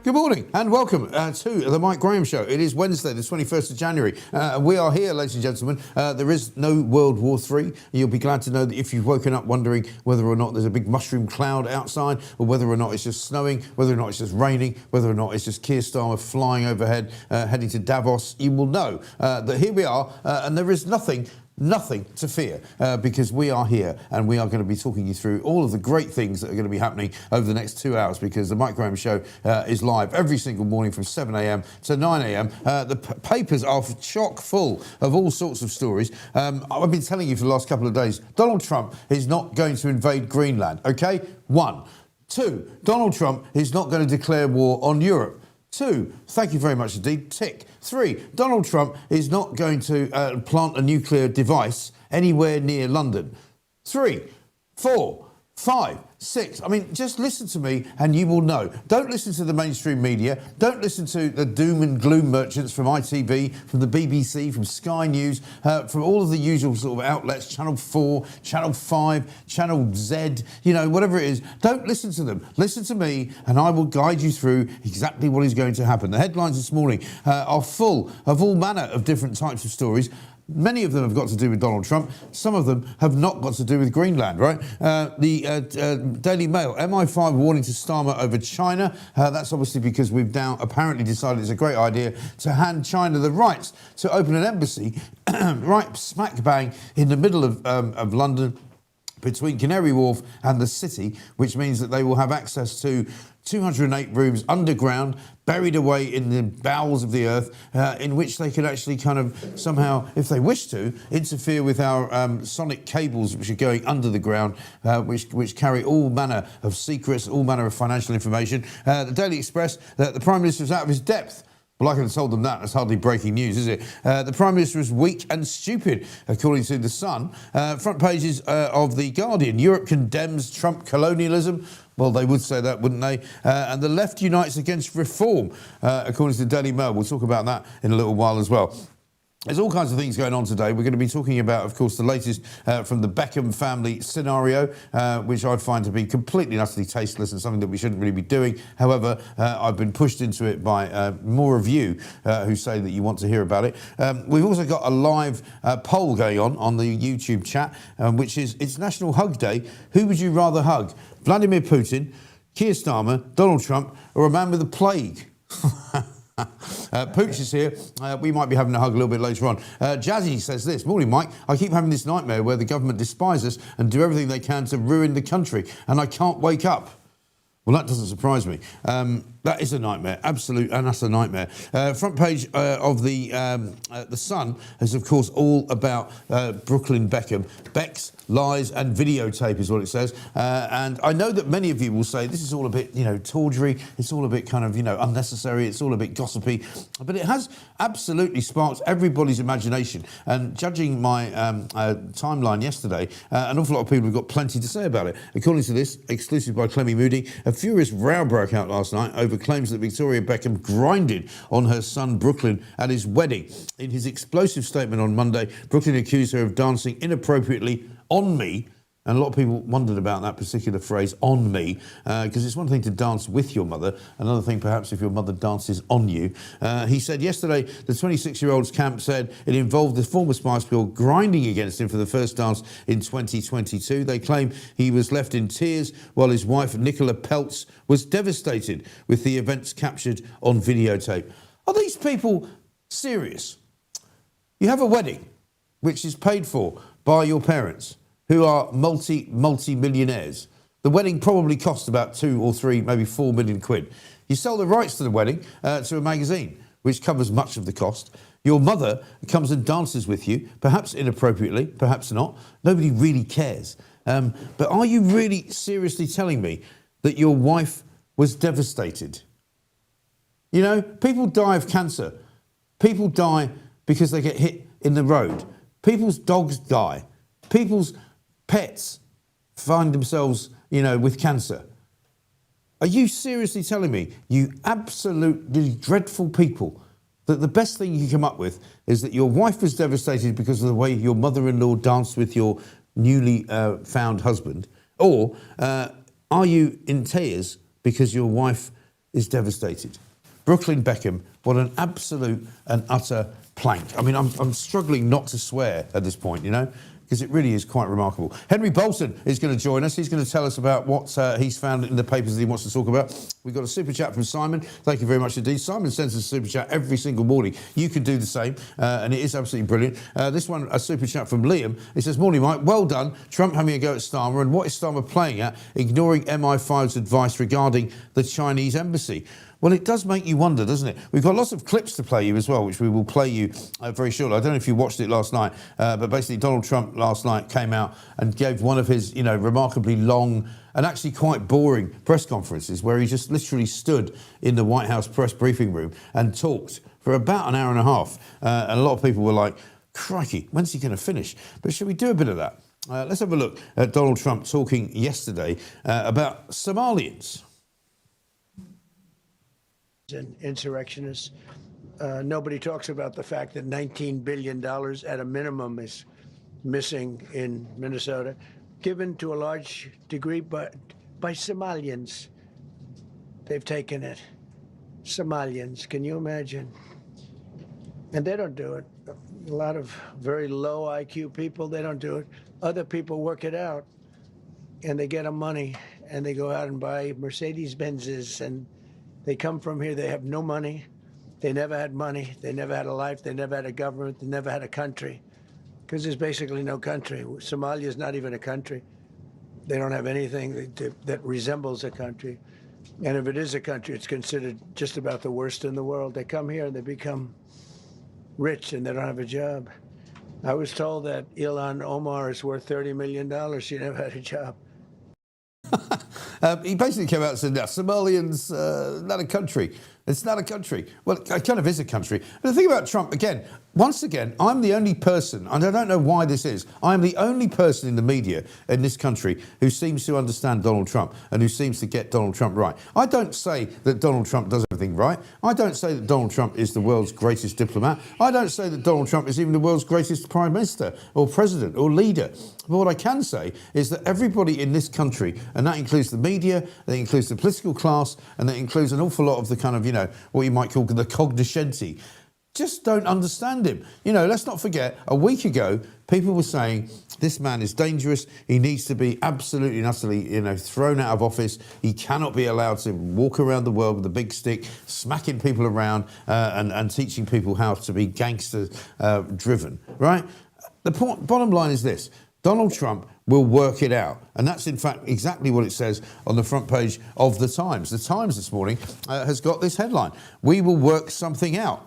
Good morning and welcome to the Mike Graham Show. It is Wednesday, the 21st of January. We are here, ladies and gentlemen. There is no World War III. You'll be glad to know that if you've woken up wondering whether or not there's a big mushroom cloud outside, or whether or not it's just snowing, whether or not it's just raining, whether or not it's just Keir Starmer flying overhead, heading to Davos, you will know that here we are and there is nothing to fear because we are here and we are going to be talking you through all of the great things that are going to be happening over the next 2 hours, because the Mike Graham Show is live every single morning from 7 a.m. to 9 a.m. The papers are chock full of all sorts of stories. I've been telling you for the last couple of days, Donald Trump is not going to invade Greenland, OK? 1. 2, Donald Trump is not going to declare war on Europe. 2, thank you very much indeed, tick. 3, Donald Trump is not going to plant a nuclear device anywhere near London. 3, 4, 5, 6. I mean, just listen to me and you will know. Don't listen to the mainstream media. Don't listen to the doom and gloom merchants from ITV, from the BBC, from Sky News, from all of the usual sort of outlets, Channel 4, Channel 5, Channel Z, you know, whatever it is. Don't listen to them. Listen to me and I will guide you through exactly what is going to happen. The headlines this morning are full of all manner of different types of stories. Many of them have got to do with Donald Trump. Some of them have not got to do with Greenland, right? The Daily Mail, MI5 warning to Starmer over China. That's obviously because we've now apparently decided it's a great idea to hand China the rights to open an embassy right smack bang in the middle of London, between Canary Wharf and the city, which means that they will have access to 208 rooms underground, buried away in the bowels of the earth, in which they could actually kind of somehow, if they wish to, interfere with our sonic cables which are going under the ground, which carry all manner of secrets, all manner of financial information. The Daily Express, the Prime Minister is out of his depth. Well, I could have told them that. That's hardly breaking news, is it? The Prime Minister is weak and stupid, according to The Sun. Front pages of The Guardian. Europe condemns Trump colonialism. Well, they would say that, wouldn't they? And the left unites against reform, according to the Daily Mail. We'll talk about that in a little while as well. There's all kinds of things going on today. We're going to be talking about, of course, the latest from the Beckham family scenario, which I find to be completely and utterly tasteless and something that we shouldn't really be doing. However, I've been pushed into it by more of you who say that you want to hear about it. We've also got a live poll going on the YouTube chat, which is, it's National Hug Day. Who would you rather hug? Vladimir Putin, Keir Starmer, Donald Trump, or a man with the plague? Pooch is here. We might be having a hug a little bit later on. Jazzy says this. Morning, Mike. I keep having this nightmare where the government despise us and do everything they can to ruin the country, and I can't wake up. Well, that doesn't surprise me. That is a nightmare, absolute and utter nightmare. Front page of the Sun is, of course, all about Brooklyn Beckham. Beck's lies and videotape is what it says. And I know that many of you will say this is all a bit, tawdry. It's all a bit kind of, unnecessary. It's all a bit gossipy. But it has absolutely sparked everybody's imagination. And judging my timeline yesterday, an awful lot of people have got plenty to say about it. According to this, exclusive by Clemmy Moody, a furious row broke out last night over claims that Victoria Beckham grinded on her son Brooklyn at his wedding. In his explosive statement on Monday, Brooklyn accused her of dancing inappropriately on me. And a lot of people wondered about that particular phrase, on me, because it's one thing to dance with your mother, another thing perhaps if your mother dances on you. He said yesterday the 26-year-old's camp said it involved the former Spice Girl grinding against him for the first dance in 2022. They claim he was left in tears while his wife, Nicola Peltz, was devastated with the events captured on videotape. Are these people serious? You have a wedding which is paid for by your parents, who are multi-millionaires. The wedding probably cost about 2 or 3, maybe 4 million quid. You sell the rights to the wedding to a magazine, which covers much of the cost. Your mother comes and dances with you, perhaps inappropriately, perhaps not. Nobody really cares. But are you really seriously telling me that your wife was devastated? People die of cancer. People die because they get hit in the road. People's dogs die. People's pets find themselves, with cancer. Are you seriously telling me, you absolutely dreadful people, that the best thing you can come up with is that your wife was devastated because of the way your mother-in-law danced with your newly found husband? Or are you in tears because your wife is devastated. Brooklyn Beckham, what an absolute and utter plank. I mean, I'm struggling not to swear at this point, you know, because it really is quite remarkable. Henry Bolton is going to join us. He's going to tell us about what he's found in the papers that he wants to talk about. We've got a super chat from Simon. Thank you very much indeed. Simon sends us a super chat every single morning. You can do the same, and it is absolutely brilliant. This one, a super chat from Liam. He says, morning, Mike. Well done. Trump having a go at Starmer, and what is Starmer playing at? Ignoring MI5's advice regarding the Chinese embassy. Well, it does make you wonder, doesn't it? We've got lots of clips to play you as well, which we will play you very shortly. I don't know if you watched it last night, but basically Donald Trump last night came out and gave one of his, you know, remarkably long and actually quite boring press conferences where he just literally stood in the White House press briefing room and talked for about an hour and a half. And a lot of people were like, crikey, when's he going to finish? But should we do a bit of that? Let's have a look at Donald Trump talking yesterday about Somalians. And insurrectionists. Nobody talks about the fact that $19 billion at a minimum is missing in Minnesota, given to a large degree by Somalians. They've taken it. Somalians, can you imagine? And they don't do it. A lot of very low IQ people, they don't do it. Other people work it out, and they get them money, and they go out and buy Mercedes-Benzes, and they come from here, they have no money. They never had money. They never had a life. They never had a government. They never had a country. Because there's basically no country. Somalia is not even a country. They don't have anything that resembles a country. And if it is a country, it's considered just about the worst in the world. They come here and they become rich and they don't have a job. I was told that Ilhan Omar is worth $30 million. She never had a job. He basically came out and said, now, Somalians, not a country. It's not a country. Well, it kind of is a country. But the thing about Trump, again, once again, I'm the only person, and I don't know why this is, I'm the only person in the media in this country who seems to understand Donald Trump and who seems to get Donald Trump right. I don't say that Donald Trump does everything right. I don't say that Donald Trump is the world's greatest diplomat. I don't say that Donald Trump is even the world's greatest prime minister or president or leader. But what I can say is that everybody in this country, and that includes the media, that includes the political class, and that includes an awful lot of the kind of, you know, what you might call the cognoscenti, just don't understand him. You know, let's not forget, a week ago, people were saying, this man is dangerous. He needs to be absolutely and utterly, you know, thrown out of office. He cannot be allowed to walk around the world with a big stick, smacking people around and teaching people how to be gangster driven, right? The bottom line is this. Donald Trump will work it out. And that's, in fact, exactly what it says on the front page of The Times. The Times this morning has got this headline, "We will work something out."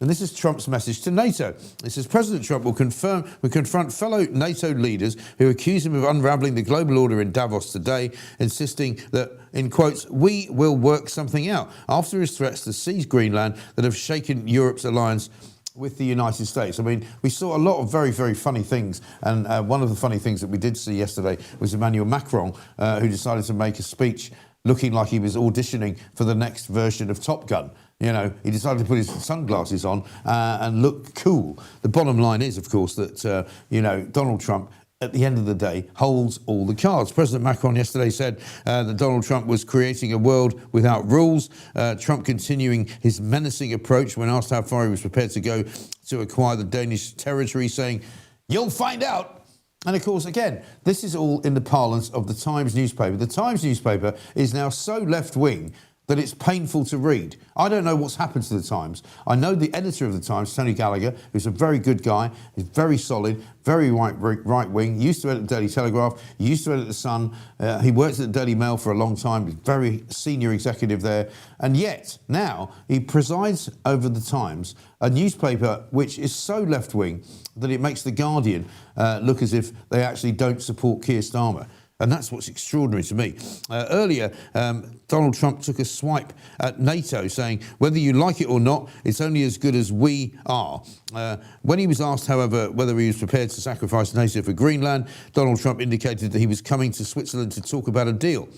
And this is Trump's message to NATO. It says President Trump will confront fellow NATO leaders who accuse him of unraveling the global order in Davos today, insisting that, in quotes, "we will work something out," after his threats to seize Greenland that have shaken Europe's alliance with the United States. I mean, we saw a lot of very, very funny things. And one of the funny things that we did see yesterday was Emmanuel Macron, who decided to make a speech looking like he was auditioning for the next version of Top Gun. You know, he decided to put his sunglasses on and look cool. The bottom line is, of course, that, you know, Donald Trump, at the end of the day, holds all the cards. President Macron yesterday said that Donald Trump was creating a world without rules. Trump continuing his menacing approach when asked how far he was prepared to go to acquire the Danish territory, saying, "You'll find out." And of course, again, this is all in the parlance of the Times newspaper. The Times newspaper is now so left-wing that it's painful to read. I don't know what's happened to the Times. I know the editor of the Times, Tony Gallagher, who's a very good guy. He's very solid, very right-wing. Used to edit the Daily Telegraph, used to edit the Sun. He worked at the Daily Mail for a long time. He's very senior executive there. And yet, now, he presides over the Times, a newspaper which is so left-wing that it makes the Guardian look as if they actually don't support Keir Starmer. And that's what's extraordinary to me. Earlier, Donald Trump took a swipe at NATO, saying, whether you like it or not, it's only as good as we are. When he was asked, however, whether he was prepared to sacrifice NATO for Greenland, Donald Trump indicated that he was coming to Switzerland to talk about a deal.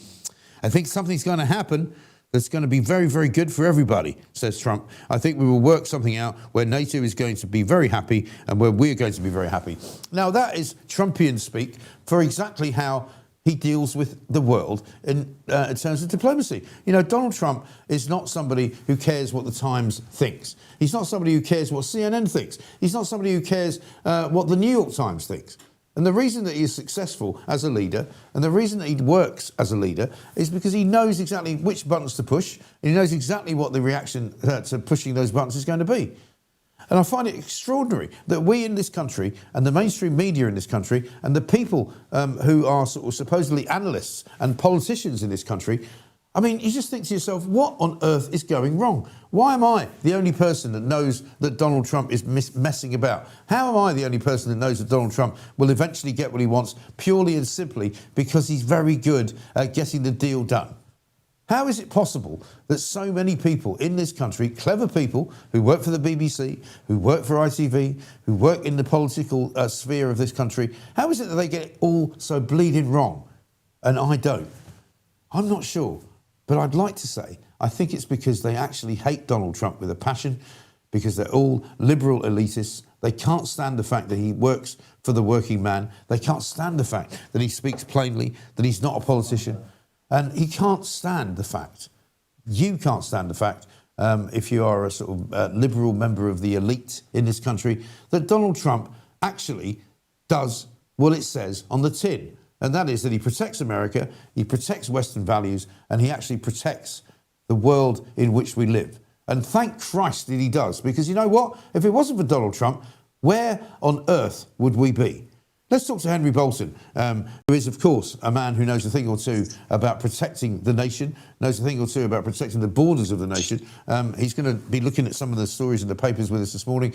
I think something's going to happen that's going to be very, very good for everybody, says Trump. I think we will work something out where NATO is going to be very happy and where we're going to be very happy. Now, that is Trumpian speak for exactly how he deals with the world in terms of diplomacy. You know, Donald Trump is not somebody who cares what the Times thinks. He's not somebody who cares what CNN thinks. He's not somebody who cares what the New York Times thinks. And the reason that he is successful as a leader and the reason that he works as a leader is because he knows exactly which buttons to push and he knows exactly what the reaction to pushing those buttons is going to be. And I find it extraordinary that we in this country and the mainstream media in this country and the people who are sort of supposedly analysts and politicians in this country, I mean, you just think to yourself, what on earth is going wrong? Why am I the only person that knows that Donald Trump is messing about? How am I the only person that knows that Donald Trump will eventually get what he wants purely and simply because he's very good at getting the deal done? How is it possible that so many people in this country, clever people who work for the BBC, who work for ITV, who work in the political sphere of this country, how is it that they get it all so bleeding wrong and I don't? I'm not sure. But I'd like to say, I think it's because they actually hate Donald Trump with a passion, because they're all liberal elitists. They can't stand the fact that he works for the working man. They can't stand the fact that he speaks plainly, that he's not a politician. And he can't stand the fact, you can't stand the fact, if you are a sort of liberal member of the elite in this country, that Donald Trump actually does what it says on the tin. And that is that he protects America, he protects Western values, and he actually protects the world in which we live. And thank Christ that he does, because you know what? If it wasn't for Donald Trump, where on earth would we be? Let's talk to Henry Bolton, who is, of course, a man who knows a thing or two about protecting the nation, knows a thing or two about protecting the borders of the nation. He's going to be looking at some of the stories in the papers with us this morning.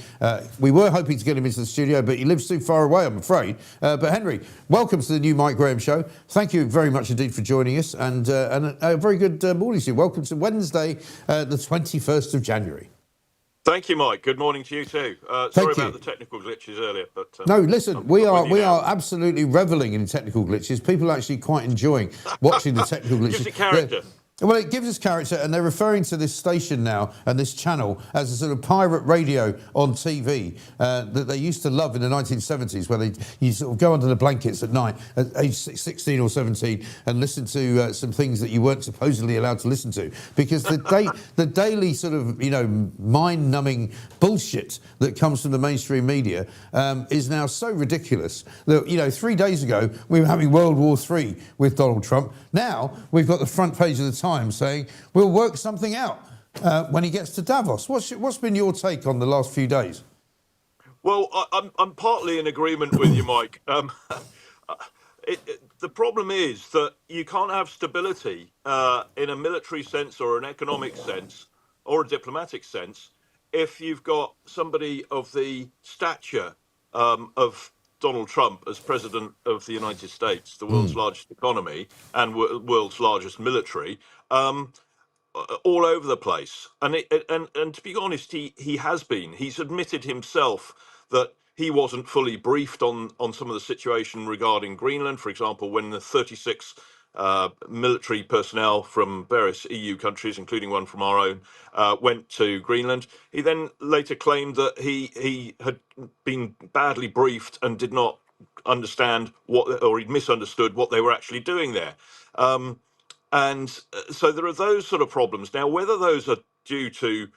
We were hoping to get him into the studio, but he lives too far away, I'm afraid. But Henry, welcome to the new Mike Graham Show. Thank you very much indeed for joining us, and a very good morning to you. Welcome to Wednesday, the 21st of January. Thank you, Mike. Good morning to you too. Sorry about the technical glitches earlier, but no, listen, we are absolutely reveling in technical glitches. People are actually quite enjoying watching the technical glitches. Gives it character. Well, it gives us character, and they're referring to this station now and this channel as a sort of pirate radio on TV that they used to love in the 1970s, where you sort of go under the blankets at night at age 16 or 17 and listen to some things that you weren't supposedly allowed to listen to, because the daily sort of, you know, mind-numbing bullshit that comes from the mainstream media is now so ridiculous that, you know, 3 days ago we were having World War III with Donald Trump. Now we've got the front page of the Times saying we'll work something out when he gets to Davos. What's been your take on the last few days? Well, I'm partly in agreement with you, Mike. The problem is that you can't have stability in a military sense or an economic sense or a diplomatic sense if you've got somebody of the stature of Donald Trump as president of the United States, the world's largest economy and world's largest military, all over the place. And to be honest, he has been. He's admitted himself that he wasn't fully briefed on some of the situation regarding Greenland, for example, when the 36 military personnel from various EU countries, including one from our own, went to Greenland. He then later claimed that he had been badly briefed and did not understand or he'd misunderstood what they were actually doing there. So there are those sort of problems. Now, whether those are due to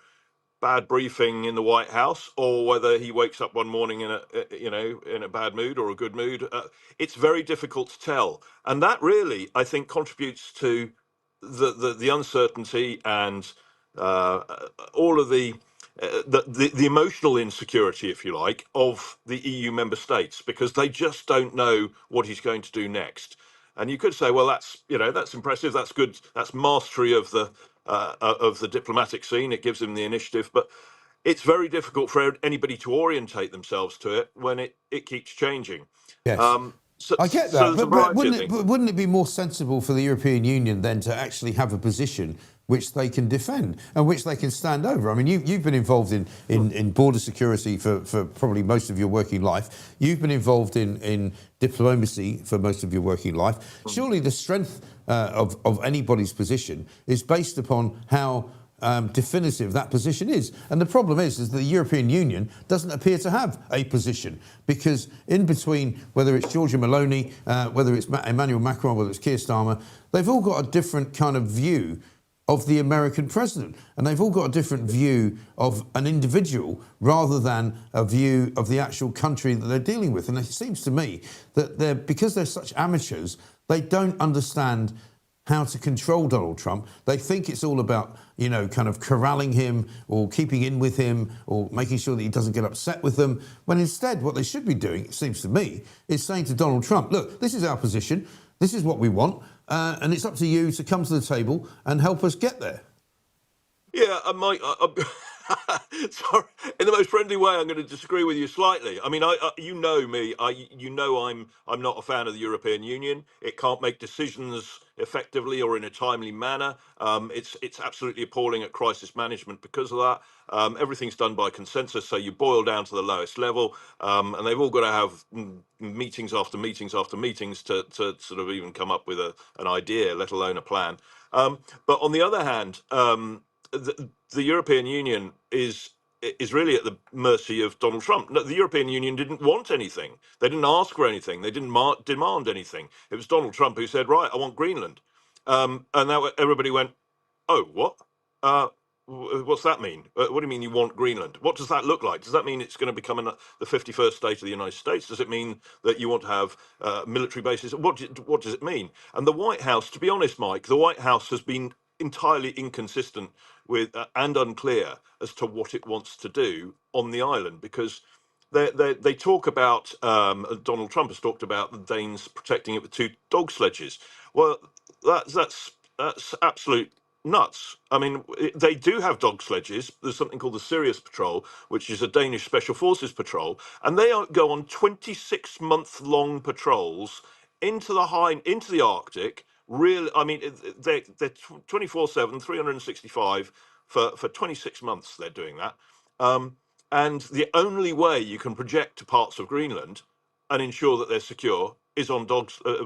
bad briefing in the White House or whether he wakes up one morning in a bad mood or a good mood, it's very difficult to tell. And that really, I think, contributes to the uncertainty and all of the emotional insecurity, if you like, of the EU member states, because they just don't know what he's going to do next. And you could say, well, that's impressive, that's good, that's mastery of the diplomatic scene. It gives them the initiative, but it's very difficult for anybody to orientate themselves to it when it keeps changing. Yes. I get that, but wouldn't it be more sensible for the European Union then to actually have a position which they can defend and which they can stand over? I mean, you've been involved in border security for probably most of your working life. You've been involved in diplomacy for most of your working life. Surely the strength of anybody's position is based upon how definitive that position is. And the problem is the European Union doesn't appear to have a position, because in between, whether it's Giorgia Meloni, whether it's Emmanuel Macron, whether it's Keir Starmer, they've all got a different kind of view of the American president, and they've all got a different view of an individual rather than a view of the actual country that they're dealing with. And it seems to me that because they're such amateurs, they don't understand how to control Donald Trump. They think it's all about, kind of corralling him or keeping in with him or making sure that he doesn't get upset with them, when instead what they should be doing, it seems to me, is saying to Donald Trump, look, this is our position, this is what we want, and it's up to you to come to the table and help us get there. Yeah, Mike, sorry, in the most friendly way, I'm going to disagree with you slightly. I mean, you know me. I'm not a fan of the European Union. It can't make decisions effectively or in a timely manner. It's absolutely appalling at crisis management because of that. Everything's done by consensus, so you boil down to the lowest level, and they've all got to have meetings after meetings after meetings to sort of even come up with an idea, let alone a plan. But on the other hand, the European Union is really at the mercy of Donald Trump. No, the European Union didn't want anything. They didn't ask for anything. They didn't demand anything. It was Donald Trump who said, right, I want Greenland. And now everybody went, oh, what? What's that mean? What do you mean you want Greenland? What does that look like? Does that mean it's going to become the 51st state of the United States? Does it mean that you want to have military bases? What does it mean? And the White House, to be honest, Mike, the White House has been entirely inconsistent with and unclear as to what it wants to do on the island, because they talk about Donald Trump has talked about the Danes protecting it with 2 dog sledges. Well, that's absolute nuts. I mean, they do have dog sledges. There's something called the Sirius Patrol, which is a Danish special forces patrol, and they go on 26-month-long patrols into the Arctic. Really, I mean, they're 24/7, 365 for 26 months. They're doing that, and the only way you can project to parts of Greenland and ensure that they're secure is on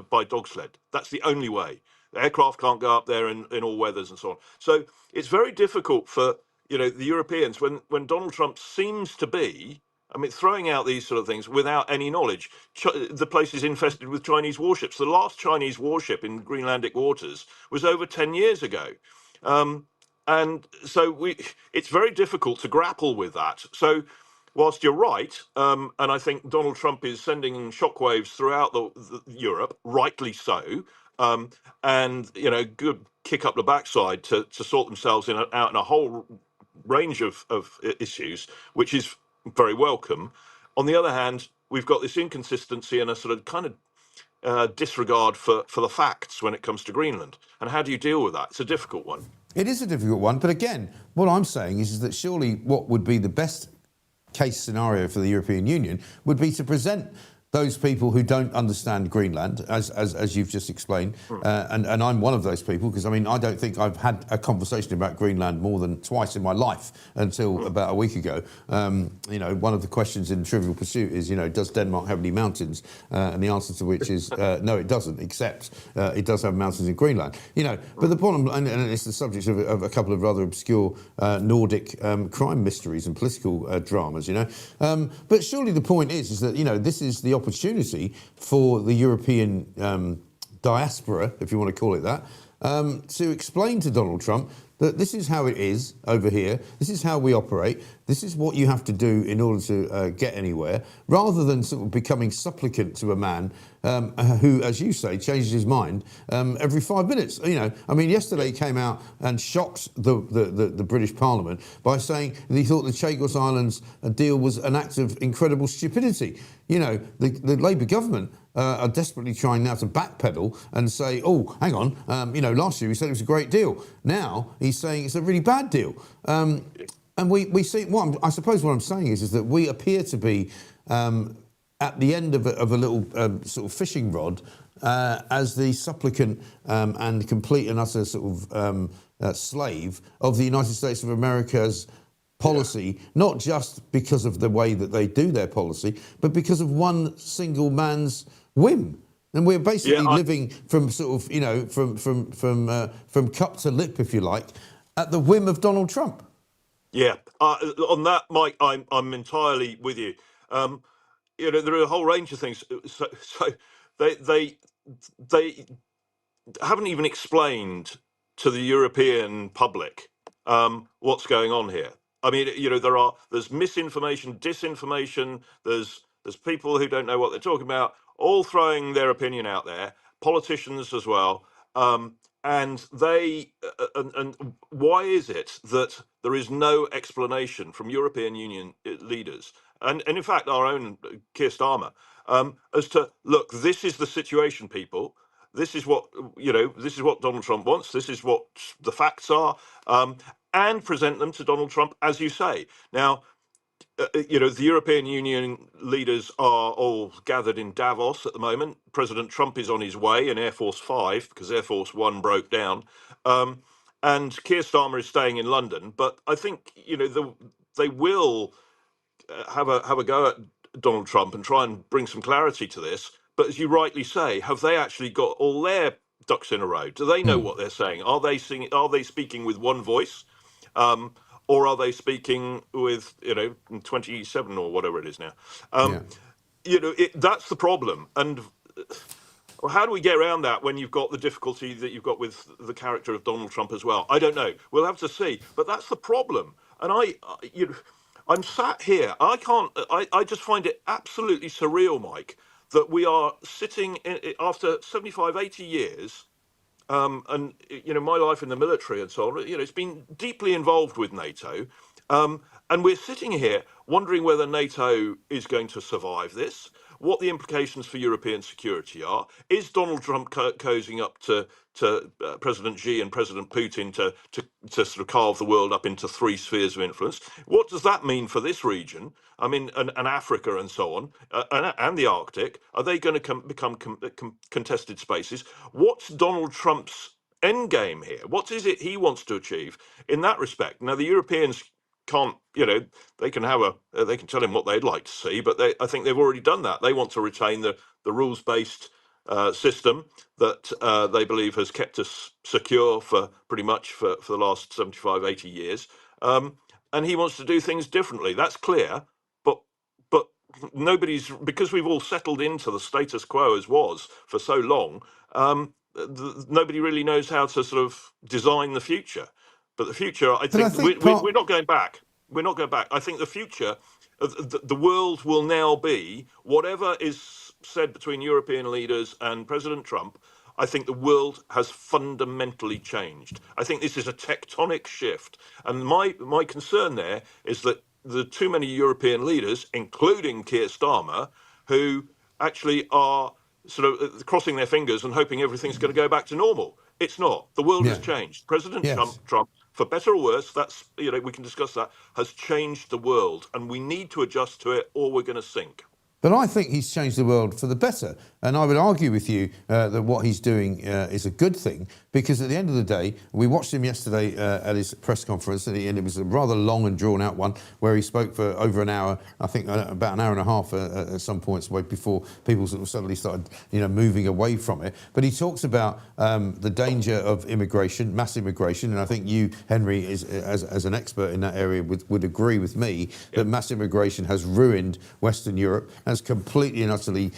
by dog sled. That's the only way. The aircraft can't go up there in all weathers and so on. So it's very difficult for the Europeans when Donald Trump seems to be, I mean, throwing out these sort of things without any knowledge. The place is infested with Chinese warships. The last Chinese warship in Greenlandic waters was over 10 years ago. And so it's very difficult to grapple with that. So whilst you're right, and I think Donald Trump is sending shockwaves throughout Europe, rightly so, and, good kick up the backside to sort themselves out in a whole range of issues, which is very welcome. On the other hand, we've got this inconsistency and a sort of kind of disregard for the facts when it comes to Greenland. And how do you deal with that? It's a difficult one. It is a difficult one, but again, what I'm saying is that surely what would be the best case scenario for the European Union would be to present those people who don't understand Greenland, as you've just explained, and I'm one of those people, because I mean, I don't think I've had a conversation about Greenland more than twice in my life until about a week ago. One of the questions in Trivial Pursuit is, does Denmark have any mountains? And the answer to which is no, it doesn't, except it does have mountains in Greenland. But the problem, and it's the subject of a couple of rather obscure Nordic crime mysteries and political dramas, But surely the point is that, this is the opportunity for the European diaspora, if you want to call it that, to explain to Donald Trump that this is how it is over here, this is how we operate, this is what you have to do in order to get anywhere, rather than sort of becoming supplicant to a man who, as you say, changes his mind every 5 minutes. I mean, yesterday he came out and shocked the British Parliament by saying that he thought the Chagos Islands deal was an act of incredible stupidity. The Labour government are desperately trying now to backpedal and say, oh, hang on, last year he said it was a great deal. Now he's saying it's a really bad deal. And we see, I suppose what I'm saying is that we appear to be at the end of a little sort of fishing rod as the supplicant and complete and utter sort of slave of the United States of America's policy, not just because of the way that they do their policy, but because of one single man's whim. And we're basically living from sort of, from cup to lip, if you like, at the whim of Donald Trump. Yeah, on that, Mike, I'm entirely with you. There are a whole range of things. So they they haven't even explained to the European public what's going on here. I mean, there's misinformation, disinformation. There's people who don't know what they're talking about, all throwing their opinion out there. Politicians as well. And and why is it that there is no explanation from European Union leaders and in fact our own Keir Starmer as to, look, this is the situation, people. This is what this is what Donald Trump wants. This is what the facts are, and present them to Donald Trump, as you say. Now, the European Union leaders are all gathered in Davos at the moment. President Trump is on his way in Air Force 5 because Air Force 1 broke down. And Keir Starmer is staying in London. But I think, they will have a go at Donald Trump and try and bring some clarity to this. But as you rightly say, have they actually got all their ducks in a row? Do they know what they're saying? Are they speaking with one voice? Or are they speaking with 27 or whatever it is now? That's the problem. And how do we get around that when you've got the difficulty that you've got with the character of Donald Trump as well? I don't know. We'll have to see. But that's the problem. And I'm sat here. I just find it absolutely surreal, Mike, that we are sitting after 75, 80 years. And my life in the military and so on, it's been deeply involved with NATO, and we're sitting here wondering whether NATO is going to survive this, what the implications for European security are. Is Donald Trump cozying up to President Xi and President Putin to sort of carve the world up into three spheres of influence? What does that mean for this region? I mean, and Africa and so on, and the Arctic. Are they going to become contested spaces? What's Donald Trump's end game here? What is it he wants to achieve in that respect? Now, the Europeans can't, they can they can tell him what they'd like to see, but I think they've already done that. They want to retain the rules-based system that they believe has kept us secure for pretty much for the last 75, 80 years. And he wants to do things differently. That's clear. But because we've all settled into the status quo as was for so long, nobody really knows how to sort of design the future. But the future, I think we're not going back. We're not going back. I think the future, the world will now be whatever is said between European leaders and President Trump. I think the world has fundamentally changed. I think this is a tectonic shift. And my concern there is that there are too many European leaders, including Keir Starmer, who actually are sort of crossing their fingers and hoping everything's going to go back to normal. It's not. The world has changed. President Trump, for better or worse, that's we can discuss that, has changed the world, and we need to adjust to it, or we're going to sink. But I think he's changed the world for the better. And I would argue with you that what he's doing is a good thing, because at the end of the day, we watched him yesterday at his press conference, and it was a rather long and drawn out one where he spoke for over an hour, I think about an hour and a half at some points before people sort of suddenly started moving away from it. But he talks about the danger of immigration, mass immigration, and I think you, Henry, as an expert in that area, would agree with me that mass immigration has ruined Western Europe, has completely and utterly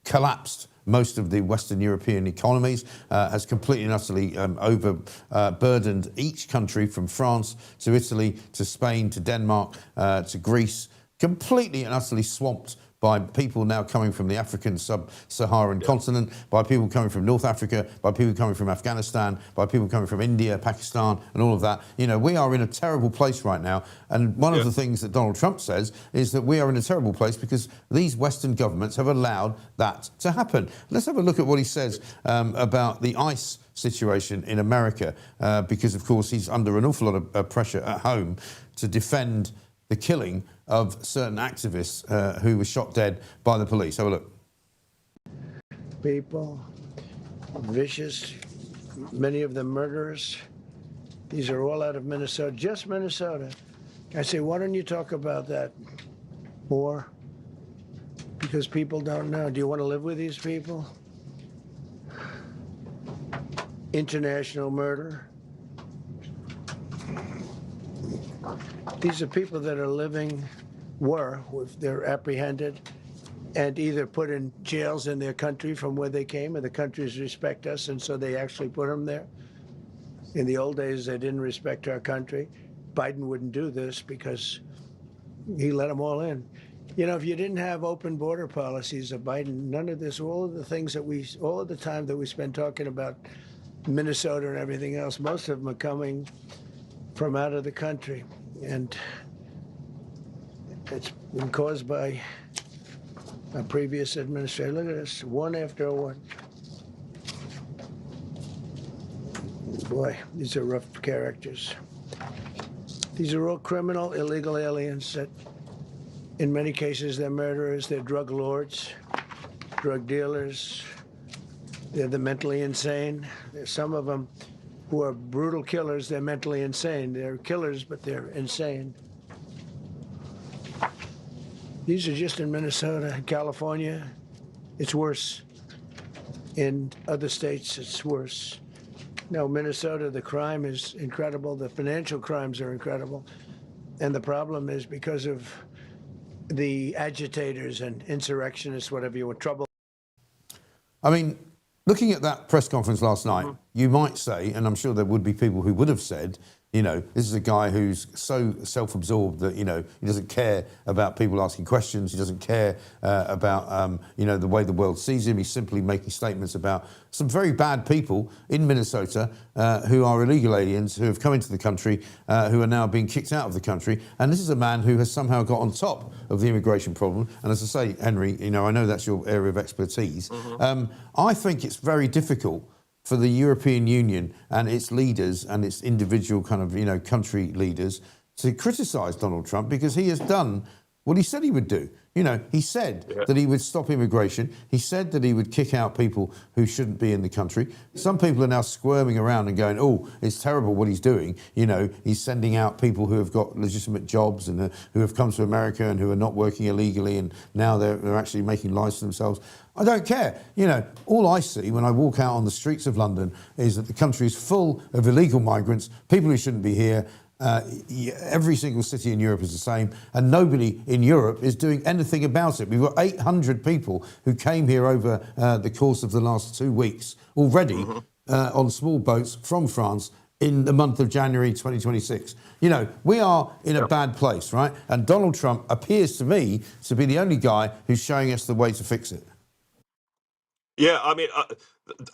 collapsed most of the Western European economies, has completely and utterly overburdened each country from France to Italy to Spain to Denmark to Greece, completely and utterly swamped by people now coming from the African sub-Saharan continent, by people coming from North Africa, by people coming from Afghanistan, by people coming from India, Pakistan, and all of that. We are in a terrible place right now. And one of the things that Donald Trump says is that we are in a terrible place because these Western governments have allowed that to happen. Let's have a look at what he says about the ICE situation in America, because, of course, he's under an awful lot of pressure at home to defend the killing of certain activists who were shot dead by the police. Have a look. People, vicious, many of them murderers. These are all out of Minnesota, just Minnesota. I say, why don't you talk about that more? Because people don't know. Do you want to live with these people? International murder. These are people that are living, they're apprehended and either put in jails in their country from where they came, and the countries respect us, and so they actually put them there. In the old days, they didn't respect our country. Biden wouldn't do this because he let them all in. You know, if you didn't have open border policies of Biden, none of this, all of the things that all of the time that we spend talking about Minnesota and everything else, most of them are coming from out of the country. And it's been caused by a previous administration. Look at this, one after one. Boy, these are rough characters. These are all criminal, illegal aliens that, in many cases, they're murderers, they're drug lords, drug dealers, they're the mentally insane. There's some of them who are brutal killers, they're mentally insane. They're killers, but they're insane. These are just in Minnesota and California. It's worse. In other states, it's worse. No, Minnesota, the crime is incredible. The financial crimes are incredible. And the problem is because of the agitators and insurrectionists, whatever you want, trouble. I mean, looking at that press conference last night, you might say, and I'm sure there would be people who would have said, you know, this is a guy who's so self-absorbed that, you know, he doesn't care about people asking questions. He doesn't care about, you know, the way the world sees him. He's simply making statements about some very bad people in Minnesota who are illegal aliens who have come into the country, who are now being kicked out of the country. And this is a man who has somehow got on top of the immigration problem. And as I say, Henry, you know, I know that's your area of expertise. I think it's very difficult for the European Union and its leaders and its individual kind of, you know, country leaders to criticise Donald Trump because he has done what he said he would do. You know, he said that he would stop immigration. He said that he would kick out people who shouldn't be in the country. Some people are now squirming around and going, oh, it's terrible what he's doing. You know, he's sending out people who have got legitimate jobs and who have come to America and who are not working illegally, and now they're actually making lives for themselves. I don't care. You know, all I see when I walk out on the streets of London is that the country is full of illegal migrants, people who shouldn't be here. Every single city in Europe is the same, and nobody in Europe is doing anything about it. We've got 800 people who came here over the course of the last 2 weeks already on small boats from France in the month of January 2026. You know, we are in a bad place, right? And Donald Trump appears to me to be the only guy who's showing us the way to fix it. Yeah, I mean, I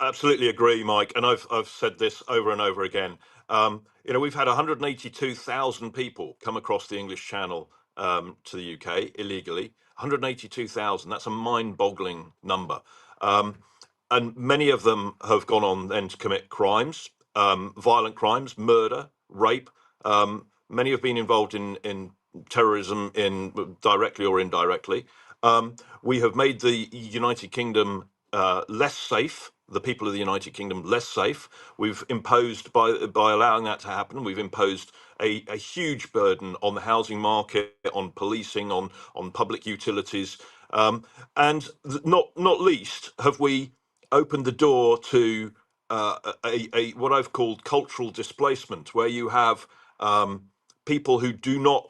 absolutely agree, Mike. And I've said this over and over again. You know, we've had 182,000 people come across the English Channel to the UK illegally. 182,000. That's a mind-boggling number. And many of them have gone on then to commit crimes, violent crimes, murder, rape. Many have been involved in terrorism, in directly or indirectly. We have made the United Kingdom less safe, the people of the United Kingdom less safe. We've imposed, by allowing that to happen, we've imposed a huge burden on the housing market, on policing, on public utilities, and not least have we opened the door to a what I've called cultural displacement, where you have people who do not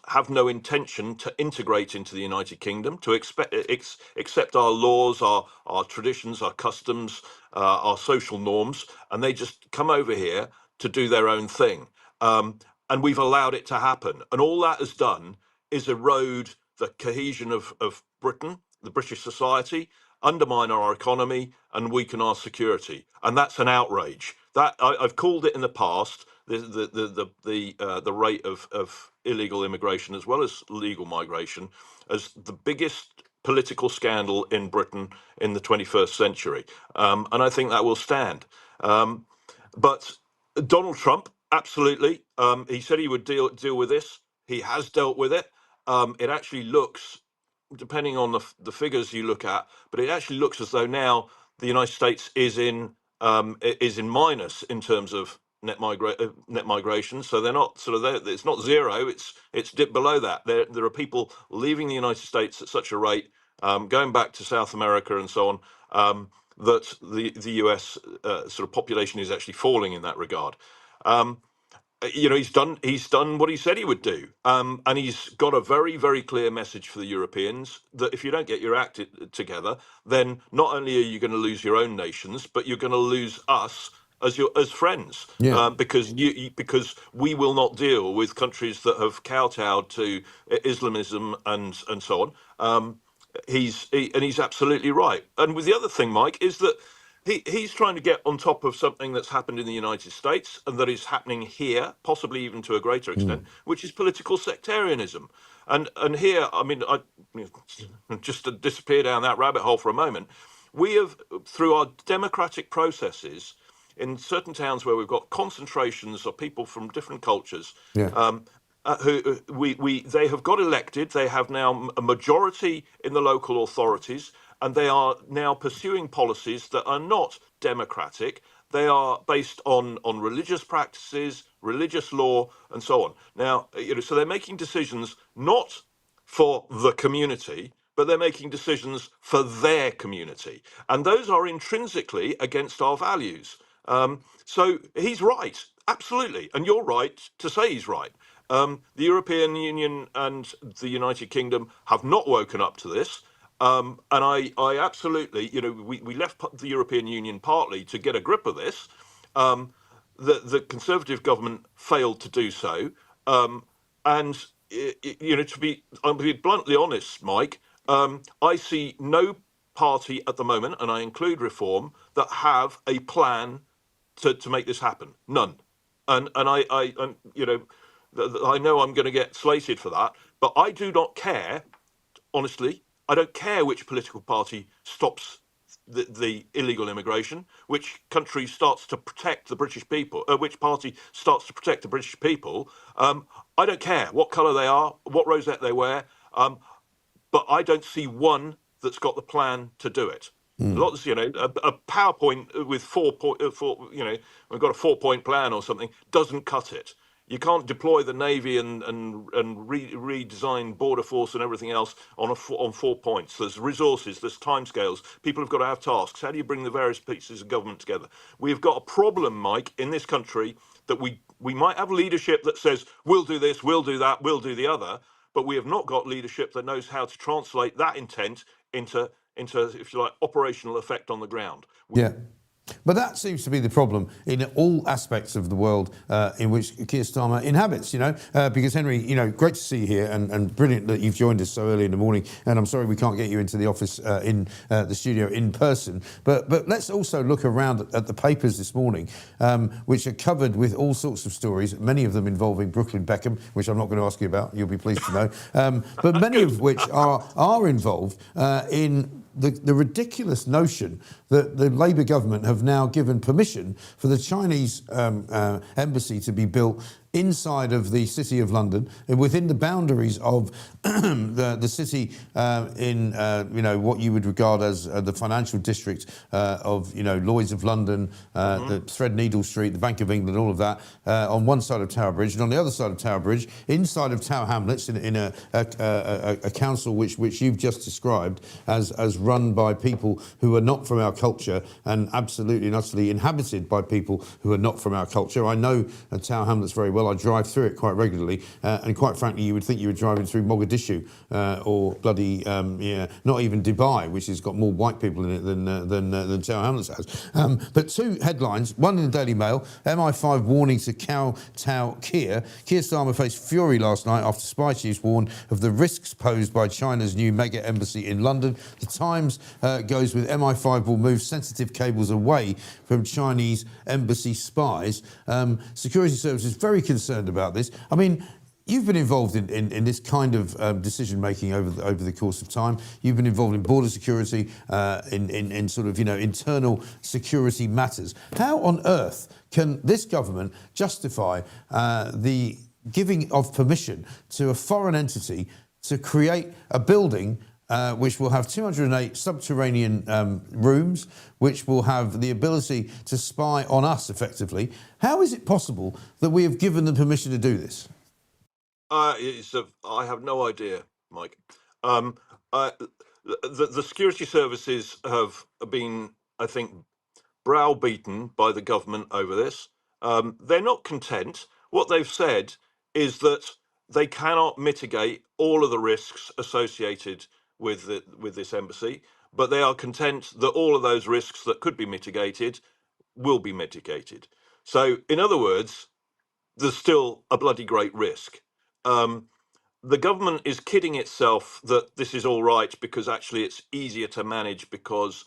have no intention to integrate into the United Kingdom, to accept our laws, our traditions, our customs, our social norms, and they just come over here to do their own thing. And we've allowed it to happen. And all that has done is erode the cohesion of Britain, the British society, undermine our economy, and weaken our security. And that's an outrage. That I've called it in the past. The rate of illegal immigration as well as legal migration as the biggest political scandal in Britain in the 21st century, and I think that will stand. But Donald Trump, absolutely, he said he would deal with this. He has dealt with it. It actually looks, depending on the figures you look at, but it actually looks as though now the United States is in minus in terms of net migration. So they're not sort of there. It's not zero. It's dipped below that. There are people leaving the United States at such a rate, going back to South America and so on, that the US sort of population is actually falling in that regard. he's done what he said he would do, and he's got a very, very clear message for the Europeans that if you don't get your act together, then not only are you going to lose your own nations, but you're going to lose us as friends, Yeah. because we will not deal with countries that have kowtowed to Islamism and so on. He's absolutely right. And with the other thing, Mike, is that he's trying to get on top of something that's happened in the United States and that is happening here, possibly even to a greater extent, which is political sectarianism. And here, I mean, just to disappear down that rabbit hole for a moment, we have, through our democratic processes, in certain towns where we've got concentrations of people from different cultures, Yeah. who they have got elected. They have now a majority in the local authorities, and they are now pursuing policies that are not democratic. They are based on religious practices, religious law, and so on. Now, so they're making decisions not for the community, but they're making decisions for their community, and those are intrinsically against our values. So he's right, absolutely, and you're right to say he's right. The European Union and the United Kingdom have not woken up to this. And I absolutely, we left the European Union partly to get a grip of this. The Conservative government failed to do so. And, I'll be bluntly honest, Mike, I see no party at the moment, and I include Reform, that have a plan to make this happen. None. And I know I'm going to get slated for that, but I do not care. Honestly, I don't care which political party stops the illegal immigration, which country starts to protect the British people, which party starts to protect the British people. I don't care what colour they are, what rosette they wear, but I don't see one that's got the plan to do it. Lots, a PowerPoint with we've got a 4-point plan or something doesn't cut it. You can't deploy the Navy and redesign border force and everything else on 4 points. There's resources, there's timescales. People have got to have tasks. How do you bring the various pieces of government together? We've got a problem, Mike, in this country that we might have leadership that says we'll do this, we'll do that, we'll do the other, but we have not got leadership that knows how to translate that intent into if you like, operational effect on the ground. Yeah. But that seems to be the problem in all aspects of the world in which Keir Starmer inhabits, because Henry, great to see you here and brilliant that you've joined us so early in the morning. And I'm sorry we can't get you into the office in the studio in person. But let's also look around at the papers this morning, which are covered with all sorts of stories, many of them involving Brooklyn Beckham, which I'm not going to ask you about, you'll be pleased to know, but many of which are involved in the ridiculous notion that the Labour government have now given permission for the Chinese embassy to be built inside of the City of London, within the boundaries of the city, in what you would regard as the financial district of Lloyd's of London, the Threadneedle Street, the Bank of England, all of that, on one side of Tower Bridge, and on the other side of Tower Bridge, inside of Tower Hamlets, in a council which you've just described as run by people who are not from our culture and absolutely and utterly inhabited by people who are not from our culture. I know Tower Hamlets very well. I drive through it quite regularly, and quite frankly, you would think you were driving through Mogadishu or bloody, not even Dubai, which has got more white people in it than Tower Hamlets has. But two headlines, one in the Daily Mail, MI5 warning to kowtow Keir. Keir Starmer faced fury last night after spy chiefs warned of the risks posed by China's new mega embassy in London. The Times goes with MI5 will move sensitive cables away from Chinese embassy spies. Security services very concerned about this. I mean, you've been involved in this kind of decision making over the course of time. You've been involved in border security, in sort of internal security matters. How on earth can this government justify the giving of permission to a foreign entity to create a building which will have 208 subterranean rooms, which will have the ability to spy on us effectively? How is it possible that we have given them permission to do this? I have no idea, Mike. The security services have been, I think, browbeaten by the government over this. They're not content. what they've said is that they cannot mitigate all of the risks associated with this embassy, but they are content that all of those risks that could be mitigated will be mitigated. So, in other words, there's still a bloody great risk. Um, the government is kidding itself that this is all right because actually it's easier to manage because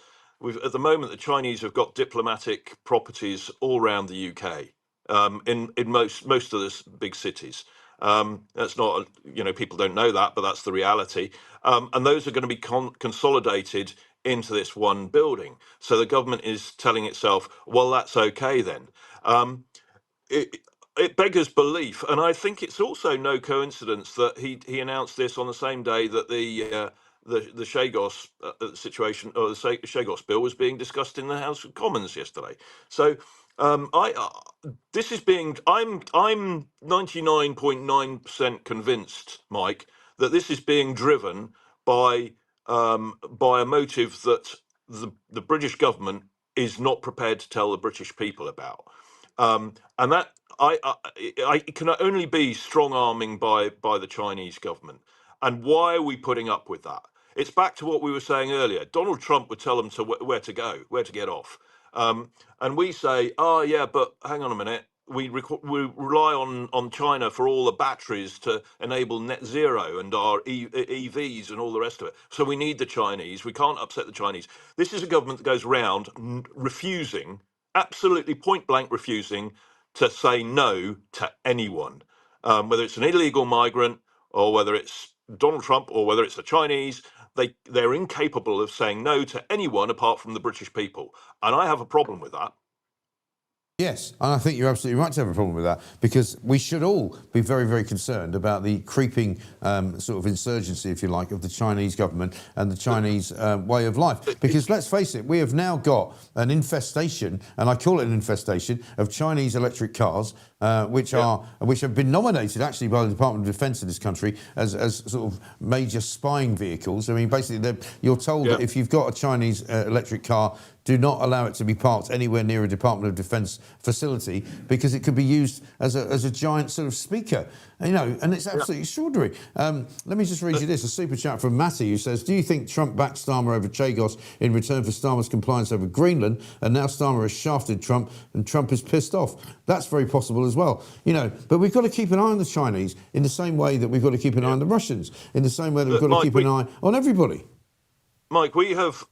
at the moment the Chinese have got diplomatic properties all around the UK, in most of the big cities. That's not, people don't know that, but that's the reality. And those are going to be consolidated into this one building. So the government is telling itself, well, that's okay then. It, it beggars belief, and I think it's also no coincidence that he announced this on the same day that the Chagos situation, or the Chagos bill, was being discussed in the House of Commons yesterday. So I this is being I'm 99.9% convinced, Mike, that this is being driven by a motive that the British government is not prepared to tell the British people about. And that it can only be strong arming by the Chinese government. And why are we putting up with that? It's back to what we were saying earlier. Donald Trump would tell them to where to go, where to get off, and we say, "Oh yeah, but hang on a minute. We rely on China for all the batteries to enable net zero and our EVs and all the rest of it. So we need the Chinese. We can't upset the Chinese." This is a government that goes round refusing, absolutely point blank refusing to say no to anyone, whether it's an illegal migrant or whether it's Donald Trump or whether it's the Chinese. They're incapable of saying no to anyone apart from the British people. And I have a problem with that. Yes, and I think you're absolutely right to have a problem with that, because we should all be very, very concerned about the creeping sort of insurgency, if you like, of the Chinese government and the Chinese way of life. Because let's face it, we have now got an infestation, and I call it an infestation, of Chinese electric cars, which have been nominated actually by the Department of Defence of this country as sort of major spying vehicles. I mean, basically, you're told that if you've got a Chinese electric car, do not allow it to be parked anywhere near a Department of Defence facility, because it could be used as a giant sort of speaker, and it's absolutely extraordinary. Let me just read you this, a super chat from Matty, who says, "Do you think Trump backed Starmer over Chagos in return for Starmer's compliance over Greenland, and now Starmer has shafted Trump and Trump is pissed off?" That's very possible as well, but we've got to keep an eye on the Chinese in the same way that we've got to keep an eye on the Russians, in the same way that we've got to keep an eye on everybody. Mike, we have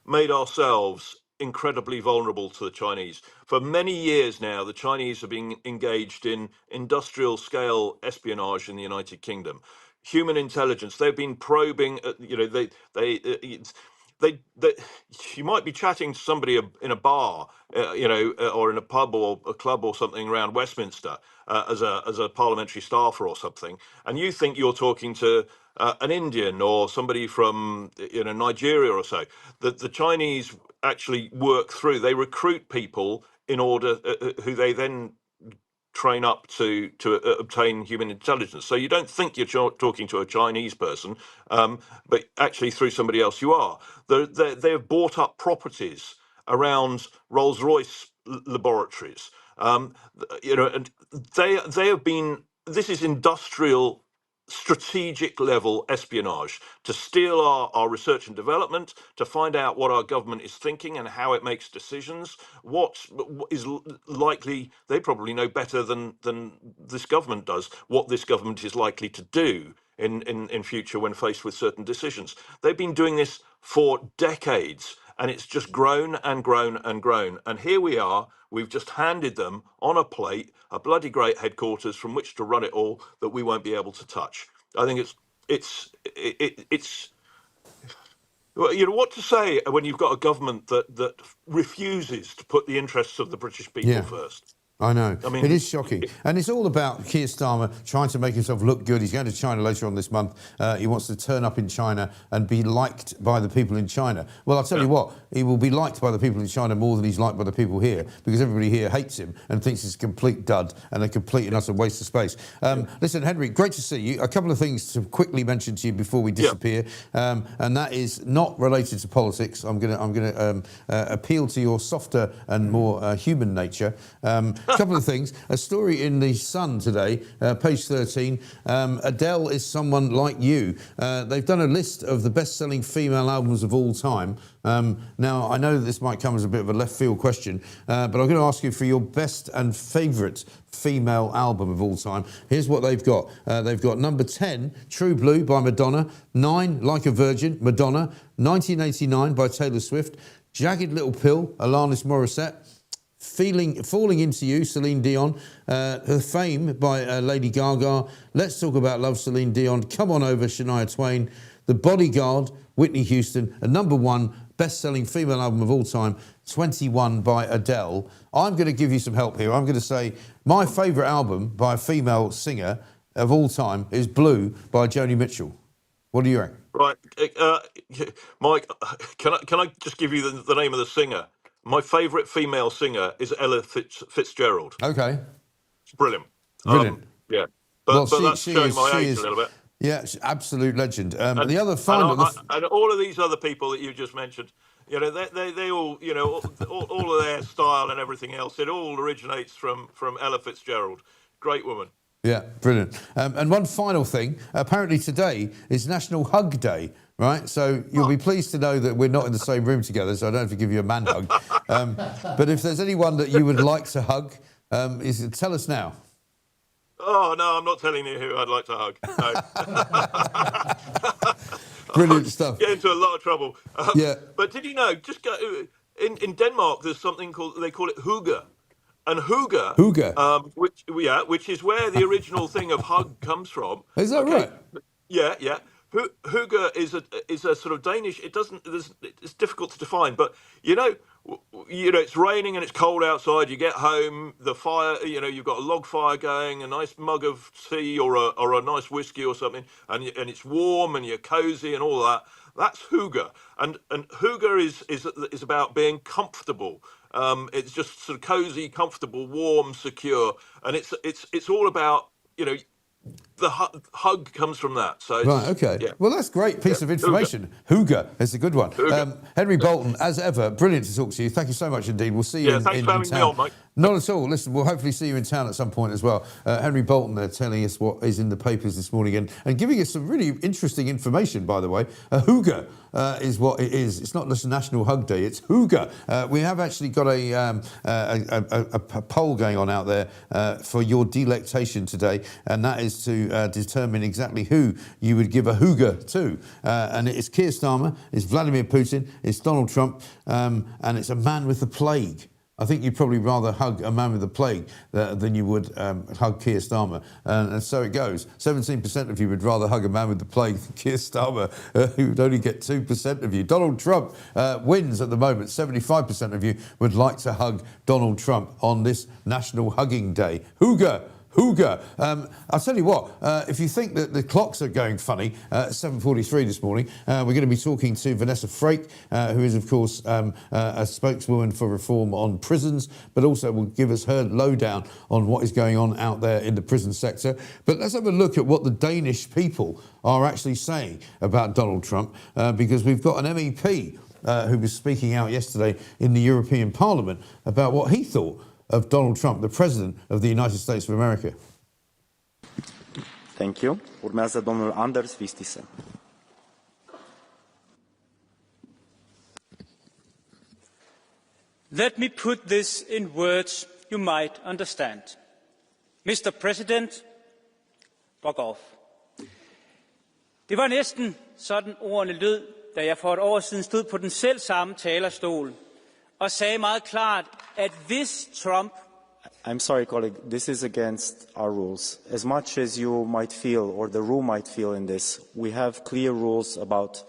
made ourselves incredibly vulnerable to the Chinese. For many years now, the Chinese have been engaged in industrial scale espionage in the United Kingdom. Human intelligence, they've been probing, they you might be chatting to somebody in a bar, or in a pub or a club or something around Westminster, as a parliamentary staffer or something, and you think you're talking to an Indian or somebody from Nigeria or so. The Chinese actually work through. They recruit people in order who they then train up to obtain human intelligence. So you don't think you're talking to a Chinese person, but actually through somebody else you are. They've bought up properties around Rolls-Royce laboratories. And they have been. This is industrial, strategic level espionage to steal our research and development, to find out what our government is thinking and how it makes decisions, what is likely. They probably know better than this government does what this government is likely to do in future when faced with certain decisions. They've been doing this for decades, and it's just grown and grown and grown. And here we are, we've just handed them on a plate a bloody great headquarters from which to run it all that we won't be able to touch. I think it's what to say when you've got a government that refuses to put the interests of the British people first. I know. I mean, it is shocking. And it's all about Keir Starmer trying to make himself look good. He's going to China later on this month. He wants to turn up in China and be liked by the people in China. Well, I'll tell you what, he will be liked by the people in China more than he's liked by the people here, because everybody here hates him and thinks he's a complete dud and a complete and utter waste of space. Listen, Henry, great to see you. A couple of things to quickly mention to you before we disappear, and that is not related to politics. I'm going to appeal to your softer and more human nature. couple of things. A story in the Sun today, page 13. Adele is someone like you. They've done a list of the best-selling female albums of all time. Now, I know that this might come as a bit of a left-field question, but I'm going to ask you for your best and favourite female album of all time. Here's what they've got. They've got number 10, True Blue by Madonna, 9, Like a Virgin, Madonna, 1989 by Taylor Swift, Jagged Little Pill, Alanis Morissette, Falling Into You, Celine Dion, Her Fame by Lady Gaga, Let's Talk About Love, Celine Dion, Come On Over, Shania Twain, The Bodyguard, Whitney Houston, and number 1 best-selling female album of all time, 21 by Adele. I'm going to give you some help here. I'm going to say my favourite album by a female singer of all time is Blue by Joni Mitchell. What do you reckon? Right, Mike. Can I just give you the name of the singer? My favourite female singer is Ella Fitzgerald. Okay. It's brilliant. Brilliant. Yeah, but that's showing my age a little bit. Yeah, she's absolute legend. And, the other final... and all of these other people that you just mentioned, you know, they all, you know, all of their style and everything else, it all originates from Ella Fitzgerald. Great woman. Yeah, brilliant. And one final thing, apparently today is National Hug Day, right? So you'll be pleased to know that we're not in the same room together, so I don't have to give you a man hug. But if there's anyone that you would like to hug, tell us now. Oh, no, I'm not telling you who I'd like to hug. No. Brilliant stuff. Get into a lot of trouble. Yeah. But did you know, just go, in Denmark, there's something they call it hygge. And hygge, which is where the original thing of hug comes from. Is that right? Yeah, yeah. Hygge is a sort of Danish. It's difficult to define, but you know, it's raining and it's cold outside. You get home, the fire. You know, you've got a log fire going, a nice mug of tea or a nice whiskey or something, and it's warm and you're cozy and all that. That's hygge, and hygge is about being comfortable. It's just sort of cozy, comfortable, warm, secure, and it's all about, you know, the hug comes from that. So right, okay. Yeah. Well, that's a great piece of information. Hygge is a good one. Henry Bolton, as ever, brilliant to talk to you. Thank you so much indeed. We'll see you in thanks for having town. me on, Mike. Not at all. Listen, we'll hopefully see you in town at some point as well. Henry Bolton there telling us what is in the papers this morning and giving us some really interesting information, by the way. Hygge is what it is. It's not just National Hug Day, it's hygge. We have actually got a poll going on out there for your delectation today, and that is to determine exactly who you would give a hygge to. And it's Keir Starmer, it's Vladimir Putin, it's Donald Trump, and it's a man with the plague. I think you'd probably rather hug a man with the plague than you would hug Keir Starmer. And so it goes. 17% of you would rather hug a man with the plague than Keir Starmer, who would only get 2% of you. Donald Trump wins at the moment. 75% of you would like to hug Donald Trump on this National Hugging Day. Hygge. Hygge. I'll tell you what, if you think that the clocks are going funny, at 7:43 this morning, we're going to be talking to Vanessa Frake, who is, of course, a spokeswoman for reform on prisons, but also will give us her lowdown on what is going on out there in the prison sector. But let's have a look at what the Danish people are actually saying about Donald Trump, because we've got an MEP who was speaking out yesterday in the European Parliament about what he thought of Donald Trump, the President of the United States of America. Thank you. Urmează domnul Anders Vistisen. Let me put this in words you might understand. Mr. President, fuck off. Det var næsten sådan ordene lød, da jeg for et år siden stod på den selv samme talerstol og sagde meget klart, at hvis Trump... I'm sorry, colleague, this is against our rules. As much as you might feel, or the room might feel in this, we have clear rules about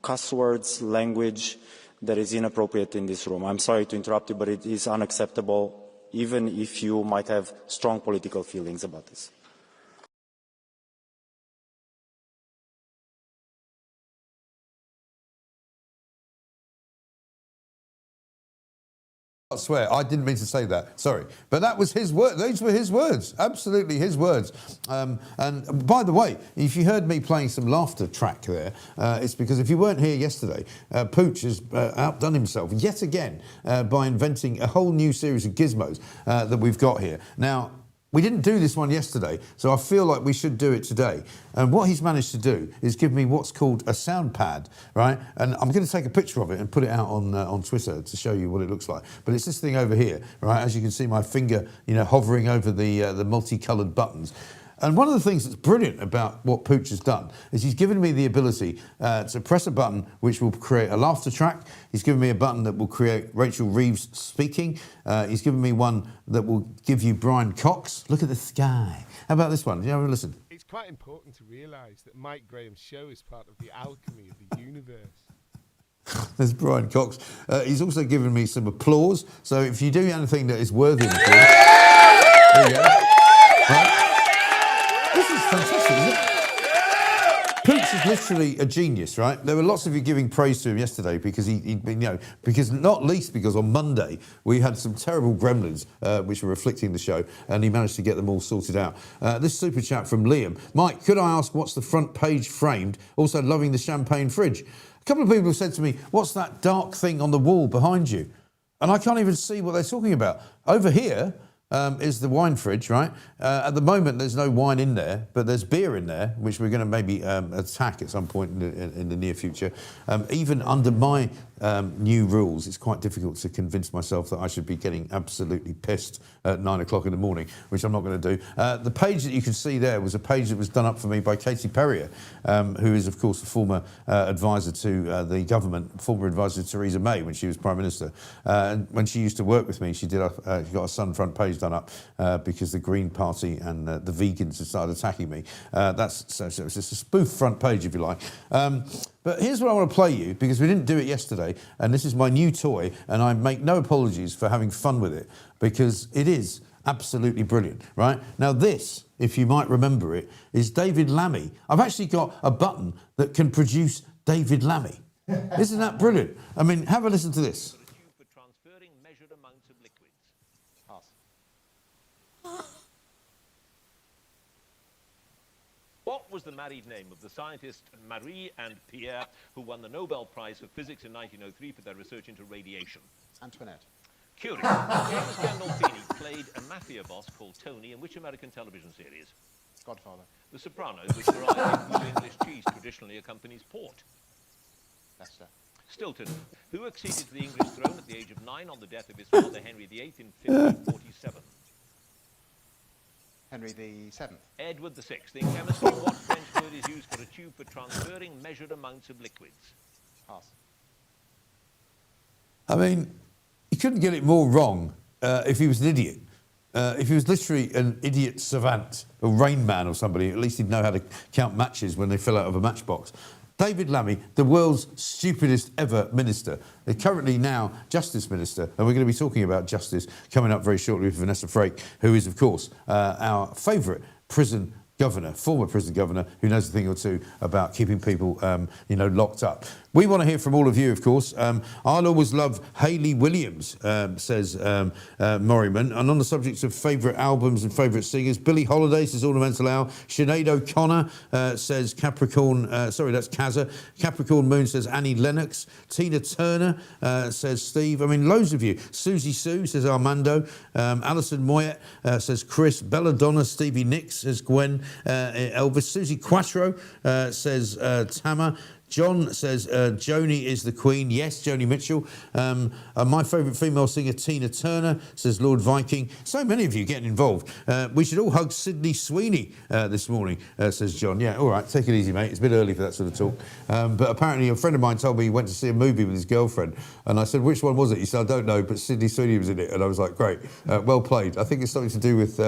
cuss words, language that is inappropriate in this room. I'm sorry to interrupt you, but it is unacceptable, even if you might have strong political feelings about this. I swear, I didn't mean to say that. Sorry. But that was his word. Those were his words. Absolutely his words. And by the way, if you heard me playing some laughter track there, it's because if you weren't here yesterday, Pooch has outdone himself yet again by inventing a whole new series of gizmos that we've got here. Now, we didn't do this one yesterday, so I feel like we should do it today. And what he's managed to do is give me what's called a sound pad, right? And I'm going to take a picture of it and put it out on Twitter to show you what it looks like. But it's this thing over here, right? As you can see, my finger, hovering over the multicoloured buttons. And one of the things that's brilliant about what Pooch has done is he's given me the ability to press a button which will create a laughter track. He's given me a button that will create Rachel Reeves speaking. He's given me one that will give you Brian Cox. Look at the sky. How about this one? You have a listen. It's quite important to realise that Mike Graham's show is part of the alchemy of the universe. There's Brian Cox. He's also given me some applause. So if you do anything that is worthy of applause, there you go. Right? This is fantastic, isn't it? Pooch is literally a genius, right? There were lots of you giving praise to him yesterday because because on Monday we had some terrible gremlins which were afflicting the show, and he managed to get them all sorted out. This super chat from Liam. Mike, could I ask what's the front page framed? Also loving the champagne fridge. A couple of people have said to me, what's that dark thing on the wall behind you? And I can't even see what they're talking about. Over here is the wine fridge, right? At the moment, there's no wine in there, but there's beer in there, which we're going to maybe attack at some point in the near future. Even under my new rules, it's quite difficult to convince myself that I should be getting absolutely pissed at 9 o'clock in the morning, which I'm not going to do. The page that you can see there was a page that was done up for me by Katie Perrier, who is, of course, the former advisor to the government, former advisor to Theresa May when she was Prime Minister. And when she used to work with me, she got a Sun front page done up because the Green Party and the vegans had started attacking me. So it's just a spoof front page, if you like. But here's what I want to play you, because we didn't do it yesterday, and this is my new toy, and I make no apologies for having fun with it, because it is absolutely brilliant, right? Now this, if you might remember it, is David Lammy. I've actually got a button that can produce David Lammy. Isn't that brilliant? I mean, have a listen to this. For transferring measured amounts of liquids. What was the married name of the scientists Marie and Pierre who won the Nobel Prize for Physics in 1903 for their research into radiation? Antoinette. Curie. James Gandolfini played a mafia boss called Tony in which American television series? Godfather. The Sopranos, which variety of English cheese traditionally accompanies port? Leicester. Stilton, who acceded to the English throne at the age of 9 on the death of his father Henry VIII in 1547? Henry VII. Edward VI. In chemistry, what French word is used for a tube for transferring measured amounts of liquids? Pass. I mean, he couldn't get it more wrong if he was an idiot. If he was literally an idiot savant, or Rain Man or somebody, at least he'd know how to count matches when they fell out of a matchbox. David Lammy, the world's stupidest ever minister, currently now Justice Minister, and we're going to be talking about justice coming up very shortly with Vanessa Frake, who is, of course, our favourite prison governor, former prison governor, who knows a thing or two about keeping people, locked up. We want to hear from all of you, of course. I'll always love Hayley Williams, says Morriman. And on the subject of favourite albums and favourite singers, Billie Holiday says Ornamental Owl. Sinead O'Connor says Capricorn, that's Kazza. Capricorn Moon says Annie Lennox. Tina Turner says Steve. I mean, loads of you. Susie Sue says Armando. Alison Moyet says Chris. Belladonna, Stevie Nicks says Gwen. Elvis. Susie Quattro says Tama. John says Joni is the Queen. Yes, Joni Mitchell. My favourite female singer, Tina Turner, says Lord Viking. So many of you getting involved. We should all hug Sydney Sweeney this morning, says John. Yeah, all right, take it easy, mate. It's a bit early for that sort of talk. But apparently a friend of mine told me he went to see a movie with his girlfriend. And I said, which one was it? He said, I don't know, but Sydney Sweeney was in it. And I was like, great, well played. I think it's something to do with,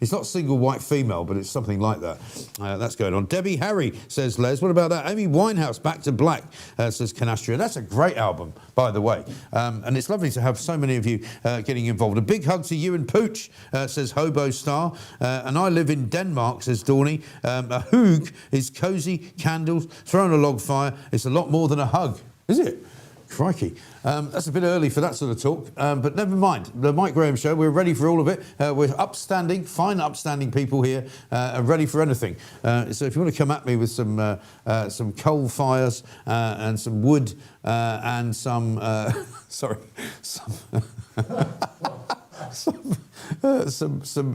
it's not single white female, but it's something like that. That's going on. Debbie Harry, says Les. What about that? Amy Winehouse, Back to Black, says Canastria. That's a great album, by the way. And it's lovely to have so many of you getting involved. A big hug to you and Pooch, says Hobo Star. And I live in Denmark, says Dawny. A hoog is cosy, candles, throwing a log fire. It's a lot more than a hug, is it? Crikey. That's a bit early for that sort of talk, but never mind. The Mike Graham Show, we're ready for all of it. We're upstanding, fine upstanding people here, and ready for anything. So if you want to come at me with some coal fires and some wood and some,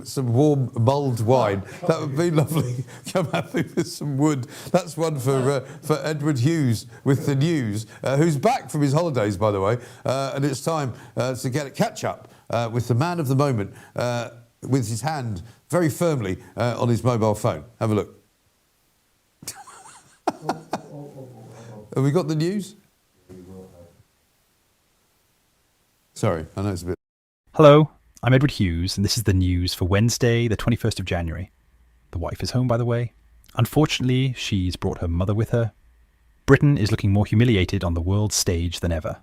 some warm mulled wine, that would be lovely. Come at me with some wood. That's one for Edward Hughes with the news, who's back from his holidays, by the way, and it's time to get a catch up with the man of the moment, with his hand very firmly on his mobile phone. Have a look. Have we got the news? Sorry, I know it's a bit... Hello, I'm Edward Hughes, and this is the news for Wednesday, the 21st of January. The wife is home, by the way. Unfortunately, she's brought her mother with her. Britain is looking more humiliated on the world stage than ever.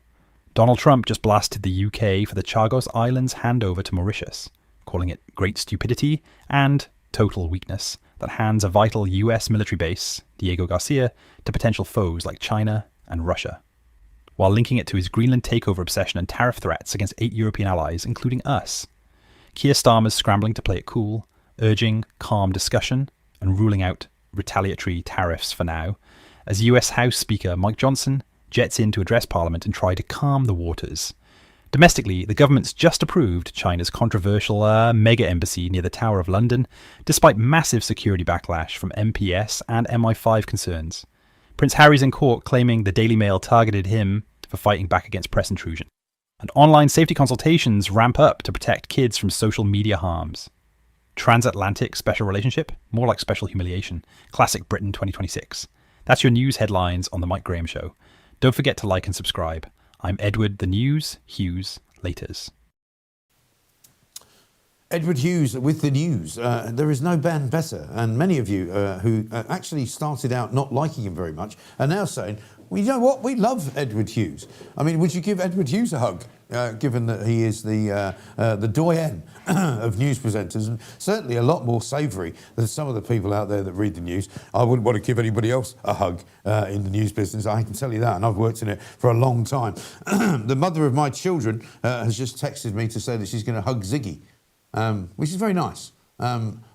Donald Trump just blasted the UK for the Chagos Islands handover to Mauritius, calling it great stupidity and total weakness that hands a vital US military base, Diego Garcia, to potential foes like China and Russia, while linking it to his Greenland takeover obsession and tariff threats against 8 European allies, including us. Keir Starmer's scrambling to play it cool, urging calm discussion and ruling out retaliatory tariffs for now, as US House Speaker Mike Johnson jets in to address Parliament and try to calm the waters. Domestically, the government's just approved China's controversial mega embassy near the Tower of London, despite massive security backlash from MPS and MI5 concerns. Prince Harry's in court claiming the Daily Mail targeted him for fighting back against press intrusion. And online safety consultations ramp up to protect kids from social media harms. Transatlantic special relationship? More like special humiliation. Classic Britain 2026. That's your news headlines on The Mike Graham Show. Don't forget to like and subscribe. I'm Edward the News Hughes. Laters. Edward Hughes with the news. There is no band better, and many of you who actually started out not liking him very much are now saying, well, you know what, we love Edward Hughes. I mean, would you give Edward Hughes a hug, given that he is the doyen of news presenters, and certainly a lot more savoury than some of the people out there that read the news. I wouldn't want to give anybody else a hug in the news business, I can tell you that, and I've worked in it for a long time. The mother of my children has just texted me to say that she's going to hug Ziggy. Which is very nice.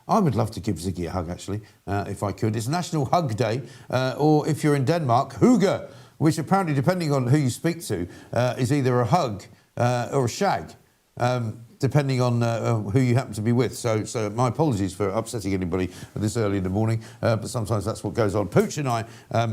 I would love to give Ziggy a hug, actually, if I could. It's National Hug Day, or if you're in Denmark, hygge, which apparently, depending on who you speak to, is either a hug or a shag, depending on who you happen to be with. So my apologies for upsetting anybody this early in the morning, but sometimes that's what goes on. Pooch and I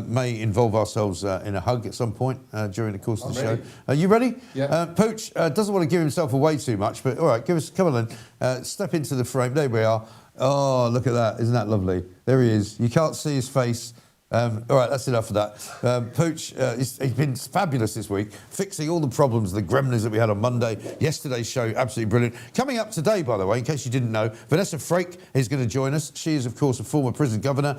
may involve ourselves in a hug at some point during the course of the show. Are you ready? Yeah. Pooch doesn't want to give himself away too much, but all right, come on then. Step into the frame. There we are. Oh, look at that. Isn't that lovely? There he is. You can't see his face. All right, that's enough of that. Pooch, he's been fabulous this week, fixing all the problems, the gremlins that we had on Monday. Yesterday's show, absolutely brilliant. Coming up today, by the way, in case you didn't know, Vanessa Frake is going to join us. She is, of course, a former prison governor.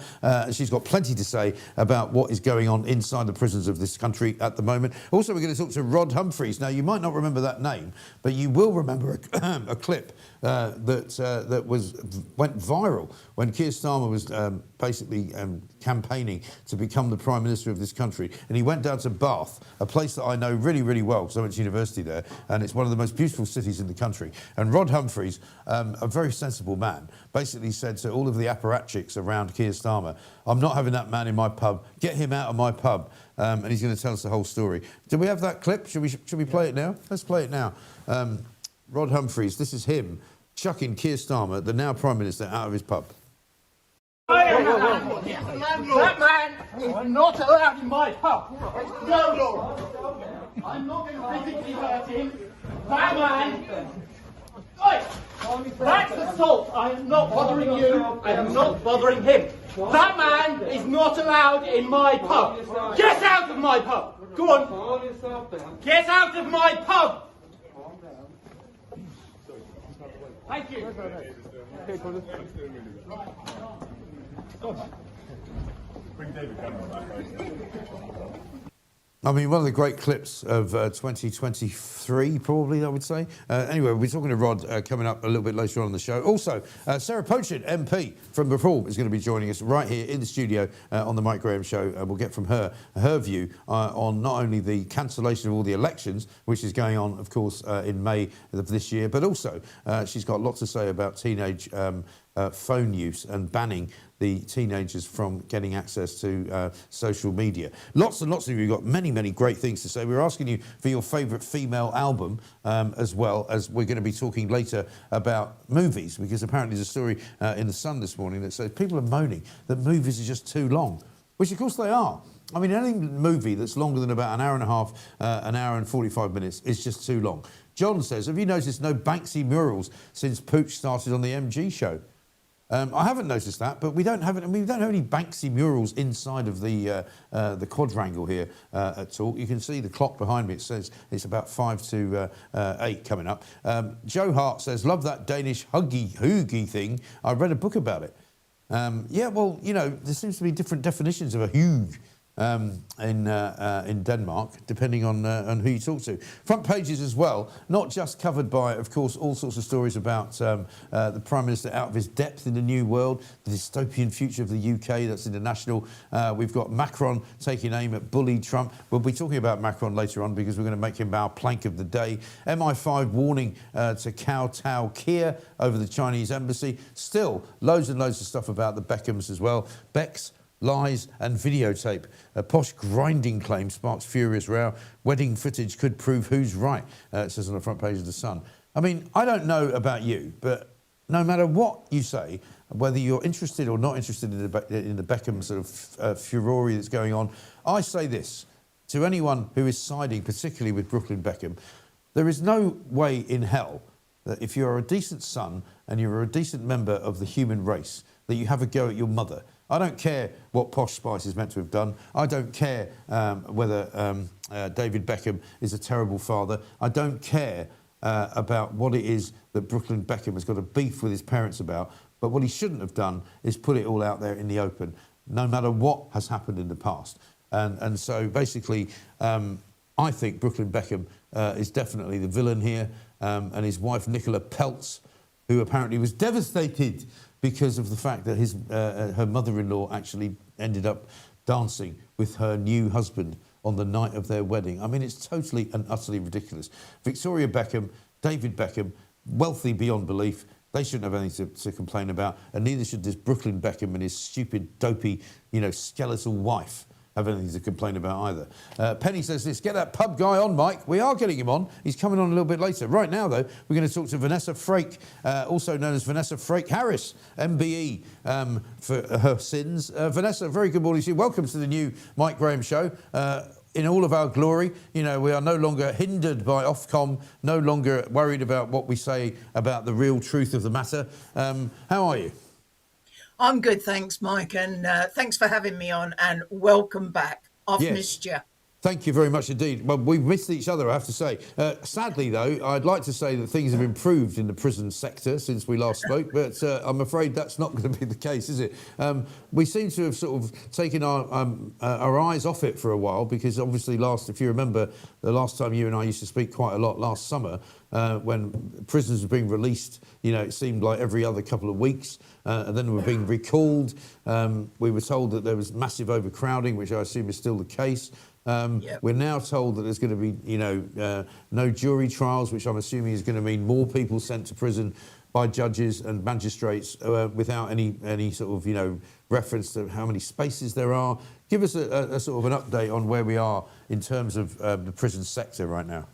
She's got plenty to say about what is going on inside the prisons of this country at the moment. Also, we're going to talk to Rod Humphreys. Now, you might not remember that name, but you will remember a clip that went viral when Keir Starmer was basically campaigning to become the Prime Minister of this country. And he went down to Bath, a place that I know really, really well, because I went to university there, and it's one of the most beautiful cities in the country. And Rod Humphreys, a very sensible man, basically said to all of the apparatchiks around Keir Starmer, I'm not having that man in my pub. Get him out of my pub. And he's going to tell us the whole story. Do we have that clip? Should we play it now? Let's play it now. Rod Humphreys, this is him chucking Keir Starmer, the now Prime Minister, out of his pub. That man is not allowed in my pub. No, Lord. I'm not going to physically hurt him. That man... Oi! That's assault. I am not bothering you. I am not bothering him. That man is not allowed in my pub. Get out of my pub. Go on. Get out of my pub. Thank you. I mean, one of the great clips of 2023, probably, I would say. Anyway, we'll be talking to Rod coming up a little bit later on in the show. Also, Sarah Pochin, MP from Reform, is going to be joining us right here in the studio on the Mike Graham Show. We'll get from her view on not only the cancellation of all the elections, which is going on, of course, in May of this year, but also she's got lots to say about teenage phone use and banning the teenagers from getting access to social media. Lots and lots of you got many, many great things to say. We're asking you for your favourite female album, as well as we're going to be talking later about movies, because apparently there's a story in The Sun this morning that says people are moaning that movies are just too long, which of course they are. I mean, any movie that's longer than about an hour and a half, an hour and 45 minutes is just too long. John says, have you noticed no Banksy murals since Pooch started on the MG show? I haven't noticed that, but we don't have any Banksy murals inside of the quadrangle here at all. You can see the clock behind me. It says it's about 5 to 8 coming up. Joe Hart says, love that Danish hoogie thing. I read a book about it. Yeah, well, you know, there seems to be different definitions of a hooge in Denmark, depending on who you talk to. Front pages as well, not just covered by, of course, all sorts of stories about the Prime Minister out of his depth in the new world, the dystopian future of the UK, that's international. We've got Macron taking aim at bully Trump. We'll be talking about Macron later on because we're going to make him our plank of the day. MI5 warning to kowtow Kier over the Chinese embassy. Still, loads and loads of stuff about the Beckhams as well. Becks, lies and videotape. A posh grinding claim sparks furious row. Wedding footage could prove who's right, it says on the front page of The Sun. I mean, I don't know about you, but no matter what you say, whether you're interested or not interested in the Beckham sort of furore that's going on, I say this to anyone who is siding particularly with Brooklyn Beckham: there is no way in hell that if you're a decent son and you're a decent member of the human race, that you have a go at your mother. I don't care what Posh Spice is meant to have done. I don't care whether David Beckham is a terrible father. I don't care about what it is that Brooklyn Beckham has got a beef with his parents about. But what he shouldn't have done is put it all out there in the open, no matter what has happened in the past. And so basically, I think Brooklyn Beckham is definitely the villain here, and his wife Nicola Peltz, who apparently was devastated because of the fact that her mother-in-law actually ended up dancing with her new husband on the night of their wedding. I mean, it's totally and utterly ridiculous. Victoria Beckham, David Beckham, wealthy beyond belief. They shouldn't have anything to complain about, and neither should this Brooklyn Beckham and his stupid, dopey, skeletal wife have anything to complain about either. Penny says this: get that pub guy on, Mike. We are getting him on. He's coming on a little bit later. Right now, though, we're going to talk to Vanessa Frake, also known as Vanessa Frake Harris, MBE, for her sins. Vanessa, very good morning to you. Welcome to the new Mike Graham Show. In all of our glory, we are no longer hindered by Ofcom, no longer worried about what we say about the real truth of the matter. How are you? I'm good, thanks, Mike, and thanks for having me on, and welcome back. I've missed you. Thank you very much indeed. Well, we've missed each other, I have to say. Sadly, though, I'd like to say that things have improved in the prison sector since we last spoke, but I'm afraid that's not going to be the case, is it? We seem to have sort of taken our eyes off it for a while, because obviously if you remember, the last time you and I used to speak quite a lot last summer, when prisoners were being released, it seemed like every other couple of weeks, and then they were being recalled. We were told that there was massive overcrowding, which I assume is still the case. We're now told that there's going to be, no jury trials, which I'm assuming is going to mean more people sent to prison by judges and magistrates without any sort of, reference to how many spaces there are. Give us a sort of an update on where we are in terms of the prison sector right now.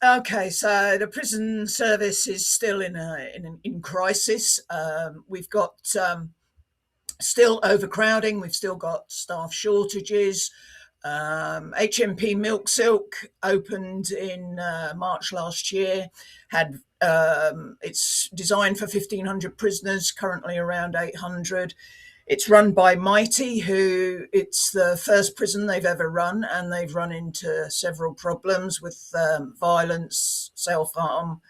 Okay, so the prison service is still in crisis. We've got still overcrowding. We've still got staff shortages. HMP Milk Silk opened in March last year. It's designed for 1,500 prisoners, currently around 800. It's run by Mighty, who it's the first prison they've ever run, and they've run into several problems with violence, self-harm,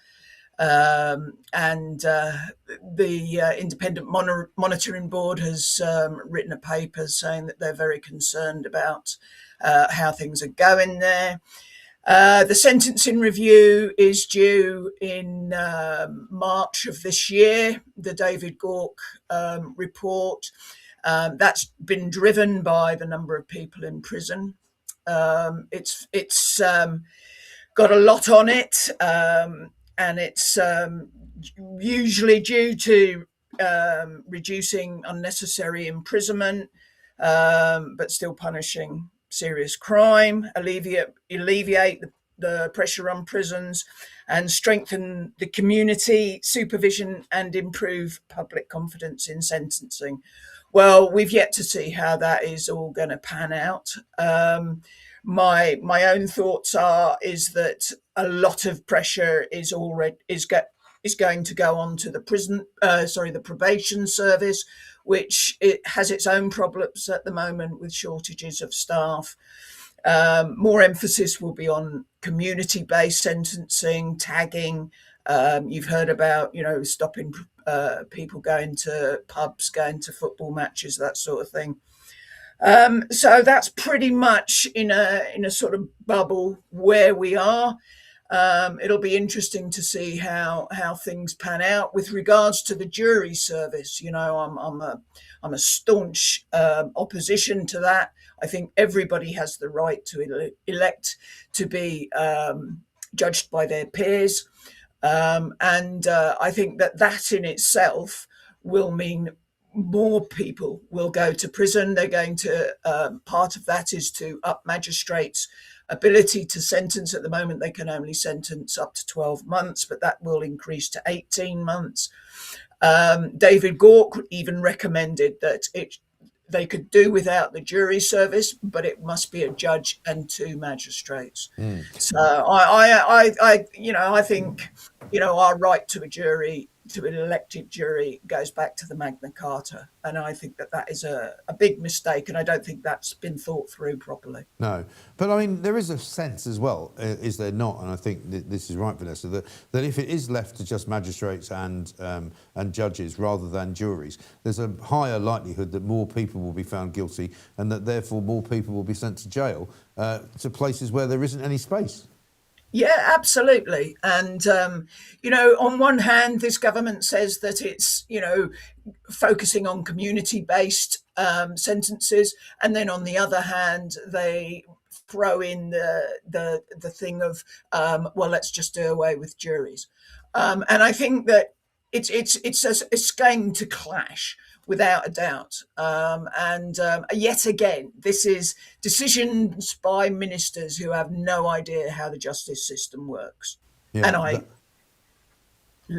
and the Independent Monitoring Board has written a paper saying that they're very concerned about how things are going there. The sentencing review is due in March of this year, the David Gauke report. That's been driven by the number of people in prison. It's got a lot on it, and it's usually due to reducing unnecessary imprisonment, but still punishing serious crime, alleviate the pressure on prisons, and strengthen the community supervision and improve public confidence in sentencing. Well, we've yet to see how that is all going to pan out. My own thoughts is that a lot of pressure is going to go on to the probation service, which it has its own problems at the moment with shortages of staff. More emphasis will be on community-based sentencing, tagging. You've heard about, stopping people going to pubs, going to football matches, that sort of thing. So that's pretty much in a sort of bubble where we are. It'll be interesting to see how things pan out with regards to the jury service. I'm a staunch opposition to that. I think everybody has the right to elect to be judged by their peers, and I think that in itself will mean more people will go to prison. They're going to, part of that is to up magistrates' ability to sentence. At the moment, they can only sentence up to 12 months, but that will increase to 18 months. David Gauke even recommended that they could do without the jury service, but it must be a judge and 2 magistrates. So I think, our right to a jury, to an elected jury, goes back to the Magna Carta. And I think that is a big mistake. And I don't think that's been thought through properly. No. But I mean, there is a sense as well, is there not? And I think this is right, Vanessa, that if it is left to just magistrates and judges rather than juries, there's a higher likelihood that more people will be found guilty and that therefore more people will be sent to jail, to places where there isn't any space. Yeah, absolutely. And, on one hand, this government says that it's, focusing on community-based sentences. And then on the other hand, they throw in the thing of, let's just do away with juries. And I think that it's going to clash without a doubt. And yet again, this is decisions by ministers who have no idea how the justice system works. Yeah, and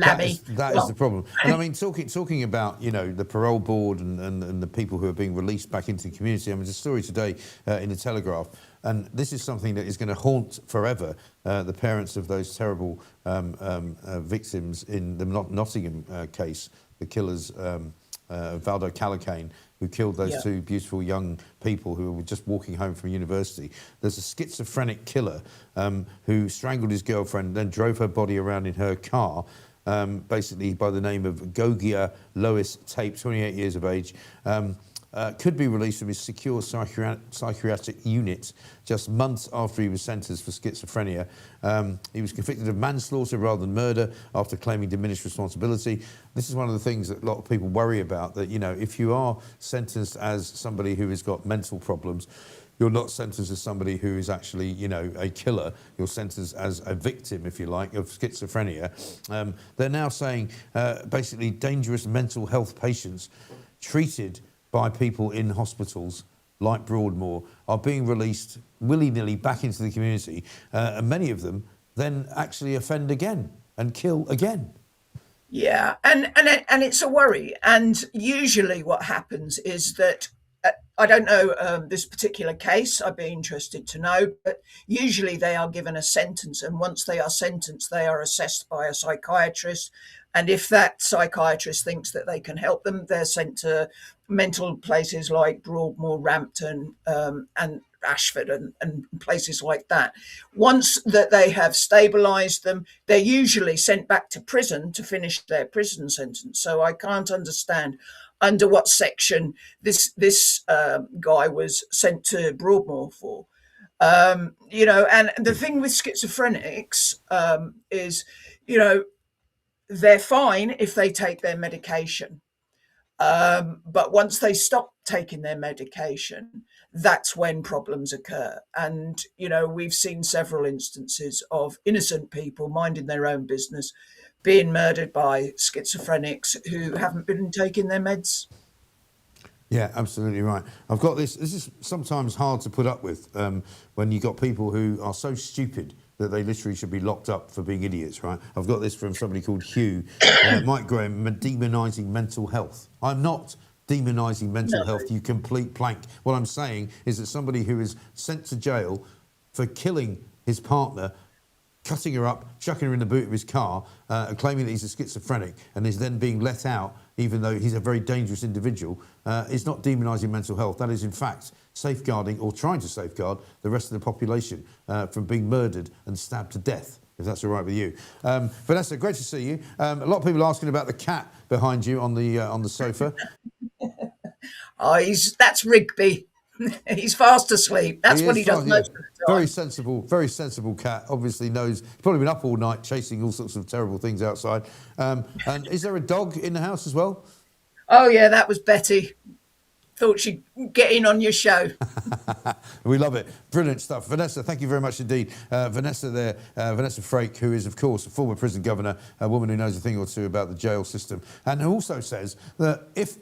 that is the problem. And I mean, talking about, the parole board and the people who are being released back into the community. I mean, there's a story today in the Telegraph, and this is something that is going to haunt forever the parents of those terrible victims in the Nottingham case, the killers, Valdo Calacane, who killed those 2 beautiful young people who were just walking home from university. There's a schizophrenic killer who strangled his girlfriend, then drove her body around in her car, basically by the name of Gogia Lois Tate, 28 years of age. Could be released from his secure psychiatric unit just months after he was sentenced for schizophrenia. He was convicted of manslaughter rather than murder after claiming diminished responsibility. This is one of the things that a lot of people worry about, that, if you are sentenced as somebody who has got mental problems, you're not sentenced as somebody who is actually, a killer. You're sentenced as a victim, if you like, of schizophrenia. They're now saying basically dangerous mental health patients treated by people in hospitals like Broadmoor are being released willy-nilly back into the community, and many of them then actually offend again and kill again. Yeah, and it's a worry. And usually what happens is that, I don't know this particular case, I'd be interested to know, but usually they are given a sentence, and once they are sentenced, they are assessed by a psychiatrist. And if that psychiatrist thinks that they can help them, they're sent to mental places like Broadmoor, Rampton, and Ashford and places like that. Once that they have stabilised them, they're usually sent back to prison to finish their prison sentence. So I can't understand under what section this guy was sent to Broadmoor for. You know, and the thing with schizophrenics is, you know, they're fine if they take their medication. But once they stop taking their medication, that's when problems occur. And, you know, we've seen several instances of innocent people minding their own business being murdered by schizophrenics who haven't been taking their meds. Yeah, absolutely right. I've got this. This is sometimes hard to put up with when you've got people who are so stupid that they literally should be locked up for being idiots, right? I've got this from somebody called Hugh. Mike Graham, demonising mental health. I'm not demonising mental health, you complete plank. What I'm saying is that somebody who is sent to jail for killing his partner, cutting her up, chucking her in the boot of his car, claiming that he's a schizophrenic, and is then being let out, even though he's a very dangerous individual, is not demonising mental health. That is, in fact, safeguarding or trying to safeguard the rest of the population from being murdered and stabbed to death, if that's all right with you. Vanessa, great to see you. A lot of people asking about the cat behind you on the sofa. Oh, that's Rigby. He's fast asleep. That's what he does most of the time. Very sensible cat. Obviously knows. He's probably been up all night chasing all sorts of terrible things outside. And is there a dog in the house as well? Oh yeah, that was Betty. Thought she'd get in on your show. We love it. Brilliant stuff. Vanessa, thank you very much indeed. Vanessa there, Vanessa Frake, who is, of course, a former prison governor, a woman who knows a thing or two about the jail system, and who also says that if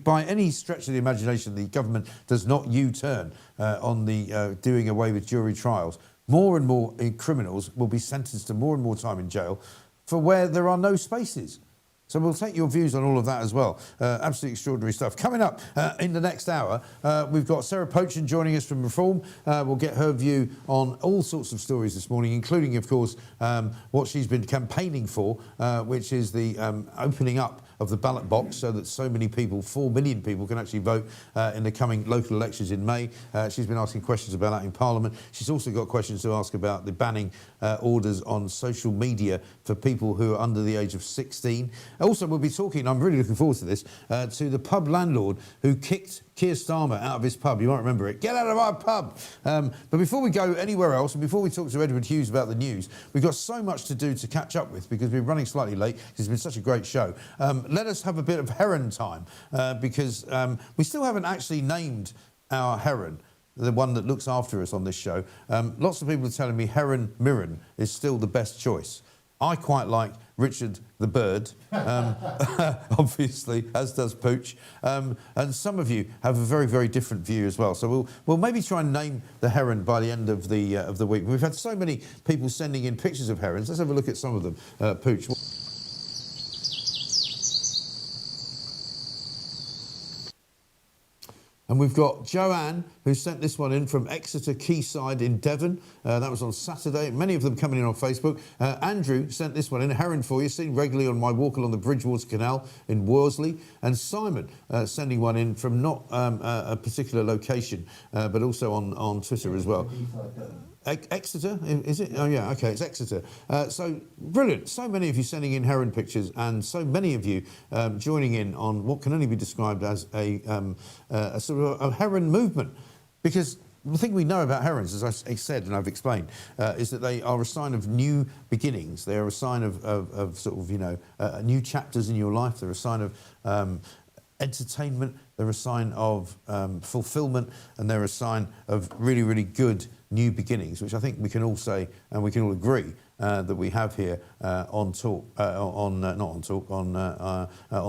by any stretch of the imagination the government does not U-turn on the doing away with jury trials, more and more criminals will be sentenced to more and more time in jail for where there are no spaces. So we'll take your views on all of that as well. Absolutely extraordinary stuff. Coming up in the next hour, we've got Sarah Pochin joining us from Reform. We'll get her view on all sorts of stories this morning, including, of course, what she's been campaigning for, which is the opening up of the ballot box so that so many people, 4 million people, can actually vote in the coming local elections in May. She's been asking questions about that in Parliament. She's also got questions to ask about the banning orders on social media for people who are under the age of 16. Also, we'll be talking, I'm really looking forward to this, to the pub landlord who kicked Keir Starmer out of his pub. You might remember it. Get out of our pub. But before we go anywhere else, and before we talk to Edward Hughes about the news, we've got so much to do to catch up with because we're running slightly late because it's been such a great show. Let us have a bit of Heron time because we still haven't actually named our Heron, the one that looks after us on this show. Lots of people are telling me Heron Mirren is still the best choice. I quite like Richard the Bird, obviously, as does Pooch. And some of you have a very, very different view as well. So we'll maybe try and name the heron by the end of the week. We've had so many people sending in pictures of herons. Let's have a look at some of them. Pooch. And we've got Joanne, who sent this one in from Exeter Quayside in Devon. That was on Saturday. Many of them coming in on Facebook. Andrew sent this one in, a heron for you, seen regularly on my walk along the Bridgewater Canal in Worsley. And Simon sending one in from not a particular location, but also on Twitter as well. Exeter, is it? Oh, yeah, OK, it's Exeter. So brilliant. So many of you sending in heron pictures and so many of you joining in on what can only be described as a sort of a heron movement. Because the thing we know about herons, as I said and I've explained, is that they are a sign of new beginnings. They are a sign of sort of, you know, new chapters in your life. They're a sign of entertainment. They're a sign of fulfillment. And they're a sign of really, really good new beginnings, which I think we can all say and we can all agree that we have here on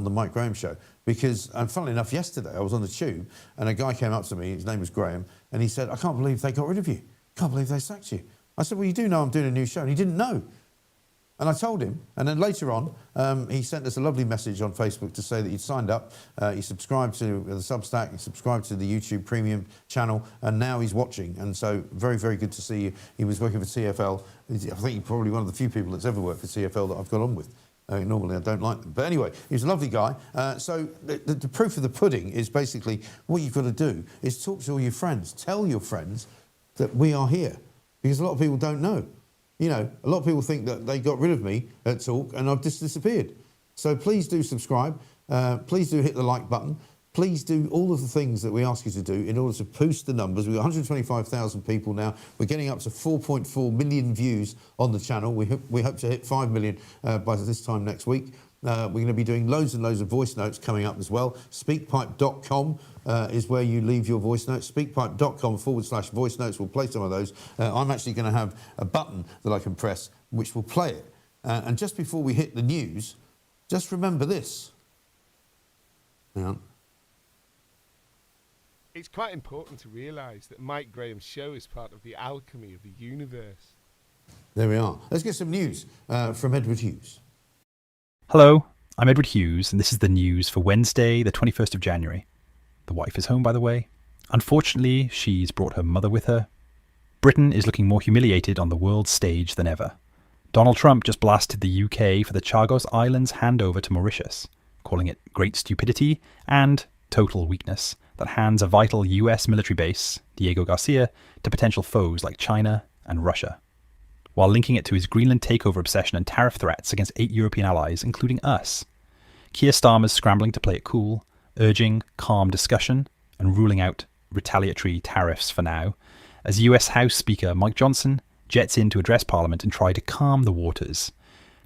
the Mike Graham Show. Because, funnily enough, yesterday I was on the tube and a guy came up to me, his name was Graham, and he said, I can't believe they got rid of you. Can't believe they sacked you. I said, well, you do know I'm doing a new show. And he didn't know. And I told him, and then later on, he sent us a lovely message on Facebook to say that he'd signed up, he subscribed to the Substack, he subscribed to the YouTube Premium channel, and now he's watching. And so, very, very good to see you. He was working for TfL. I think he's probably one of the few people that's ever worked for TfL that I've got on with. Normally, I don't like them. But anyway, he's a lovely guy. So the proof of the pudding is basically what you've got to do is talk to all your friends. Tell your friends that we are here. Because a lot of people don't know. You know, a lot of people think that they got rid of me at Talk and I've just disappeared. So please do subscribe. Please do hit the like button. please do all of the things that we ask you to do in order to boost the numbers. We've got 125,000 people now. We're getting up to 4.4 million views on the channel. We hope to hit 5 million by this time next week. We're going to be doing loads and loads of voice notes coming up as well. Speakpipe.com is where you leave your voice notes. Speakpipe.com/voice notes. We'll play some of those. I'm actually going to have a button that I can press which will play it. And just before we hit the news, just remember this. Hang on. It's quite important to realise that Mike Graham's show is part of the alchemy of the universe. There we are. Let's get some news from Edward Hughes. Hello, I'm Edward Hughes, and this is the news for Wednesday, the 21st of January. The wife is home, by the way. Unfortunately, she's brought her mother with her. Britain is looking more humiliated on the world stage than ever. Donald Trump just blasted the UK for the Chagos Islands handover to Mauritius, calling it great stupidity and total weakness that hands a vital US military base, Diego Garcia, to potential foes like China and Russia, while linking it to his Greenland takeover obsession and tariff threats against 8 European allies, including us. Keir Starmer's scrambling to play it cool, urging calm discussion and ruling out retaliatory tariffs for now, as US House Speaker Mike Johnson jets in to address Parliament and try to calm the waters.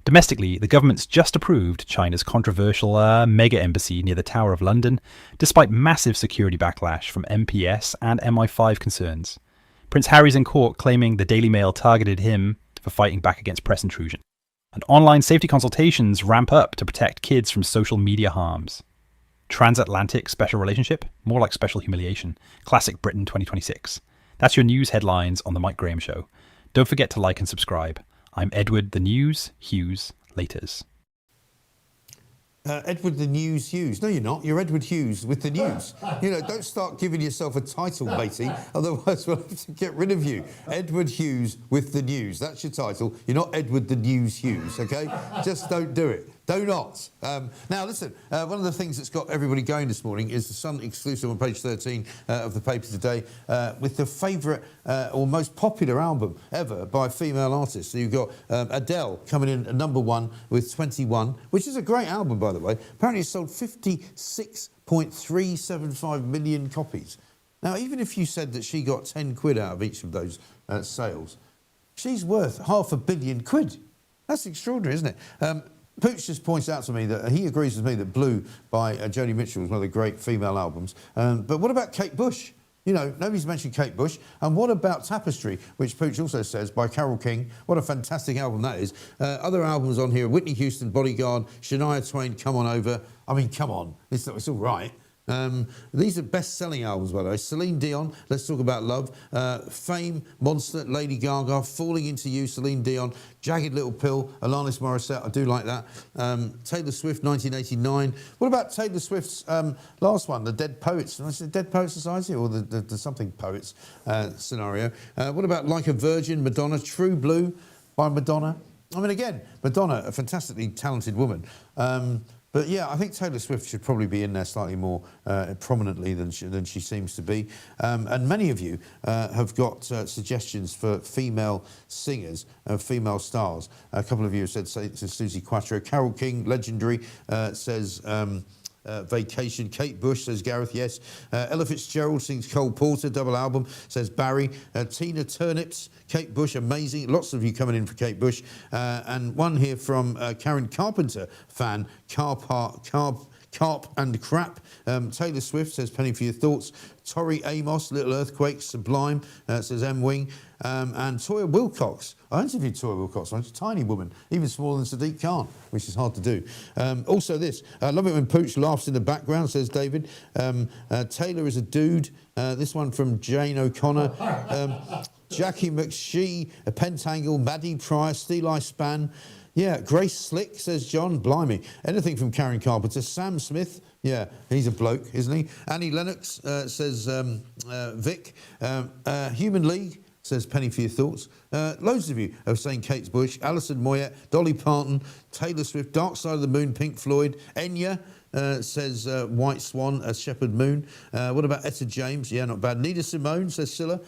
Domestically, the government's just approved China's controversial mega embassy near the Tower of London, despite massive security backlash from MPS and MI5 concerns. Prince Harry's in court claiming the Daily Mail targeted him for fighting back against press intrusion. And online safety consultations ramp up to protect kids from social media harms. Transatlantic special relationship? More like special humiliation. Classic Britain 2026. That's your news headlines on The Mike Graham Show. Don't forget to like and subscribe. I'm Edward the News Hughes. Laters. Edward the News Hughes. No, you're not. You're Edward Hughes with the news. You know, don't start giving yourself a title, matey. Otherwise, we'll have to get rid of you. Edward Hughes with the news. That's your title. You're not Edward the News Hughes, OK? Just don't do it. Do not. Now, listen, one of the things that's got everybody going this morning is the Sun exclusive on page 13 of the paper today with the favourite or most popular album ever by a female artist. So you've got Adele coming in at #1 with 21, which is a great album, by the way. Apparently it's sold 56.375 million copies. Now, even if you said that she got 10 quid out of each of those sales, she's worth £500 million. That's extraordinary, isn't it? Pooch just points out to me that he agrees with me that Blue by Joni Mitchell is one of the great female albums. But what about Kate Bush? You know, nobody's mentioned Kate Bush. And what about Tapestry, which Pooch also says, by Carole King? What a fantastic album that is. Other albums on here, Whitney Houston, Bodyguard, Shania Twain, Come On Over. I mean, come on, it's all right. These are best-selling albums, by the way. Celine Dion, Let's Talk About Love. Fame, Monster, Lady Gaga, Falling Into You, Celine Dion. Jagged Little Pill, Alanis Morissette, I do like that. Taylor Swift, 1989. What about Taylor Swift's last one, The Dead Poets? Is it Dead Poets Society or the Something Poets scenario? What about Like a Virgin, Madonna, True Blue by Madonna? I mean, again, Madonna, a fantastically talented woman. But yeah, I think Taylor Swift should probably be in there slightly more prominently than she seems to be. And many of you have got suggestions for female singers, female stars. A couple of you have said Susie Quattro. Carole King, legendary, says Vacation. Kate Bush, says Gareth, yes. Ella Fitzgerald sings Cole Porter, double album, says Barry. Tina Turnips, Kate Bush, amazing. Lots of you coming in for Kate Bush. And one here from Karen Carpenter fan, Carp and Crap. Taylor Swift, says Penny for Your Thoughts. Tori Amos, Little Earthquake, Sublime, says M Wing. And Toya Wilcox. I interviewed Toya Wilcox. She's a tiny woman, even smaller than Sadiq Khan, which is hard to do. Also this, I love it when Pooch laughs in the background, says David. Taylor is a dude. This one from Jane O'Connor. Jackie McShee, a Pentangle, Maddie Pryor, Steely Span. Yeah, Grace Slick, says John. Blimey. Anything from Karen Carpenter. Sam Smith. Yeah, he's a bloke, isn't he? Annie Lennox, says Vic. Human League, says Penny for Your Thoughts. Loads of you are saying Kate Bush, Alison Moyet, Dolly Parton, Taylor Swift, Dark Side of the Moon, Pink Floyd, Enya, says White Swan, Shepherd Moon. What about Etta James? Yeah, not bad. Nina Simone, says Scylla.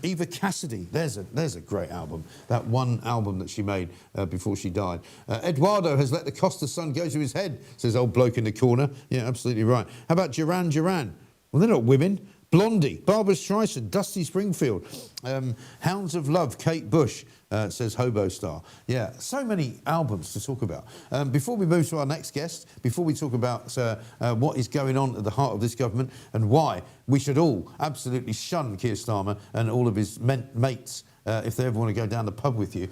Eva Cassidy, there's a great album. That one album that she made before she died. Eduardo has let the Costa sun go to his head, says old bloke in the corner. Yeah, absolutely right. How about Duran Duran? Well, they're not women. Blondie, Barbara Streisand, Dusty Springfield, Hounds of Love, Kate Bush, says Hobo Star. Yeah, so many albums to talk about. Before we move to our next guest, before we talk about what is going on at the heart of this government and why we should all absolutely shun Keir Starmer and all of his mates if they ever want to go down the pub with you.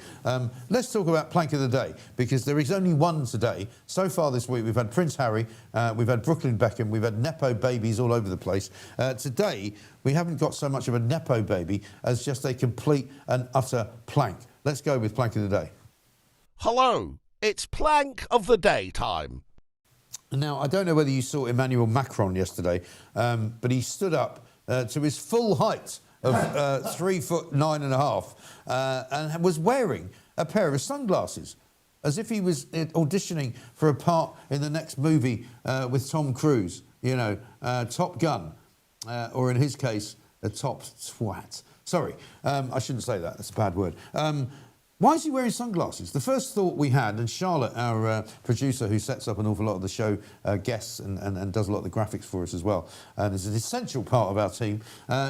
Let's talk about Plank of the Day, because there is only one today. So far this week, we've had Prince Harry, we've had Brooklyn Beckham, we've had Nepo babies all over the place. Today, we haven't got so much of a Nepo baby as just a complete and utter plank. Let's go with Plank of the Day. Hello, it's Plank of the Day time. Now, I don't know whether you saw Emmanuel Macron yesterday, but he stood up to his full height of 3'9.5", and was wearing a pair of sunglasses, as if he was auditioning for a part in the next movie with Tom Cruise, you know, Top Gun, or in his case, a top twat. Sorry, I shouldn't say that, that's a bad word. Why is he wearing sunglasses? The first thought we had, and Charlotte, our producer who sets up an awful lot of the show guests and does a lot of the graphics for us as well, and is an essential part of our team,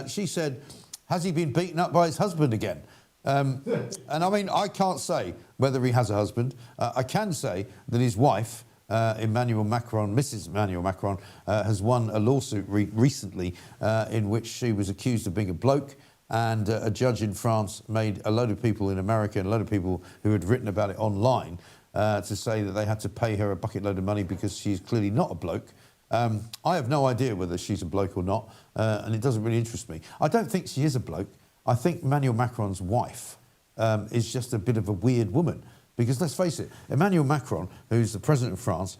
she said, has he been beaten up by his husband again? And I mean, I can't say whether he has a husband. I can say that his wife, Emmanuel Macron, Mrs. Emmanuel Macron, has won a lawsuit recently in which she was accused of being a bloke, and a judge in France made a load of people in America and a load of people who had written about it online to say that they had to pay her a bucket load of money because she's clearly not a bloke. I have no idea whether she's a bloke or not, and it doesn't really interest me. I don't think she is a bloke. I think Emmanuel Macron's wife is just a bit of a weird woman. Because let's face it, Emmanuel Macron, who's the president of France,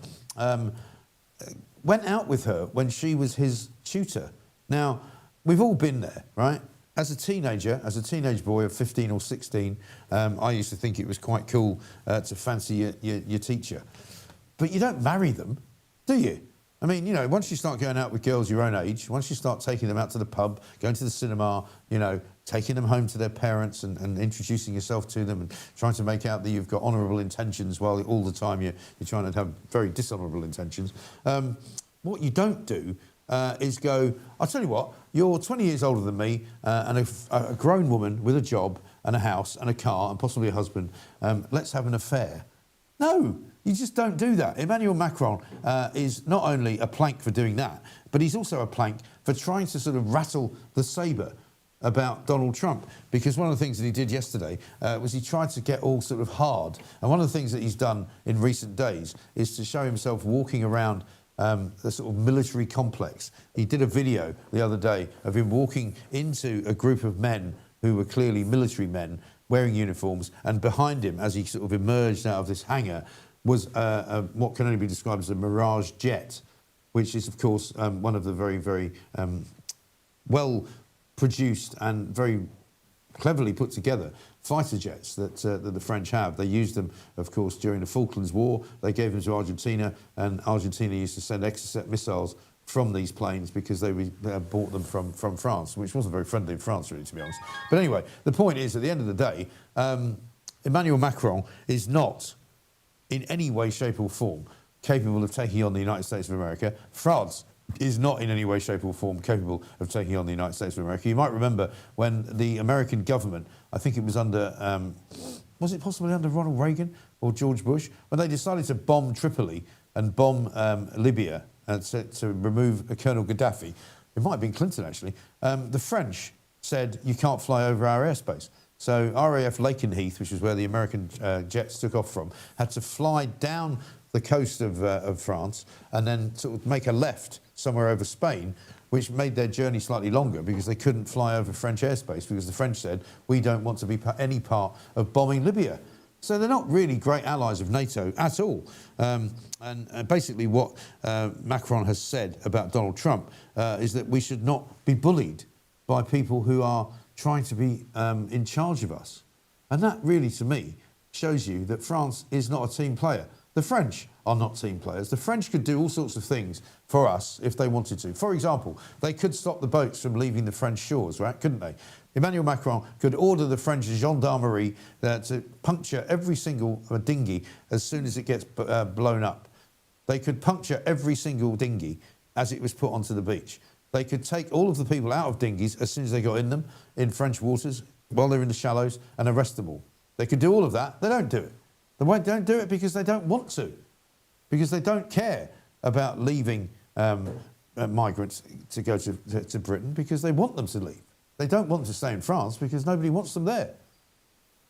went out with her when she was his tutor. Now, we've all been there, right? As a teenage boy of 15 or 16, I used to think it was quite cool to fancy your teacher. But you don't marry them, do you? I mean, you know, once you start going out with girls your own age, once you start taking them out to the pub, going to the cinema, you know, taking them home to their parents and introducing yourself to them and trying to make out that you've got honourable intentions while all the time you're trying to have very dishonourable intentions. What you don't do is go, I'll tell you what, you're 20 years older than me and a grown woman with a job and a house and a car and possibly a husband, let's have an affair. No, you just don't do that. Emmanuel Macron is not only a plank for doing that, but he's also a plank for trying to sort of rattle the sabre about Donald Trump. Because one of the things that he did yesterday was he tried to get all sort of hard. And one of the things that he's done in recent days is to show himself walking around the sort of military complex. He did a video the other day of him walking into a group of men who were clearly military men wearing uniforms, and behind him, as he sort of emerged out of this hangar, was what can only be described as a Mirage jet, which is, of course, one of the very, very well-produced and very cleverly put together fighter jets that the French have. They used them, of course, during the Falklands War. They gave them to Argentina, and Argentina used to send Exocet missiles from these planes because they bought them from France, which wasn't very friendly in France, really, to be honest. But anyway, the point is, at the end of the day, Emmanuel Macron is not in any way, shape or form capable of taking on the United States of America. France is not in any way, shape or form capable of taking on the United States of America. You might remember when the American government, I think it was under, was it possibly under Ronald Reagan or George Bush, when they decided to bomb Tripoli and bomb Libya and to remove Colonel Gaddafi. It might have been Clinton, actually. The French said, you can't fly over our airspace. So RAF Lakenheath, which is where the American jets took off from, had to fly down the coast of France and then sort of make a left somewhere over Spain, which made their journey slightly longer because they couldn't fly over French airspace because the French said, we don't want to be any part of bombing Libya. So they're not really great allies of NATO at all. And basically what Macron has said about Donald Trump is that we should not be bullied by people who are trying to be in charge of us. And that really, to me, shows you that France is not a team player. The French are not team players. The French could do all sorts of things for us if they wanted to. For example, they could stop the boats from leaving the French shores, right? Couldn't they? Emmanuel Macron could order the French gendarmerie to puncture every single dinghy as soon as it gets blown up. They could puncture every single dinghy as it was put onto the beach. They could take all of the people out of dinghies as soon as they got in them, in French waters, while they're in the shallows, and arrest them all. They could do all of that. They don't do it. They don't do it because they don't want to, because they don't care about leaving migrants to go to Britain, because they want them to leave. They don't want them to stay in France because nobody wants them there.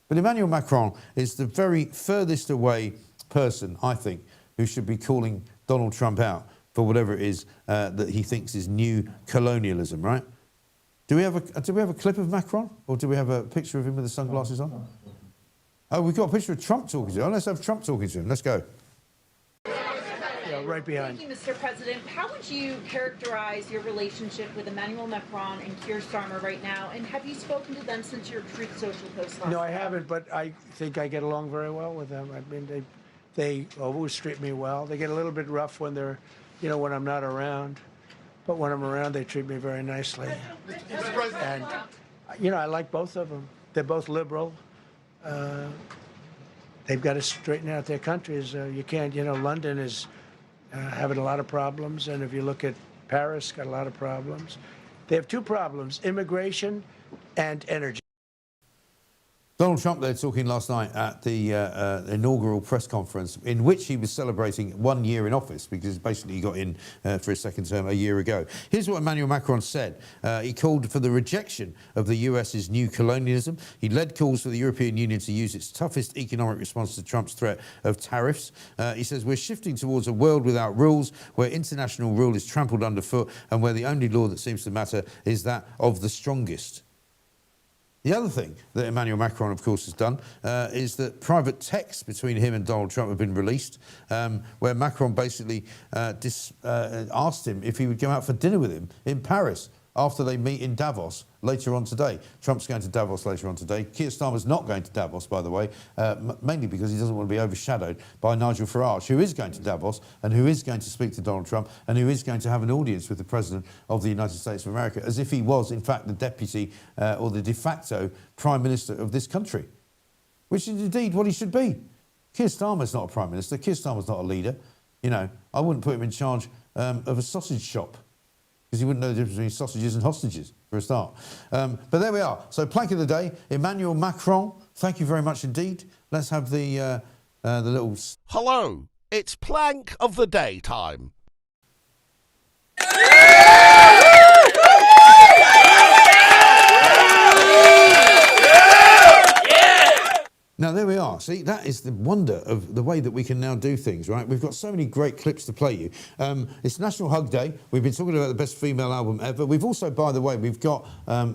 But Emmanuel Macron is the very furthest away person, I think, who should be calling Donald Trump out for whatever it is that he thinks is new colonialism, right? Do we have a clip of Macron, or do we have a picture of him with the sunglasses on? Oh, we've got a picture of Trump talking to him. Oh, let's have Trump talking to him. Let's go. Yeah, right behind. Thank you, Mr. President. How would you characterize your relationship with Emmanuel Macron and Keir Starmer right now? And have you spoken to them since your Truth Social post last No, I night? haven't, but I think I get along very well with them. I mean, they always treat me well. They get a little bit rough when they're, when I'm not around. But when I'm around, they treat me very nicely. And, I like both of them. They're both liberal. They've got to straighten out their countries. You can't, London is having a lot of problems. And if you look at Paris, got a lot of problems. They have two problems, immigration and energy. Donald Trump there talking last night at the inaugural press conference in which he was celebrating 1 year in office, because basically he got in for his second term a year ago. Here's what Emmanuel Macron said. He called for the rejection of the US's new colonialism. He led calls for the European Union to use its toughest economic response to Trump's threat of tariffs. He says, we're shifting towards a world without rules, where international rule is trampled underfoot and where the only law that seems to matter is that of the strongest. The other thing that Emmanuel Macron, of course, has done is that private texts between him and Donald Trump have been released, where Macron basically asked him if he would go out for dinner with him in Paris after they meet in Davos later on today. Trump's going to Davos later on today. Keir Starmer's not going to Davos, by the way, mainly because he doesn't want to be overshadowed by Nigel Farage, who is going to Davos and who is going to speak to Donald Trump and who is going to have an audience with the President of the United States of America, as if he was, in fact, the deputy or the de facto Prime Minister of this country, which is indeed what he should be. Keir Starmer's not a Prime Minister. Keir Starmer's not a leader. I wouldn't put him in charge of a sausage shop, because he wouldn't know the difference between sausages and hostages, for a start. But there we are. So, plank of the day, Emmanuel Macron. Thank you very much indeed. Let's have the little... Hello, it's plank of the day time. Now, there we are. See, that is the wonder of the way that we can now do things, right? We've got so many great clips to play you. It's National Hug Day. We've been talking about the best female album ever. We've also, by the way, we've got what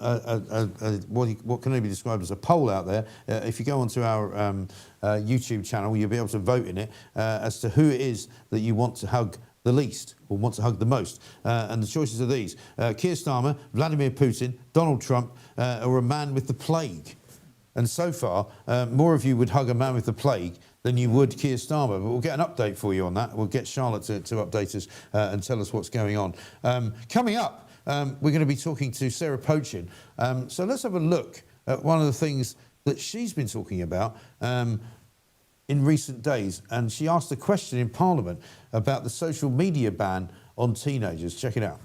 can only be described as a poll out there. If you go onto our YouTube channel, you'll be able to vote in it as to who it is that you want to hug the least, or want to hug the most. And the choices are these. Keir Starmer, Vladimir Putin, Donald Trump, or a man with the plague. And so far, more of you would hug a man with the plague than you would Keir Starmer. But we'll get an update for you on that. We'll get Charlotte to update us and tell us what's going on. Coming up, we're going to be talking to Sarah Pochin. So let's have a look at one of the things that she's been talking about in recent days. And she asked a question in Parliament about the social media ban on teenagers. Check it out.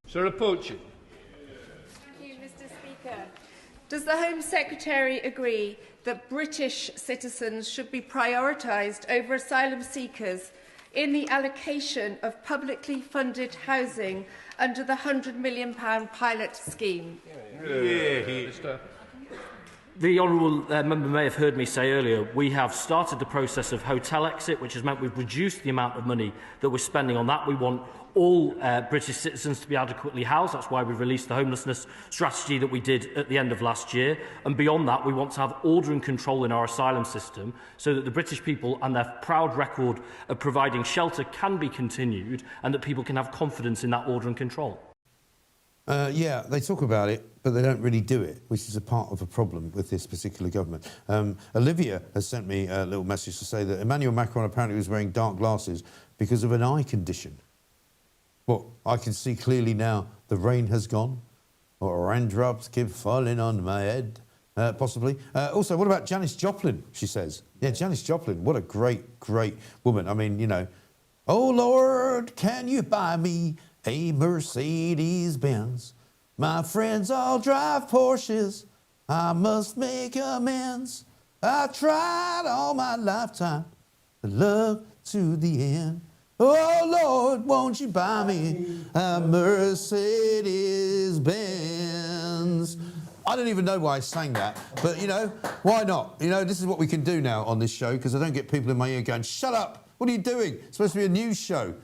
Sarah Pochin. Does the Home Secretary agree that British citizens should be prioritised over asylum seekers in the allocation of publicly funded housing under the £100 million pilot scheme? The honourable member may have heard me say earlier, we have started the process of hotel exit, which has meant we've reduced the amount of money that we're spending on that. We want all British citizens to be adequately housed. That's why we released the homelessness strategy that we did at the end of last year. And beyond that, we want to have order and control in our asylum system so that the British people and their proud record of providing shelter can be continued and that people can have confidence in that order and control. Yeah, they talk about it, but they don't really do it, which is a part of a problem with this particular government. Olivia has sent me a little message to say that Emmanuel Macron apparently was wearing dark glasses because of an eye condition. Well, I can see clearly now the rain has gone, or raindrops keep falling on my head, possibly. Also, what about Janis Joplin, she says. Yeah, Janis Joplin, what a great, great woman. I mean, you know, oh, Lord, can you buy me a Mercedes-Benz? My friends all drive Porsches. I must make amends. I tried all my lifetime to love to the end. Oh, Lord, won't you buy me a Mercedes-Benz? I don't even know why I sang that, but, you know, why not? You know, this is what we can do now on this show, because I don't get people in my ear going, shut up, what are you doing? It's supposed to be a news show.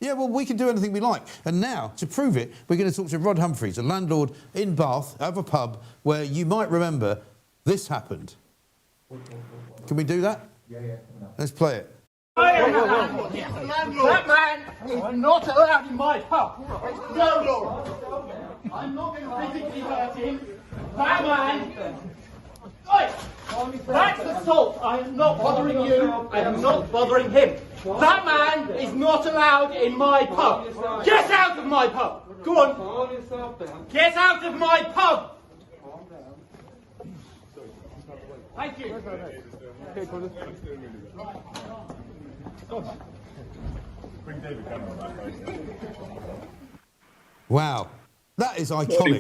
Yeah, well, we can do anything we like. And now, to prove it, we're going to talk to Rod Humphrey, a landlord in Bath, of a pub, where you might remember this happened. Can we do that? Yeah. Let's play it. That man is not allowed in my pub. No, Lord. I'm not going to physically hurt him. That man... Oi! That's assault. I am not bothering you. I am not bothering him. That man is not allowed in my pub. Get out of my pub. Go on. Get out of my pub. Thank you. Wow. That is iconic.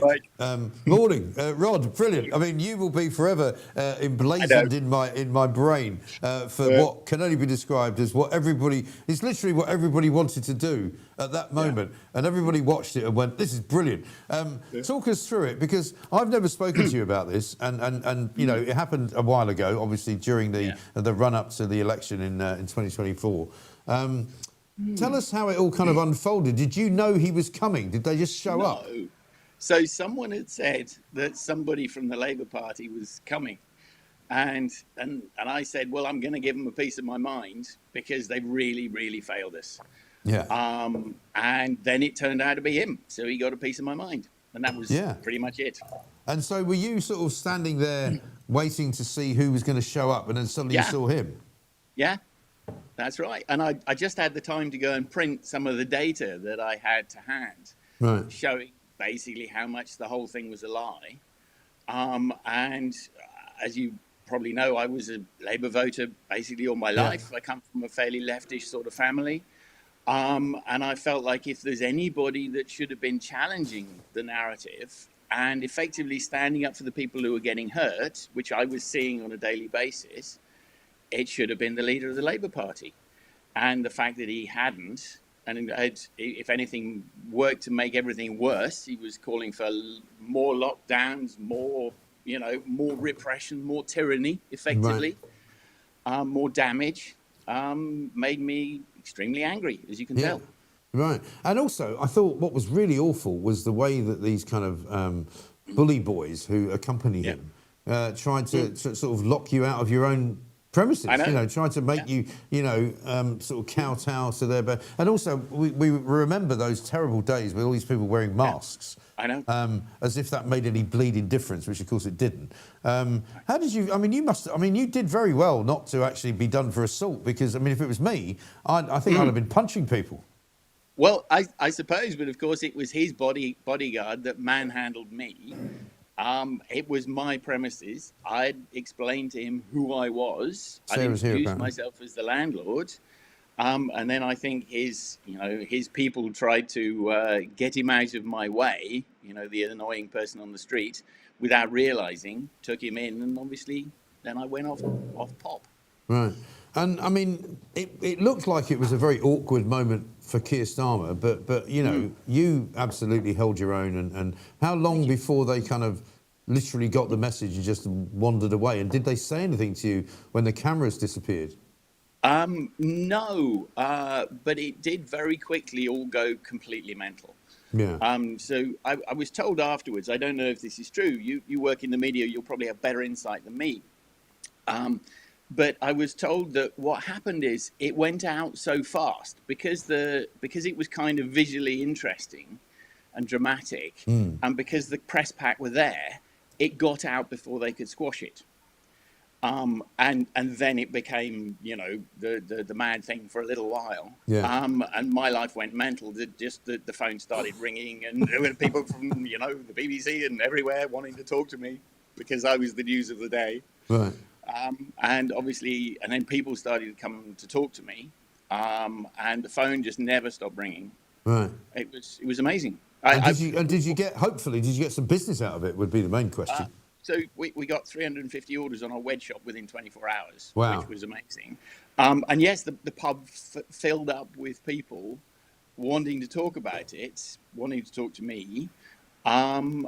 Morning, Rod. Brilliant. I mean, you will be forever emblazoned in my brain for what can only be described as what everybody. It's literally what everybody wanted to do at that moment, and everybody watched it and went, "This is brilliant." Talk us through it, because I've never spoken to you about this, and you know, it happened a while ago, obviously during the run up to the election in 2024. Tell us how it all kind of unfolded. Did you know he was coming? Did they just show up? So someone had said that somebody from the Labour Party was coming. And I said, well, I'm going to give them a piece of my mind because they really, really failed us. Yeah. And then it turned out to be him. So he got a piece of my mind. And that was pretty much it. And so were you sort of standing there waiting to see who was going to show up, and then suddenly you saw him? Yeah. That's right. And I just had the time to go and print some of the data that I had to hand, showing basically how much the whole thing was a lie. And as you probably know, I was a Labour voter basically all my life. I come from a fairly leftish sort of family. And I felt like if there's anybody that should have been challenging the narrative and effectively standing up for the people who were getting hurt, which I was seeing on a daily basis, it should have been the leader of the Labour Party. And the fact that he hadn't, and had, if anything, worked to make everything worse. He was calling for more lockdowns, more, you know, more repression, more tyranny, effectively, more damage, made me extremely angry, as you can tell. Right. And also, I thought what was really awful was the way that these kind of bully boys who accompany him tried to sort of lock you out of your own premises, you know, trying to make you, you know, sort of kowtow to their... And also, we remember those terrible days with all these people wearing masks. I know. As if that made any bleeding difference, which of course it didn't. How did you... I mean, you must... I mean, you did very well not to actually be done for assault, because, I mean, if it was me, I think I'd have been punching people. Well, I suppose, but of course it was his bodyguard that manhandled me. It was my premises. I'd explained to him who I was. I introduced myself as the landlord. And then I think his people tried to get him out of my way, you know, the annoying person on the street, without realizing, took him in, and obviously then I went off pop. Right. And I mean, it looked like it was a very awkward moment for Keir Starmer, but you know, you absolutely held your own. And how long before they kind of literally got the message and just wandered away? And did they say anything to you when the cameras disappeared? No, but it did very quickly all go completely mental. Yeah. So I was told afterwards, I don't know if this is true, you work in the media, you'll probably have better insight than me. But I was told that what happened is it went out so fast because it was kind of visually interesting. and dramatic. And because the press pack were there, it got out before they could squash it. And then it became, you know, the mad thing for a little while. Yeah. And my life went mental. The phone started ringing, and there were people from, you know, the BBC and everywhere wanting to talk to me because I was the news of the day. Right. And obviously, and then people started to come to talk to me, and the phone just never stopped ringing. Right. It was amazing. Did you get some business out of it? Would be the main question. So we got 350 orders on our wed shop within 24 hours, Wow. which was amazing. And yes, the pub filled up with people wanting to talk about it, wanting to talk to me. And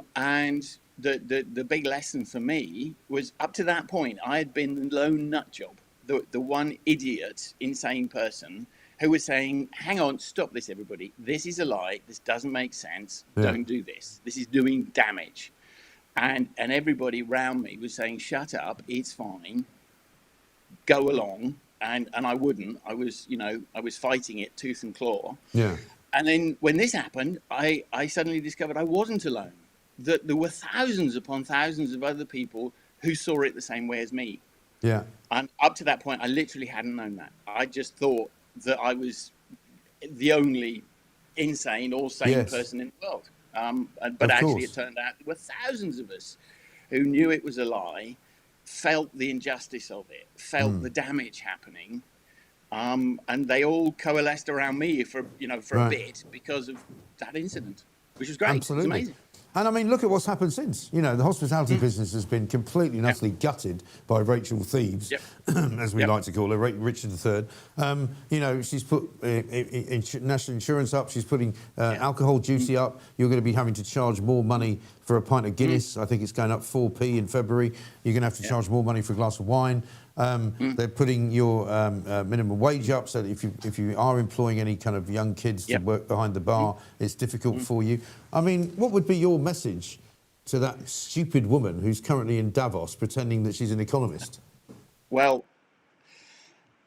the big lesson for me was, up to that point, I had been the lone nut job, the one idiot, insane person who was saying, hang on, stop this, everybody. This is a lie. This doesn't make sense. Yeah. Don't do this. This is doing damage. And everybody around me was saying, shut up, it's fine, go along. And I wouldn't. I was fighting it tooth and claw. Yeah. And then when this happened, I suddenly discovered I wasn't alone, that there were thousands upon thousands of other people who saw it the same way as me. Yeah. And up to that point, I literally hadn't known that. I just thought that I was the only insane or sane person in the world. But actually, it turned out there were thousands of us who knew it was a lie, felt the injustice of it, felt the damage happening, and they all coalesced around me for a bit because of that incident, which was great. Absolutely. It was amazing. And I mean, look at what's happened since. You know, the hospitality business has been completely and utterly gutted by Rachel Thieves, as we like to call her, Richard III. You know, she's put national insurance up. She's putting alcohol duty up. You're going to be having to charge more money for a pint of Guinness. I think it's going up 4p in February. You're going to have to charge more money for a glass of wine. They're putting your minimum wage up, so that if you are employing any kind of young kids to work behind the bar, it's difficult for you. I mean, what would be your message to that stupid woman who's currently in Davos pretending that she's an economist? Well,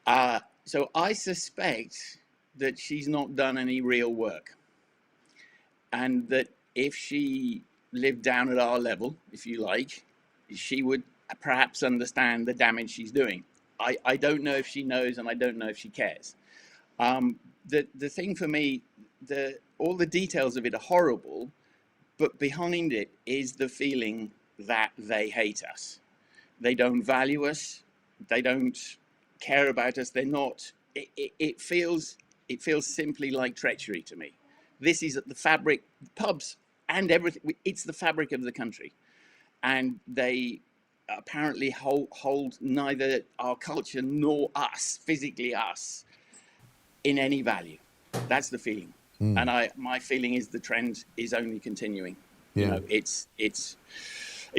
so I suspect that she's not done any real work, and that if she lived down at our level, if you like, she would perhaps understand the damage she's doing. I don't know if she knows, and I don't know if she cares. The thing for me, all the details of it are horrible, but behind it is the feeling that they hate us. They don't value us. They don't care about us. They're not. It feels simply like treachery to me. This is the fabric, pubs and everything. It's the fabric of the country, and they apparently hold neither our culture nor us, physically us, in any value. That's the feeling. And my feeling is the trend is only continuing. Yeah. You know, it's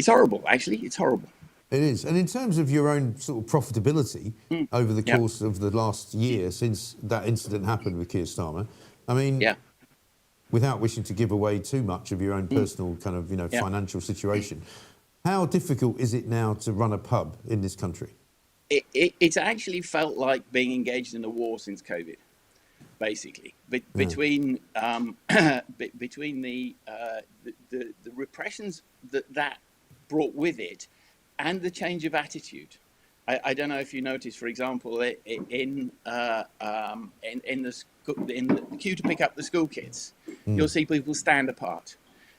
horrible, actually. It's horrible. It is. And in terms of your own sort of profitability over the course of the last year since that incident happened with Keir Starmer, I mean, without wishing to give away too much of your own personal kind of, financial situation, how difficult is it now to run a pub in this country? It's actually felt like being engaged in a war since COVID, basically. Between the repressions that brought with it, and the change of attitude. I don't know if you noticed, for example, in the queue to pick up the school kids, you'll see people stand apart.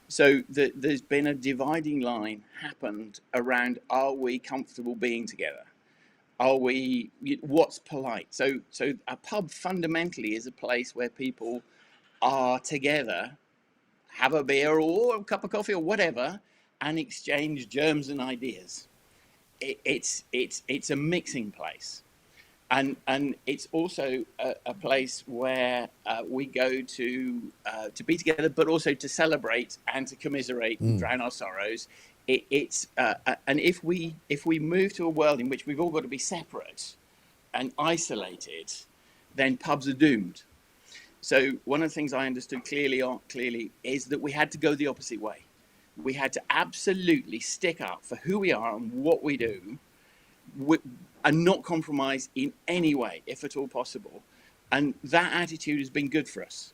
So there's been a dividing line happened around, are we comfortable being together? What's polite? So a pub fundamentally is a place where people are together, have a beer or a cup of coffee or whatever, and exchange germs and ideas. It's a mixing place. And it's also a place where we go to be together, but also to celebrate and to commiserate and drown our sorrows. And if we move to a world in which we've all got to be separate and isolated, then pubs are doomed. So one of the things I understood clearly is that we had to go the opposite way. We had to absolutely stick up for who we are and what we do, and not compromise in any way, if at all possible. And that attitude has been good for us.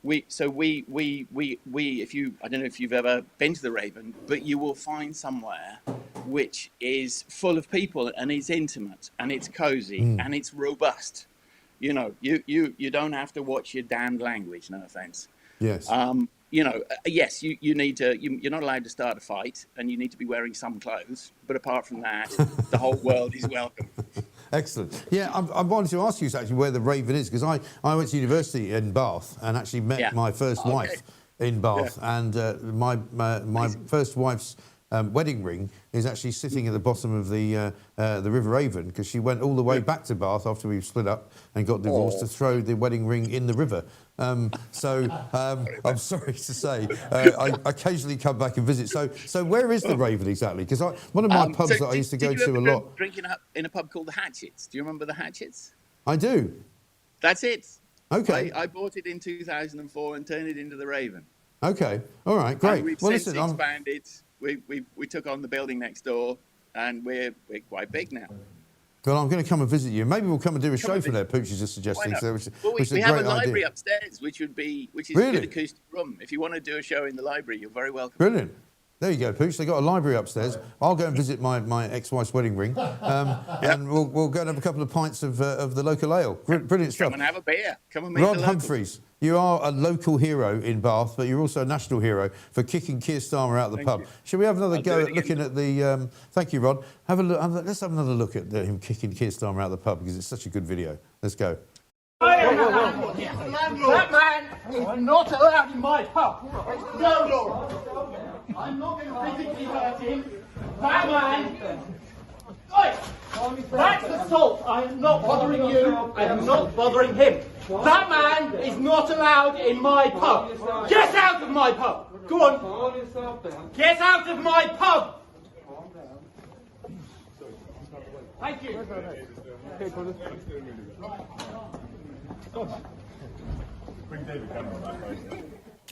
if you, I don't know if you've ever been to the Raven, but you will find somewhere which is full of people and it's intimate and it's cozy and it's robust. You know, you don't have to watch your damned language, no offense. Yes. You know, yes, you need to, you're not allowed to start a fight and you need to be wearing some clothes. But apart from that, the whole world is welcome. Excellent. Yeah, I wanted to ask you actually where the Raven is, because I went to university in Bath and actually met my first wife in Bath. Yeah. And my first wife's wedding ring is actually sitting at the bottom of the River Avon, because she went all the way back to Bath after we split up and got divorced to throw the wedding ring in the river. I'm sorry to say, I occasionally come back and visit. So where is the Raven exactly? Because one of my pubs that I used to go to a lot. Drinking up in a pub called the Hatchets. Do you remember the Hatchets? I do. That's it. Okay. I bought it in 2004 and turned it into the Raven. Okay. All right. Great. And we've since expanded. We took on the building next door, and we're quite big now. Well, I'm going to come and visit you. Maybe we'll come and do a show from there. Pooch is just suggesting. We have a library upstairs, which is a good acoustic room. If you want to do a show in the library, you're very welcome. Brilliant. There you go, Pooch. They've got a library upstairs. I'll go and visit my ex-wife's wedding ring, and we'll go and have a couple of pints of the local ale. Brilliant stuff. Come and have a beer. Come and meet Rod the locals. Humphreys, you are a local hero in Bath, but you're also a national hero for kicking Keir Starmer out of the pub. Shall we have another go at looking at the... thank you, Rod. Have a look. Let's have another look at him kicking Keir Starmer out of the pub, because it's such a good video. Let's go. That man is not allowed in my pub. No, Lord. I'm not going to physically hurt him. That man... Oi! That's assault. I am not bothering you. I am not bothering him. That man is not allowed in my pub. Get out of my pub. Go on. Get out of my pub. Thank you.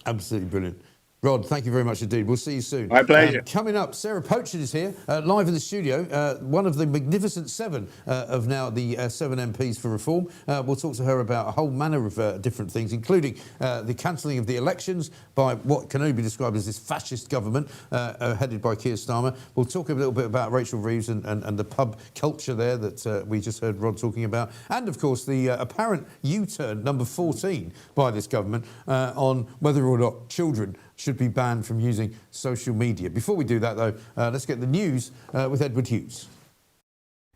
Absolutely brilliant. Rod, thank you very much indeed. We'll see you soon. My pleasure. Coming up, Sarah Pochin is here, live in the studio, one of the magnificent seven of now the 7 MPs for reform. We'll talk to her about a whole manner of different things, including the cancelling of the elections by what can only be described as this fascist government headed by Keir Starmer. We'll talk a little bit about Rachel Reeves and the pub culture there that we just heard Rod talking about. And, of course, the apparent U-turn, number 14, by this government on whether or not children should be banned from using social media. Before we do that, though, let's get the news with Edward Hughes.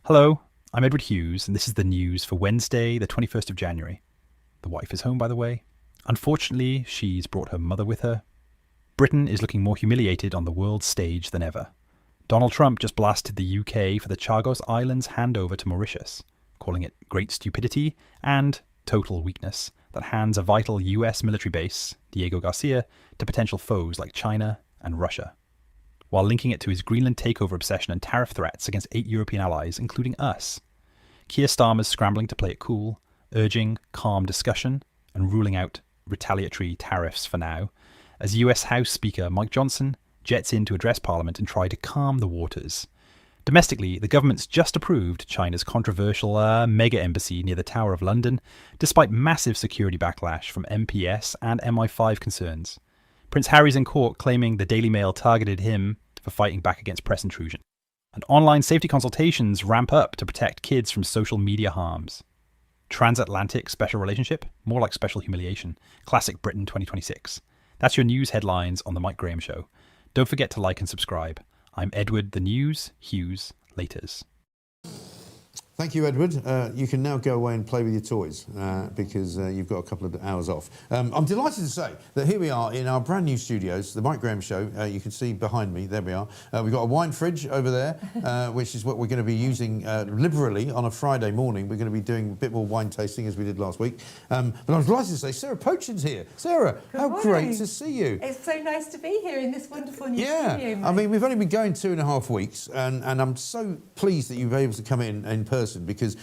Hello, I'm Edward Hughes, and this is the news for Wednesday, the 21st of January. The wife is home, by the way. Unfortunately, she's brought her mother with her. Britain is looking more humiliated on the world stage than ever. Donald Trump just blasted the UK for the Chagos Islands handover to Mauritius, calling it great stupidity and total weakness that hands a vital US military base, Diego Garcia, to potential foes like China and Russia, while linking it to his Greenland takeover obsession and tariff threats against 8 European allies, including us. Keir Starmer's scrambling to play it cool, urging calm discussion and ruling out retaliatory tariffs for now, as US House Speaker Mike Johnson jets in to address Parliament and try to calm the waters. Domestically, the government's just approved China's controversial mega embassy near the Tower of London, despite massive security backlash from MPS and MI5 concerns. Prince Harry's in court claiming the Daily Mail targeted him for fighting back against press intrusion. And online safety consultations ramp up to protect kids from social media harms. Transatlantic special relationship? More like special humiliation. Classic Britain 2026. That's your news headlines on The Mike Graham Show. Don't forget to like and subscribe. I'm Edward the News Hughes. Laters. Thank you, Edward. You can now go away and play with your toys because you've got a couple of hours off. I'm delighted to say that here we are in our brand new studios, the Mike Graham Show. You can see behind me, there we are. We've got a wine fridge over there, which is what we're going to be using liberally on a Friday morning. We're going to be doing a bit more wine tasting as we did last week. But I'm delighted to say Sarah Pochin's here. Sarah, how great to see you. It's so nice to be here in this wonderful new studio, Mike. I mean, we've only been going 2.5 weeks, and I'm so pleased that you've been able to come in person, because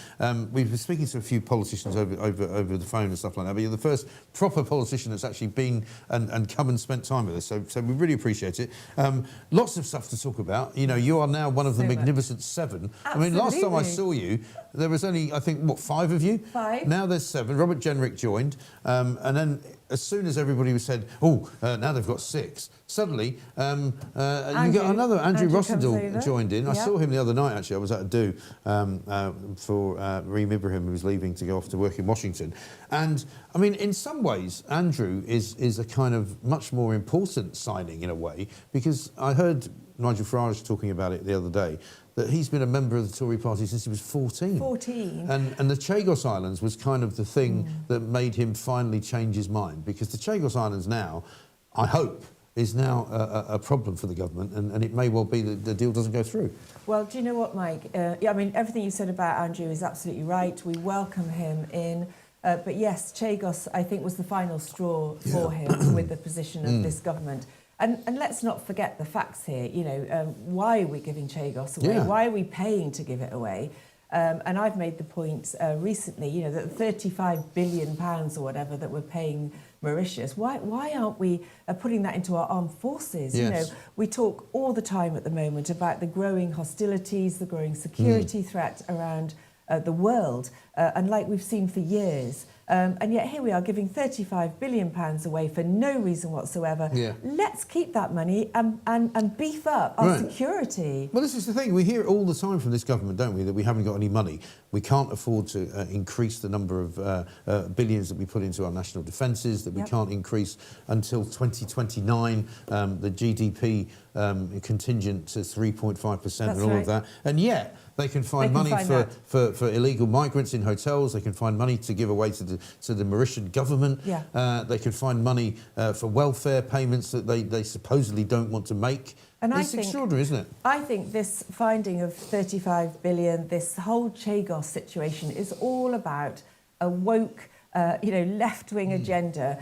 we've been speaking to a few politicians over the phone and stuff like that, but you're the first proper politician that's actually been and come and spent time with us, so we really appreciate it. Lots of stuff to talk about. You know, you are now one of the magnificent seven. Absolutely. I mean, last time I saw you, there was only, I think, 5 of you? 5. Now there's 7. Robert Jenrick joined, and then as soon as everybody said, now they've got 6, suddenly you get another Andrew Rossendale joined in. I saw him the other night, actually. I was at a do for Reem Ibrahim, who was leaving to go off to work in Washington. And, I mean, in some ways, Andrew is a kind of much more important signing in a way, because I heard Nigel Farage talking about it the other day, that he's been a member of the Tory party since he was 14. 14. And the Chagos Islands was kind of the thing that made him finally change his mind, because the Chagos Islands now, I hope, is now a problem for the government, and it may well be that the deal doesn't go through. Well, do you know what, Mike? I mean, everything you said about Andrew is absolutely right. We welcome him in. But yes, Chagos, I think, was the final straw for him with the position of this government. And let's not forget the facts here. You know, why are we giving Chagos away? Yeah. Why are we paying to give it away? And I've made the point recently, you know, that £35 billion or whatever that we're paying Mauritius, why aren't we putting that into our armed forces? Yes. You know, we talk all the time at the moment about the growing hostilities, the growing security threat around the world, and like we've seen for years. And yet here we are giving £35 billion away for no reason whatsoever. Yeah. Let's keep that money and beef up our security. Well, this is the thing. We hear it all the time from this government, don't we, that we haven't got any money. We can't afford to increase the number of billions that we put into our national defences, that we can't increase until 2029 the GDP contingent to 3.5% and all of that. And yet they can find money for illegal migrants in hotels. They can find money to give away to the Mauritian government. Yeah. They can find money for welfare payments that they supposedly don't want to make. And it's extraordinary, isn't it? I think this finding of 35 billion, this whole Chagos situation, is all about a woke, left-wing agenda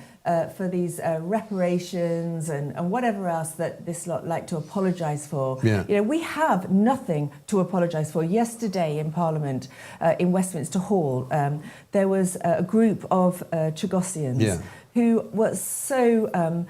for these reparations and whatever else that this lot like to apologise for. Yeah. You know, we have nothing to apologise for. Yesterday in Parliament, in Westminster Hall, there was a group of Chagosians who were so,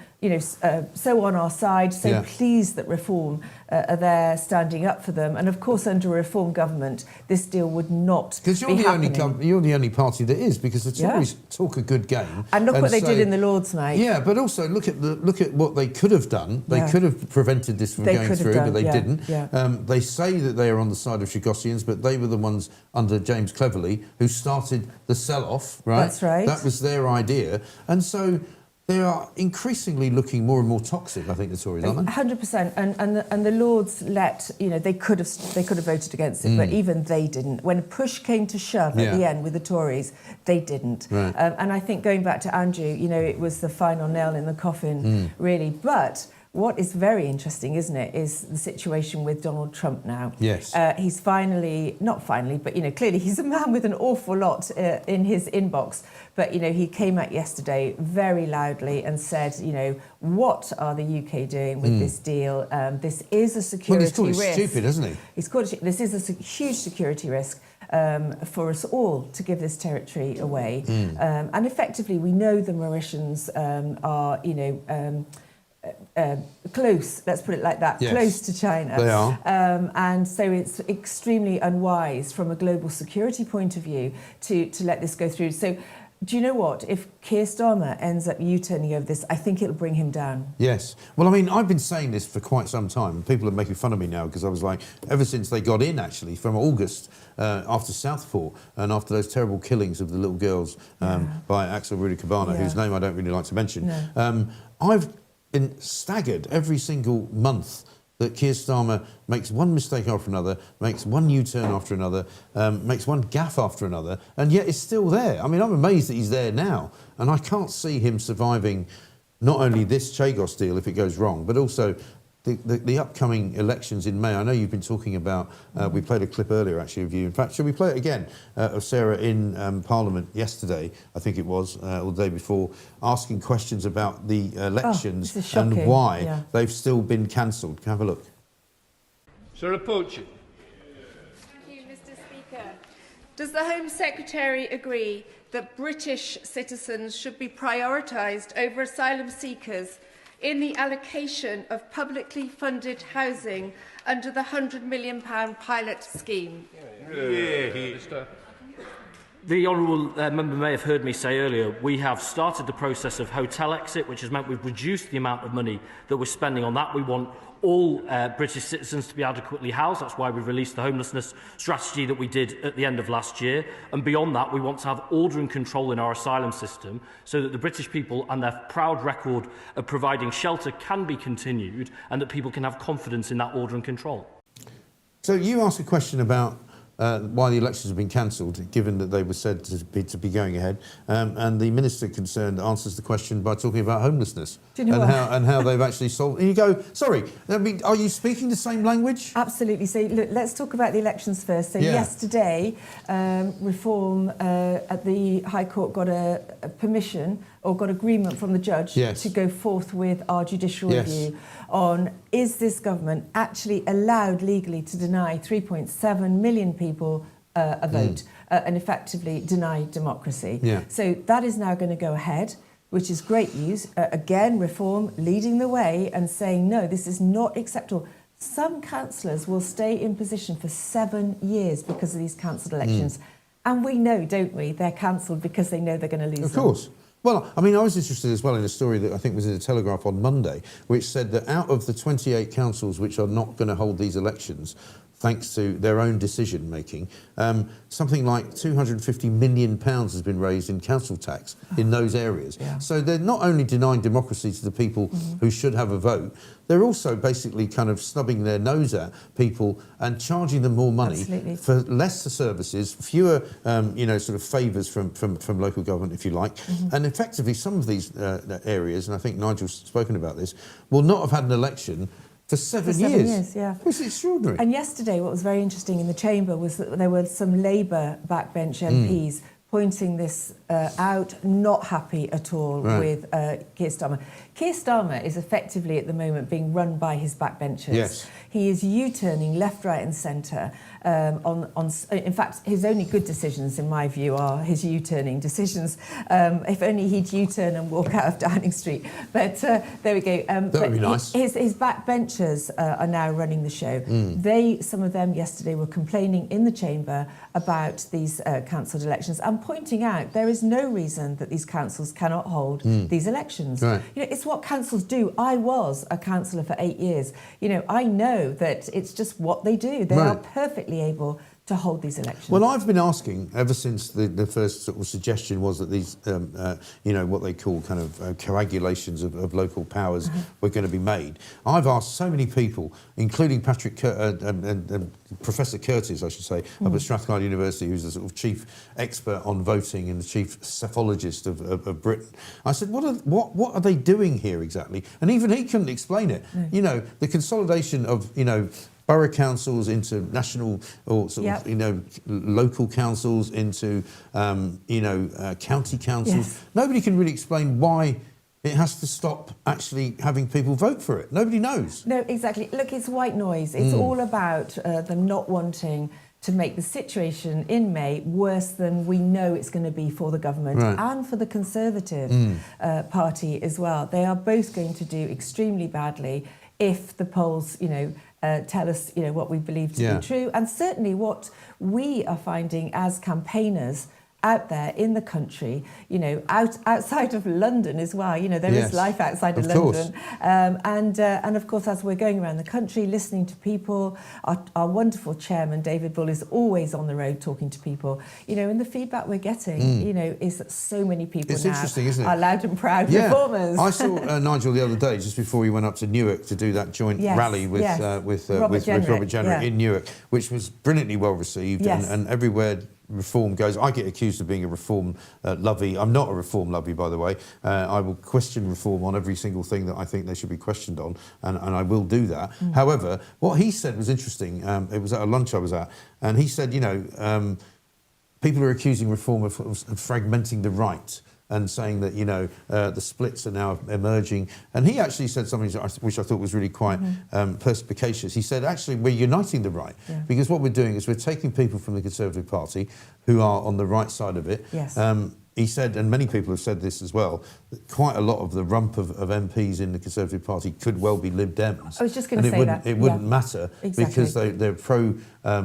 so on our side, so pleased that Reform are there standing up for them. And of course, under a Reform government, this deal would not be happening. You're the only party that is, because the Tories talk a good game. And look what they did in the Lords, mate. Yeah, but also look at what they could have done. They could have prevented this from going through, but they didn't. Yeah. They say that they are on the side of Chagosians, but they were the ones under James Cleverly who started the sell-off, right? That's right. That was their idea. And so they are increasingly looking more and more toxic, I think, the Tories, aren't they? 100%. And the Lords they could have voted against it, but even they didn't. When push came to shove at the end with the Tories, they didn't. Right. And I think going back to Andrew, it was the final nail in the coffin, really. But what is very interesting, isn't it, is the situation with Donald Trump now. Yes. He's not finally, but, clearly he's a man with an awful lot in his inbox. But, he came out yesterday very loudly and said, what are the UK doing with this deal? This is a security risk. Well, he's called it stupid, hasn't he? He's called it, this is a huge security risk for us all to give this territory away. And effectively, we know the Mauritians are, close, let's put it like that, close to China. They are. And so it's extremely unwise from a global security point of view to let this go through. So do you know what? If Keir Starmer ends up U-turning over this, I think it'll bring him down. Yes. Well, I mean, I've been saying this for quite some time. People are making fun of me now because I was like, ever since they got in, actually, from August, after Southport and after those terrible killings of the little girls by Axel Rudikabana, whose name I don't really like to mention, I've been staggered every single month that Keir Starmer makes one mistake after another, makes one U-turn after another, makes one gaffe after another, and yet it's still there. I mean, I'm amazed that he's there now, and I can't see him surviving not only this Chagos deal if it goes wrong, but also the upcoming elections in May. I know you've been talking about, we played a clip earlier actually of you. In fact, shall we play it again, of Sarah in Parliament yesterday, I think it was, or the day before, asking questions about the elections and why they've still been cancelled. Have a look. Sarah Pochin. Thank you, Mr. Speaker. Does the Home Secretary agree that British citizens should be prioritised over asylum seekers in the allocation of publicly funded housing under the £100 million pilot scheme? The honourable member may have heard me say earlier, we have started the process of hotel exit, which has meant we've reduced the amount of money that we're spending on that. We want all British citizens to be adequately housed. That's why we released the homelessness strategy that we did at the end of last year. And beyond that, we want to have order and control in our asylum system so that the British people and their proud record of providing shelter can be continued and that people can have confidence in that order and control. So you asked a question about why the elections have been cancelled, given that they were said to be going ahead, and the minister concerned answers the question by talking about homelessness and how they've actually solved. And you go, sorry, I mean, are you speaking the same language? Absolutely. So look, let's talk about the elections first. So yesterday, Reform at the High Court got a permission or got agreement from the judge to go forth with our judicial review on is this government actually allowed legally to deny 3.7 million people a vote and effectively deny democracy. So that is now going to go ahead, which is great news. Again, Reform leading the way and saying, no, this is not acceptable. Some councillors will stay in position for 7 years because of these cancelled elections. And we know, don't we, they're cancelled because they know they're going to lose them. Of course. Well, I mean, I was interested as well in a story that I think was in the Telegraph on Monday, which said that out of the 28 councils which are not going to hold these elections, thanks to their own decision-making, something like £250 million has been raised in council tax in those areas. So they're not only denying democracy to the people who should have a vote, they're also basically kind of snubbing their nose at people and charging them more money for less services, fewer, sort of favours from local government, if you like. And effectively, some of these areas, and I think Nigel's spoken about this, will not have had an election for 7 years. It's extraordinary. And yesterday, what was very interesting in the chamber was that there were some Labour backbench MPs pointing this out, not happy at all with Keir Starmer. Keir Starmer is effectively at the moment being run by his backbenchers. He is U-turning left, right and centre. In fact, his only good decisions, in my view, are his U-turning decisions. If only he'd U-turn and walk out of Downing Street. But there we go. That would be nice. His backbenchers are now running the show. Some of them yesterday were complaining in the chamber about these cancelled elections and pointing out there is no reason that these councils cannot hold these elections. It's what councils do. I was a councillor for 8 years. I know that it's just what they do. They are perfectly able to hold these elections. Well, I've been asking ever since the first sort of suggestion was that these, what they call kind of coagulations of local powers were going to be made. I've asked so many people, including Patrick and Professor Curtis, I should say, up at Strathclyde University, who's the sort of chief expert on voting and the chief cephalogist of Britain. I said, what are they doing here exactly? And even he couldn't explain it. The consolidation of, borough councils into national or sort of, local councils into, county councils. Nobody can really explain why it has to stop actually having people vote for it. Nobody knows. No, exactly. Look, it's white noise. It's all about them not wanting to make the situation in May worse than we know it's going to be for the government and for the Conservative Party as well. They are both going to do extremely badly if the polls, tell us, what we believe to be true. And certainly what we are finding as campaigners out there in the country, outside of London as well. There is life outside of London. And of course, as we're going around the country, listening to people, our wonderful chairman, David Bull, is always on the road talking to people. And the feedback we're getting, is that so many people now interesting, isn't it? are loud and proud reformers. I saw Nigel the other day, just before he went up to Newark to do that joint rally with Robert Jenrick in Newark, which was brilliantly well received and everywhere Reform goes. I get accused of being a Reform lovey. I'm not a Reform lovey, by the way. I will question Reform on every single thing that I think they should be questioned on, and I will do that. However, what he said was interesting. It was at a lunch I was at, and he said, people are accusing Reform of fragmenting the right and saying that, the splits are now emerging. And he actually said something which I thought was really quite perspicacious. He said, actually, we're uniting the right. Because what we're doing is we're taking people from the Conservative Party who are on the right side of it. He said, and many people have said this as well, that quite a lot of the rump of MPs in the Conservative Party could well be Lib Dems. I was just going to say that. It wouldn't matter because they're pro they're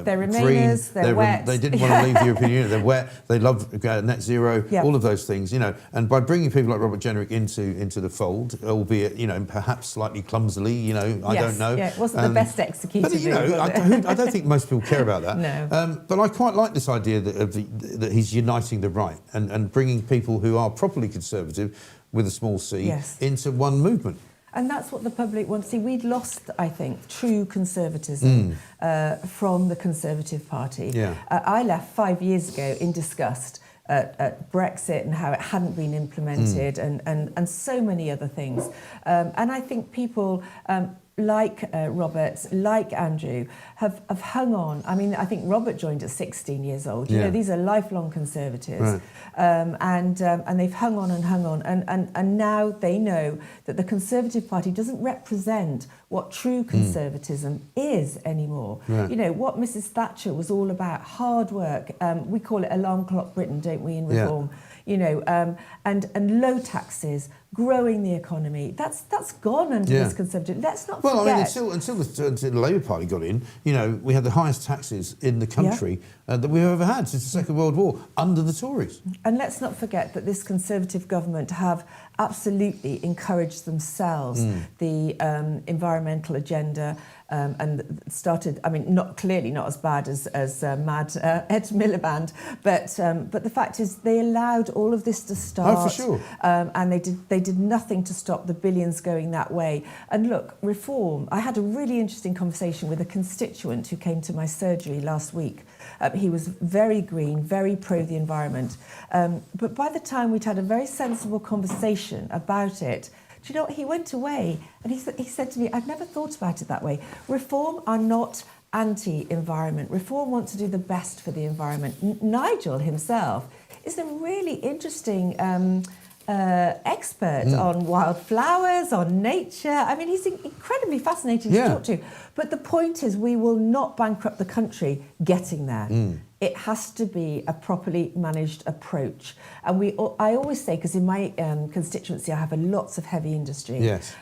green. Remainers, they're wet. They didn't want to leave the European Union. They're wet. They love net zero. All of those things, you know. And by bringing people like Robert Jenrick into the fold, albeit, you know, perhaps slightly clumsily, you know, I don't know. Yeah, it wasn't the best executed. But you know, I don't think most people care about that. No. But I quite like this idea that he's uniting the right and bringing people who are properly conservative, with a small c, into one movement. And that's what the public wants to see. We'd lost, I think, true conservatism from the Conservative Party. I left 5 years ago in disgust at Brexit and how it hadn't been implemented and so many other things. And I think people like Robert, like Andrew, have hung on. I mean, I think Robert joined at 16 years old. You know, these are lifelong Conservatives. And they've hung on and now they know that the Conservative Party doesn't represent what true conservatism is anymore. You know, what Mrs Thatcher was all about, hard work. We call it alarm clock Britain, don't we, in Reform? You know, and low taxes, growing the economy. That's gone under this Conservative. Let's not forget. Well, I mean, until the Labour Party got in, you know, we had the highest taxes in the country that we've ever had since the Second World War under the Tories. And let's not forget that this Conservative government have absolutely encouraged themselves the environmental agenda and started. I mean, not as bad as Mad Ed Miliband, but the fact is they allowed all of this to start. Oh, for sure. And they did nothing to stop the billions going that way. And look, Reform. I had a really interesting conversation with a constituent who came to my surgery last week. He was very green, very pro the environment. But by the time we'd had a very sensible conversation about it, do you know what? He went away and he said to me, I've never thought about it that way. Reform are not anti-environment. Reform want to do the best for the environment. Nigel himself is a really interesting expert on wildflowers, on nature. I mean, he's incredibly fascinating to talk to. But the point is, we will not bankrupt the country getting there. It has to be a properly managed approach. And I always say, because in my constituency, I have lots of heavy industry.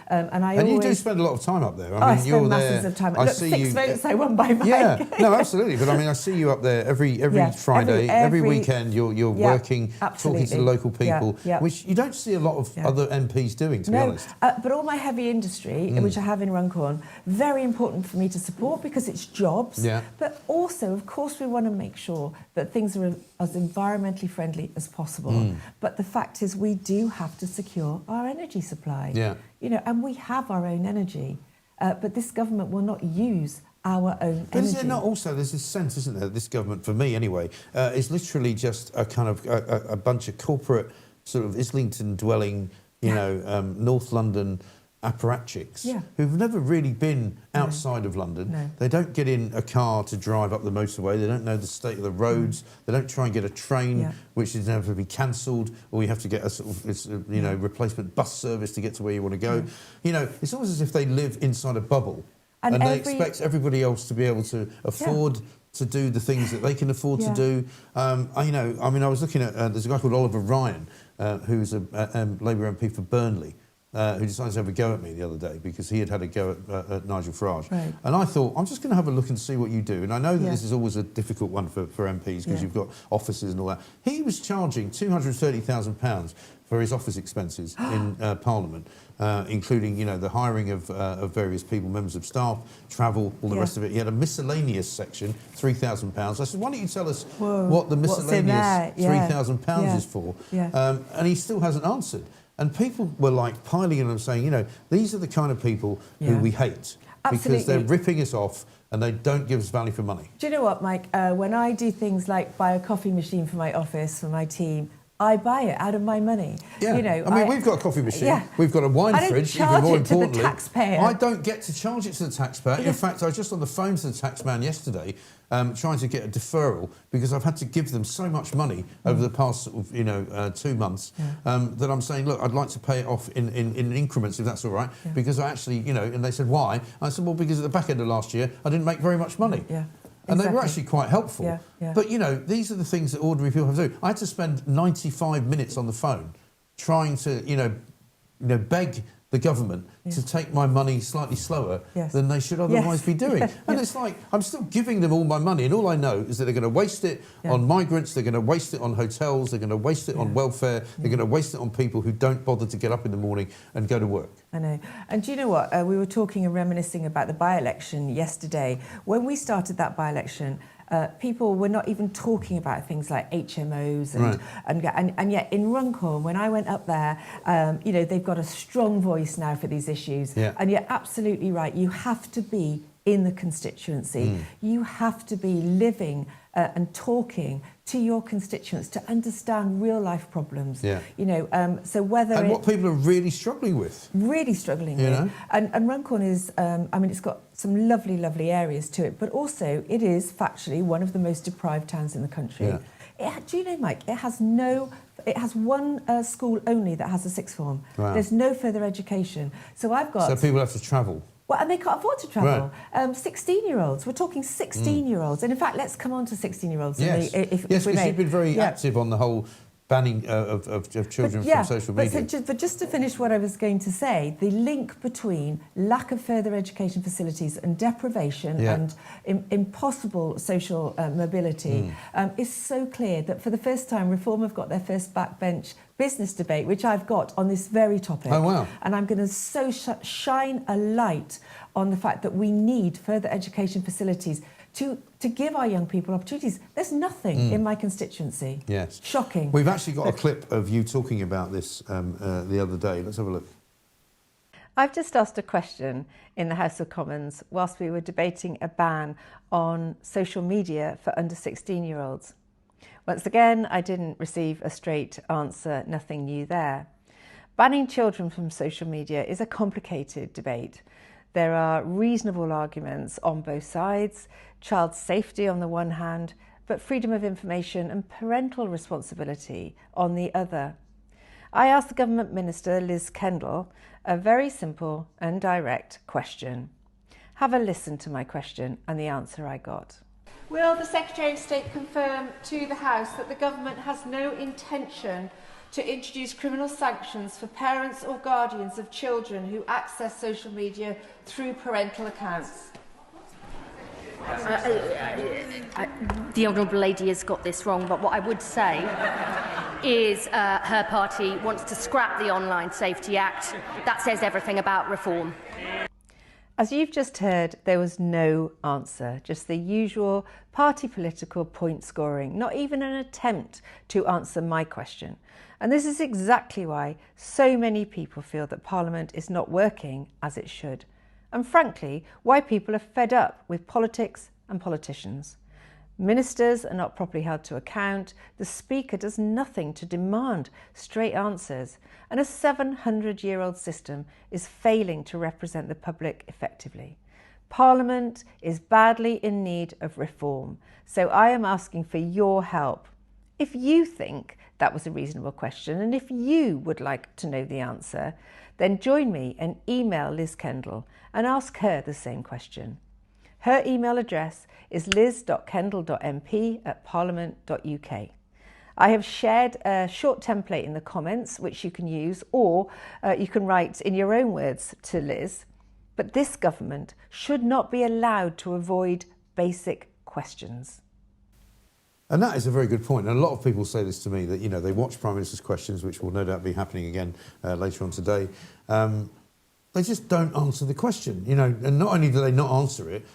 And you do spend a lot of time up there. I mean, you're masses of time. Look, 6 votes I won by Mike. Yeah, no, absolutely. But I mean, I see you up there every Friday, every weekend. You're working, talking to the local people, which you don't see a lot of other MPs doing, to be honest. But all my heavy industry, which I have in Runcorn, very important for me to support because it's jobs. But also, of course, we want to make sure that things are as environmentally friendly as possible. But the fact is, we do have to secure our energy supply. You know, and we have our own energy, but this government will not use our own but energy. is there not also, there's this sense, isn't there, this government, for me anyway, is literally just a kind of a bunch of corporate sort of Islington dwelling, you know, North London apparatchiks who've never really been outside of London. They don't get in a car to drive up the motorway. They don't know the state of the roads. They don't try and get a train, which is never to be cancelled, or you have to get a sort of replacement bus service to get to where you want to go. You know, it's almost as if they live inside a bubble and they expect everybody else to be able to afford to do the things that they can afford to do. I was looking at, there's a guy called Oliver Ryan, who's a Labour MP for Burnley, who decided to have a go at me the other day because he had a go at Nigel Farage. And I thought, I'm just going to have a look and see what you do. And I know that this is always a difficult one for MPs because you've got offices and all that. He was charging £230,000 for his office expenses in Parliament, including, you know, the hiring of various people, members of staff, travel, all the rest of it. He had a miscellaneous section, £3,000. I said, why don't you tell us what the miscellaneous £3,000 is for? And he still hasn't answered. And people were like piling in and saying, you know, these are the kind of people who we hate because they're ripping us off and they don't give us value for money. Do you know what, Mike? When I do things like buy a coffee machine for my office, for my team, I buy it out of my money. You know, I mean, we've got a coffee machine. We've got a wine fridge. Even more importantly, to the taxpayer. I don't get to charge it to the taxpayer. In fact, I was just on the phone to the taxman yesterday, trying to get a deferral because I've had to give them so much money over the past, 2 months that I'm saying, look, I'd like to pay it off in increments if that's all right, because I actually, and they said why? I said, well, because at the back end of last year I didn't make very much money. And they were actually quite helpful. But, these are the things that ordinary people have to do. I had to spend 95 minutes on the phone trying to, beg the government to take my money slightly slower than they should otherwise be doing. And it's like, I'm still giving them all my money, and all I know is that they're going to waste it on migrants, they're going to waste it on hotels, they're going to waste it on welfare, they're going to waste it on people who don't bother to get up in the morning and go to work. I know. And do you know what? We were talking and reminiscing about the by-election yesterday. When we started that by-election, people were not even talking about things like HMOs and yet in Runcorn, when I went up there, you know, they've got a strong voice now for these issues. And you're absolutely right. You have to be in the constituency. You have to be living and talking to your constituents to understand real life problems. You know, so whether and what people are really struggling with. Really struggling with. And Runcorn is, I mean, it's got some lovely, lovely areas to it, but also it is factually one of the most deprived towns in the country. Do you know, Mike, it has one school only that has a sixth form. There's no further education. So I've got... So people have to travel. Well, and they can't afford to travel. 16-year-olds. We're talking 16-year-olds. And in fact, let's come on to 16-year-olds. Yes, because you've been very active on the whole banning of children from social media. But just to finish what I was going to say, the link between lack of further education facilities and deprivation and impossible social mobility is so clear that for the first time, Reform have got their first backbench business debate, which I've got on this very topic. Oh, wow. And I'm going to shine a light on the fact that we need further education facilities to give our young people opportunities. There's nothing in my constituency. Yes. Shocking. We've actually got a clip of you talking about this the other day. Let's have a look. I've just asked a question in the House of Commons whilst we were debating a ban on social media for under 16-year-olds. Once again, I didn't receive a straight answer, nothing new there. Banning children from social media is a complicated debate. There are reasonable arguments on both sides, child safety on the one hand, but freedom of information and parental responsibility on the other. I asked the Government Minister, Liz Kendall, a very simple and direct question. Have a listen to my question and the answer I got. Will the Secretary of State confirm to the House that the Government has no intention to introduce criminal sanctions for parents or guardians of children who access social media through parental accounts? The Honourable Lady has got this wrong, but what I would say is her party wants to scrap the Online Safety Act. That says everything about reform. As you've just heard, there was no answer, just the usual party political point scoring, not even an attempt to answer my question. And this is exactly why so many people feel that Parliament is not working as it should. And frankly, why people are fed up with politics and politicians. Ministers are not properly held to account, the Speaker does nothing to demand straight answers, and a 700-year-old system is failing to represent the public effectively. Parliament is badly in need of reform, so I am asking for your help. If you think that was a reasonable question, and if you would like to know the answer, then join me and email Liz Kendall and ask her the same question. Her email address is liz.kendall.mp@parliament.uk. I have shared a short template in the comments which you can use, or you can write in your own words to Liz. But this government should not be allowed to avoid basic questions. And that is a very good point. And a lot of people say this to me, that, you know, they watch Prime Minister's questions, which will no doubt be happening again later on today. They just don't answer the question, you know, and not only do they not answer it,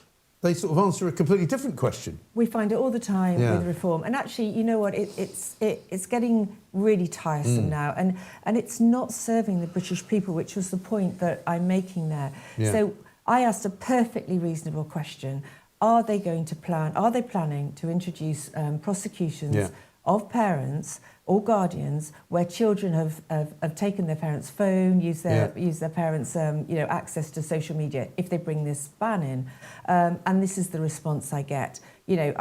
they sort of answer a completely different question. We find it all the time with reform. And actually, you know what, it's getting really tiresome now, and it's not serving the British people, which was the point that I'm making there. So I asked a perfectly reasonable question. Are they planning to introduce prosecutions of parents or guardians where children have taken their parents' phone, used their parents' access to social media if they bring this ban in? And this is the response I get. You know,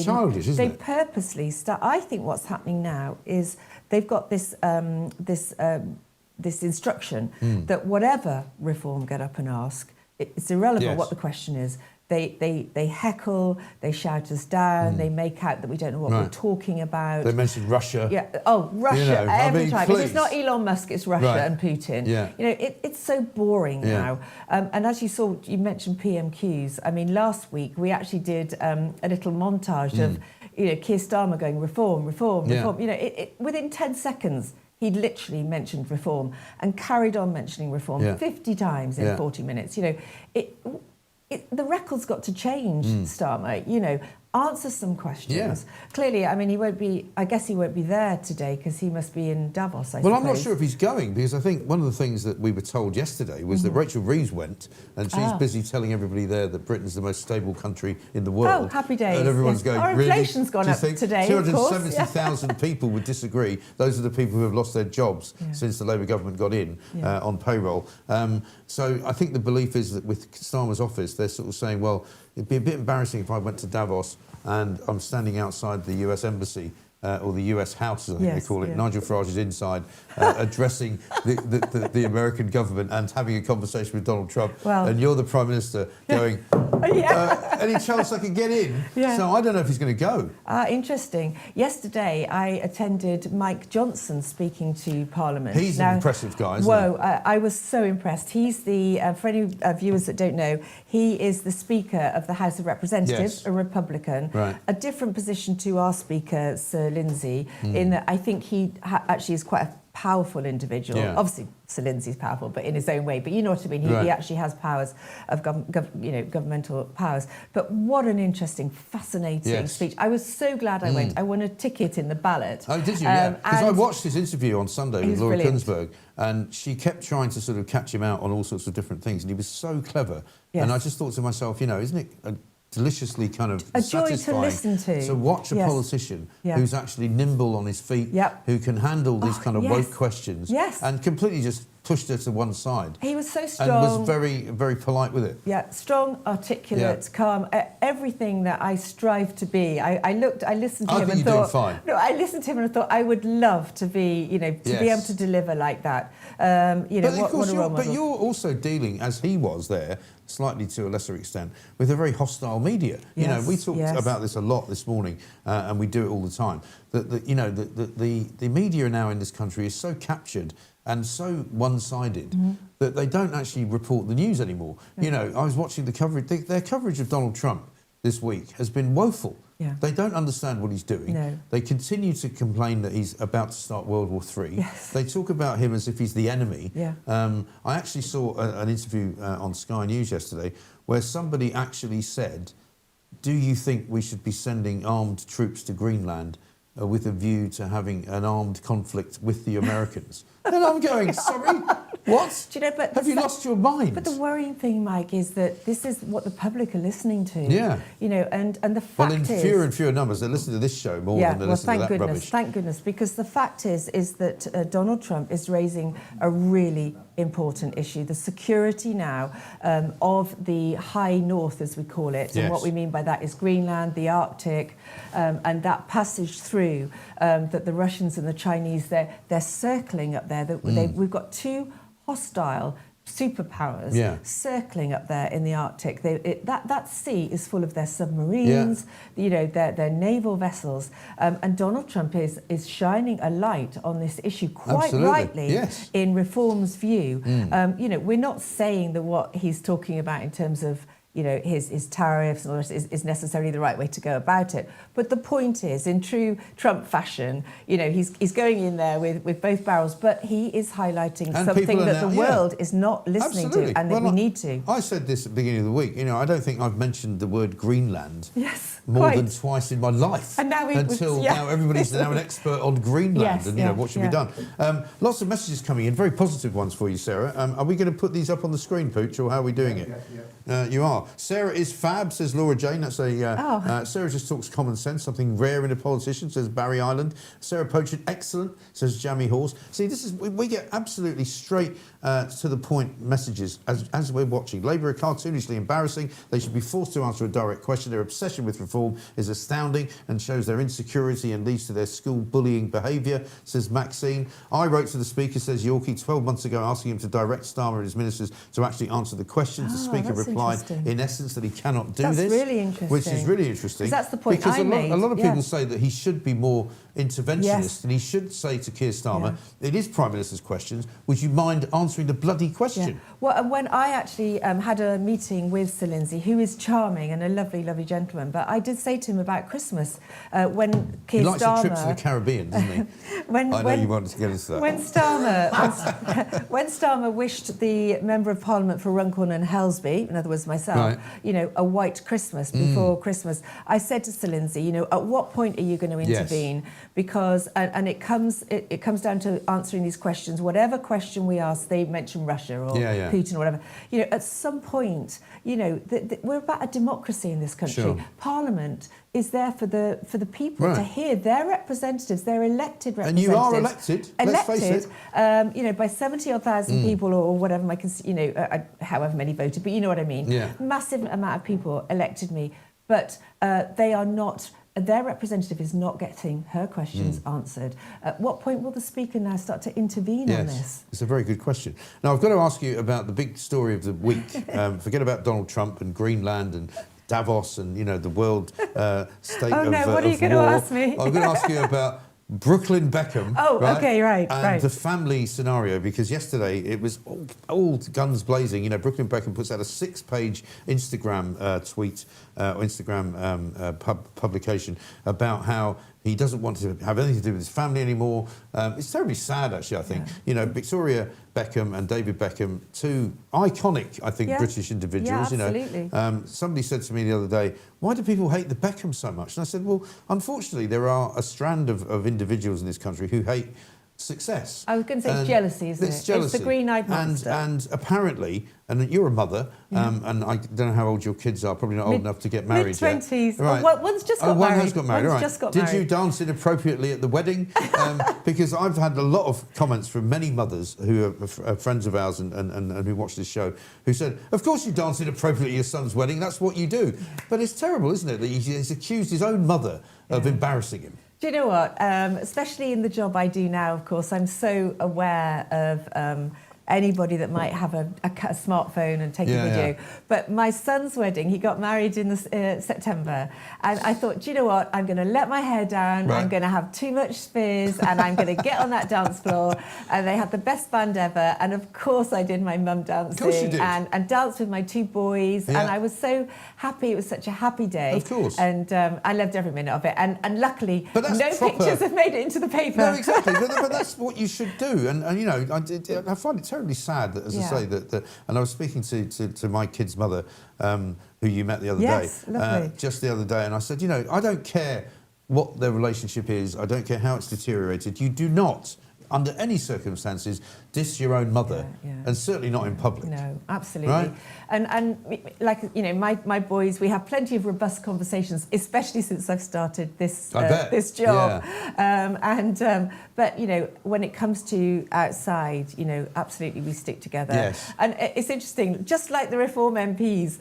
childish, isn't it? They purposely start. I think what's happening now is they've got this instruction that whatever reform get up and ask, it's irrelevant what the question is. they heckle, they shout us down, they make out that we don't know what we're talking about. They mentioned Russia. Yeah. Oh, Russia every time. If it's not Elon Musk, it's Russia and Putin. Yeah. You know, it's so boring now. And as you saw, you mentioned PMQs. I mean, last week we actually did a little montage of, you know, Keir Starmer going reform, reform, reform. You know, within 10 seconds, he literally mentioned reform and carried on mentioning reform 50 times in 40 minutes. You know, the record's got to change, Starmer. You know, answer some questions. Clearly, I mean, he won't be. I guess he won't be there today because he must be in Davos. I suppose. I'm not sure if he's going, because I think one of the things that we were told yesterday was that Rachel Reeves went, and she's busy telling everybody there that Britain's the most stable country in the world. Oh, happy days! And everyone's going, our inflation's gone up today. 270,000 people would disagree. Those are the people who have lost their jobs since the Labour government got in on payroll. So I think the belief is that with Starmer's office, they're sort of saying, well, it'd be a bit embarrassing if I went to Davos and I'm standing outside the US Embassy, or the US House, as I think they call it. Nigel Farage is inside, addressing the American government and having a conversation with Donald Trump. Well, and you're the Prime Minister going, any chance I could get in? So I don't know if he's going to go. Interesting. Yesterday, I attended Mike Johnson speaking to Parliament. He's an impressive guy, isn't he? I was so impressed. He's the, for any viewers that don't know, he is the Speaker of the House of Representatives, a Republican. A different position to our Speaker, Sir Lindsay, in that I think he actually is quite a powerful individual. Obviously, Sir Lindsay's powerful, but in his own way. But you know what I mean? He actually has powers of governmental powers. But what an interesting, fascinating speech. I was so glad I went. I won a ticket in the ballot. Oh, did you? Because I watched his interview on Sunday with Laura Kuenssberg, and she kept trying to sort of catch him out on all sorts of different things, and he was so clever. And I just thought to myself, you know, isn't it deliciously kind of a satisfying joy to listen to watch a politician who's actually nimble on his feet, who can handle these kind of woke questions, and completely just pushed her to one side. He was so strong. And was very, very polite with it. Yeah, strong, articulate, calm, everything that I strive to be. I listened to him and thought, fine. No, I listened to him and I thought I would love to be, you know, to be able to deliver like that. You know, what a role model. But you're also dealing, as he was there, slightly to a lesser extent, with a very hostile media. You know, we talked about this a lot this morning, and we do it all the time. That you know, the media now in this country is so captured and so one-sided that they don't actually report the news anymore. You know, I was watching the coverage. Their coverage of Donald Trump this week has been woeful. They don't understand what he's doing. They continue to complain that he's about to start World War III. They talk about him as if he's the enemy. I actually saw an interview on Sky News yesterday where somebody actually said, do you think we should be sending armed troops to Greenland with a view to having an armed conflict with the Americans? And I'm going, sorry, what? Do you know, but have you lost your mind? But the worrying thing, Mike, is that this is what the public are listening to. You know, and the fact is... Well, in fewer and fewer numbers, they listen to this show more than they listen to that rubbish. Thank goodness, because the fact is that Donald Trump is raising a really important issue, the security now of the high north, as we call it. And what we mean by that is Greenland, the Arctic, and that passage through that the Russians and the Chinese, they're circling up there. We've got two hostile superpowers circling up there in the Arctic. That sea is full of their submarines, you know, their naval vessels, and Donald Trump is shining a light on this issue quite rightly in Reform's view. You know, we're not saying that what he's talking about in terms of, you know, his tariffs and all this is necessarily the right way to go about it. But the point is, in true Trump fashion, you know, he's going in there with both barrels, but he is highlighting something that the world is not listening to, and that we need to. I said this at the beginning of the week, you know, I don't think I've mentioned the word Greenland more than twice in my life. And now now everybody's now an expert on Greenland, and, you know, what should be done. Lots of messages coming in, very positive ones for you, Sarah. Are we going to put these up on the screen, Pooch, or how are we doing it? You are. Sarah is fab, says Laura Jane. That's Sarah just talks common sense, something rare in a politician, says Barry Island. Sarah Pochin, excellent, says Jammy Horse. See, this is we get absolutely straight to the point messages as we're watching. Labour are cartoonishly embarrassing. They should be forced to answer a direct question. Their obsession with reform is astounding and shows their insecurity and leads to their school bullying behaviour, says Maxine. I wrote to the Speaker, says Yorkie, 12 months ago, asking him to direct Starmer and his ministers to actually answer the questions. The Speaker replied in essence, that he cannot do That's this. really interesting. Which is really interesting. 'Cause that's the point because I made. a lot of people Yeah. say that he should be more interventionist, Yes. and he should say to Keir Starmer, it is Prime Minister's questions, would you mind answering the bloody question? Yeah. Well, and when I actually had a meeting with Sir Lindsay, who is charming and a lovely, lovely gentleman, but I did say to him about Christmas when Keir He likes Starmer... a trip to the Caribbean, doesn't he? I know you wanted to get into that. When Starmer wished the Member of Parliament for Runcorn and Helsby, in other words myself, Right. you know, a white Christmas before Christmas, I said to Sir Lindsay, you know, at what point are you going to intervene? Because, and it comes down to answering these questions. Whatever question we ask, they mention Russia or Putin or whatever. You know, at some point, you know, we're about a democracy in this country. Sure. Parliament is there for the people to Right. hear their representatives, their elected And representatives. you are elected, let's face it. You know, by 70,000 people or whatever, you know, however many voted, but you know what I mean. Yeah. Massive amount of people elected me, but they are not. Their representative is not getting her questions answered. At what point will the Speaker now start to intervene on this? It's a very good question. Now, I've got to ask you about the big story of the week. Forget about Donald Trump and Greenland and Davos and, you know, the world state Oh, of no, what are you of going to war. ask me? I'm going to ask you about Brooklyn Beckham. Oh, okay, right, and right. the family scenario, because yesterday it was all guns blazing. You know, Brooklyn Beckham puts out a 6-page Instagram tweet or Instagram publication about how he doesn't want to have anything to do with his family anymore. It's terribly sad, actually, I think. You know, Victoria Beckham and David Beckham, two iconic, I think, British individuals. Yeah, absolutely. You know, somebody said to me the other day, why do people hate the Beckhams so much? And I said, well, unfortunately, there are a strand of individuals in this country who hate success. I was going to say jealousy, isn't it? Jealousy. It's the green-eyed monster. And apparently, and you're a mother, and I don't know how old your kids are, probably not old enough to get married yet. Mid-20s. Right. Oh, one's just got married. One has got married, One's all right. just got Did married. you dance inappropriately at the wedding? Because I've had a lot of comments from many mothers who are friends of ours and who watch this show, who said, of course you danced inappropriately at your son's wedding, that's what you do. But it's terrible, isn't it, that he's accused his own mother of embarrassing him. Do you know what? Especially in the job I do now, of course, I'm so aware of anybody that might have a smartphone and take a video. Yeah. But my son's wedding, he got married in September, and I thought, do you know what? I'm going to let my hair down. Right. I'm going to have too much fizz, and I'm going to get on that dance floor. And they had the best band ever. And of course, I did my mum dancing. Of course you did. And danced with my 2 boys. Yeah. And I was so happy. It was such a happy day. Of course. And I loved every minute of it. And luckily, But that's no proper- pictures have made it into the paper. No, exactly. but that's what you should do. And you know, I find it terribly sad that, as I say, that and I was speaking to my kid's mother, who you met the other day, lovely. just the other day, and I said, you know, I don't care what their relationship is, I don't care how it's deteriorated. You do not, under any circumstances, diss your own mother, and certainly not in public. No, absolutely. Right? And like, you know, my boys, we have plenty of robust conversations, especially since I've started this this job. But you know, when it comes to outside, you know, absolutely we stick together. Yes. And it's interesting, just like the Reform MPs,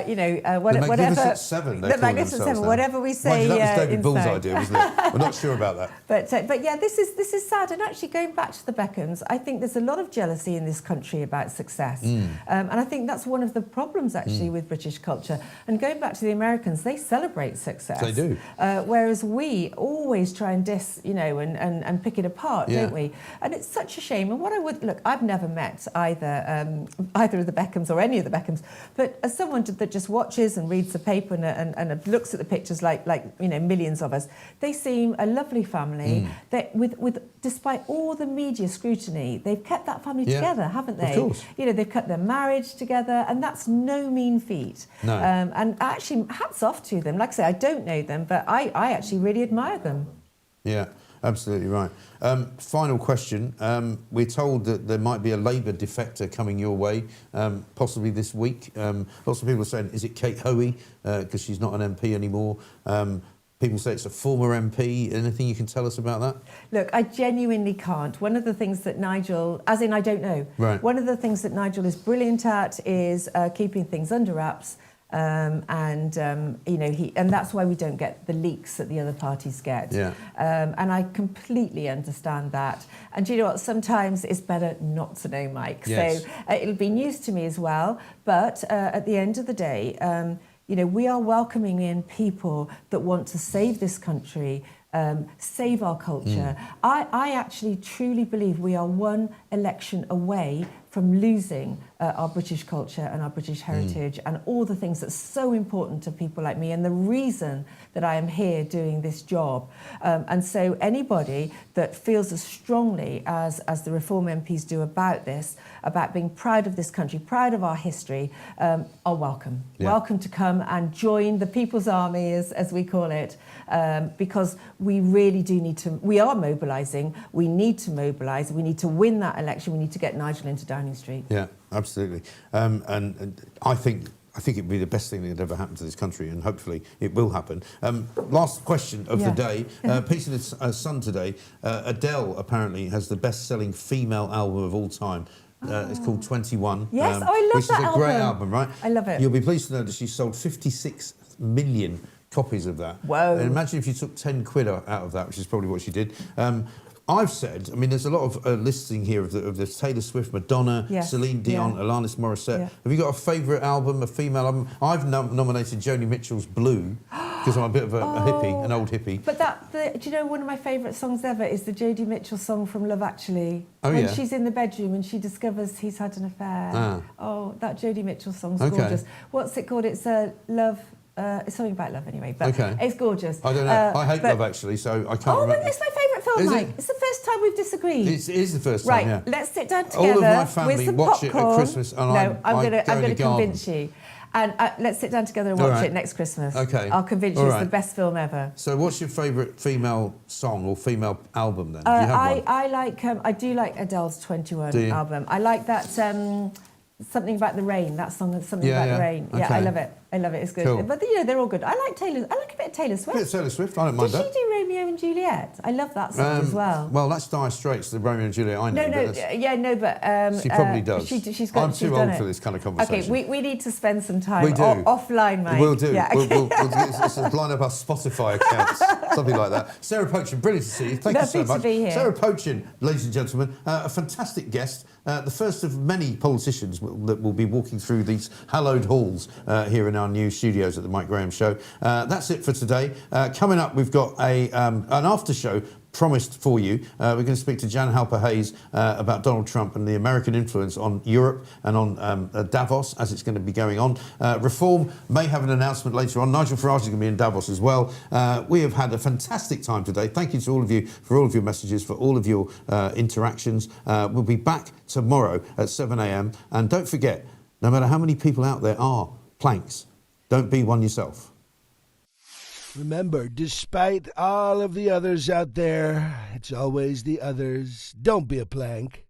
you know, The whatever. Magnificent Seven, they The call Magnificent themselves Seven, now. whatever we say. Mind you, that was David Bull's inside. idea, wasn't it? We're not sure about that. But yeah, this is sad. And actually, going back to the Beckhams, I think there's a lot of jealousy in this country about success, and I think that's one of the problems actually with British culture. And going back to the Americans, they celebrate success. They do. Whereas we always try and diss, you know, and pick it apart, don't we? And it's such a shame. And what I would look, I've never met either of the Beckhams or any of the Beckhams, but as someone that just watches and reads the paper and looks at the pictures like you know, millions of us, they seem a lovely family. That with despite all the media scrutiny, they've kept that family together, haven't they? Of course. You know, they've kept their marriage together, and that's no mean feat. No. And actually, hats off to them. Like I say, I don't know them, but I actually really admire them. Yeah, absolutely right. Final question. We're told that there might be a Labour defector coming your way, possibly this week. Lots of people are saying, is it Kate Hoey? Because she's not an MP anymore. People say it's a former MP. Anything you can tell us about that? Look, I genuinely can't. One of the things that Nigel, as in I don't know, Right. one of the things that Nigel is brilliant at is keeping things under wraps. And that's why we don't get the leaks that the other parties get. Yeah. And I completely understand that. And you know what? Sometimes it's better not to know, Mike. Yes. So it'll be news to me as well. But at the end of the day, we are welcoming in people that want to save this country, save our culture. I actually truly believe we are one election away from losing our British culture and our British heritage and all the things that's so important to people like me and the reason that I am here doing this job. And so anybody that feels as strongly as the Reform MPs do about this, about being proud of this country, proud of our history, are welcome. Yeah. Welcome to come and join the People's Army, as we call it, because we really do need to, we are mobilising, we need to mobilise, we need to win that election, we need to get Nigel into Downing Street. Yeah, absolutely. And I think it'd be the best thing that had ever happened to this country, and hopefully it will happen. Last question of the day. Piece in the Sun today. Adele apparently has the best-selling female album of all time. It's called 21. Yes, I love which that is a great album, right? I love it. You'll be pleased to know that she sold 56 million copies of that. Whoa. And imagine if you took 10 quid out of that, which is probably what she did. I've said, I mean, there's a lot of listing here of the Taylor Swift, Madonna, Celine Dion, Alanis Morissette. Yeah. Have you got a favourite album, a female album? I've nominated Joni Mitchell's Blue because I'm a bit of a hippie, an old hippie. But do you know one of my favourite songs ever is the Jodi Mitchell song from Love Actually? Oh, when she's in the bedroom and she discovers he's had an affair. Oh, that Jodi Mitchell song's gorgeous. What's it called? It's Love... it's something about love anyway, but it's gorgeous. I don't know. I hate Love Actually, so I can't remember. Oh, it's my favourite film, Is Mike. it? It's the first time we've disagreed. It is the first time, right, let's sit down together all of my with family some watch popcorn. it at Christmas, and I'm going to convince you. And let's sit down together and watch it next Christmas. Okay. I'll convince you it's the best film ever. So what's your favourite female song or female album then? Do you have one? I do like Adele's 21 album. I like that Something About the Rain, that song, Something About the Rain. Yeah, I love it. I love it. It's good. Cool. But they're all good. I like a bit of Taylor Swift. A bit of Taylor Swift, I don't mind that. Did she do Romeo and Juliet? I love that song as well. Well, that's Dire Straits, the Romeo and Juliet I know. But she probably does. I'm too old for this kind of conversation. Okay, we need to spend some time offline, mate. We'll do. Yeah, okay. We'll line up our Spotify accounts, something like that. Sarah Pochin, brilliant to see you. Thank you so much. Lovely to be here. Sarah Pochin, ladies and gentlemen, a fantastic guest. The first of many politicians that will be walking through these hallowed halls here in our new studios at the Mike Graham Show. That's it for today. Coming up, we've got an after show promised for you. We're going to speak to Jan Halper-Hayes about Donald Trump and the American influence on Europe and on Davos as it's going to be going on. Reform may have an announcement later on. Nigel Farage is going to be in Davos as well. We have had a fantastic time today. Thank you to all of you for all of your messages, for all of your interactions. We'll be back tomorrow at 7 a.m. And don't forget, no matter how many people out there are planks, don't be one yourself. Remember, despite all of the others out there, it's always the others. Don't be a plank.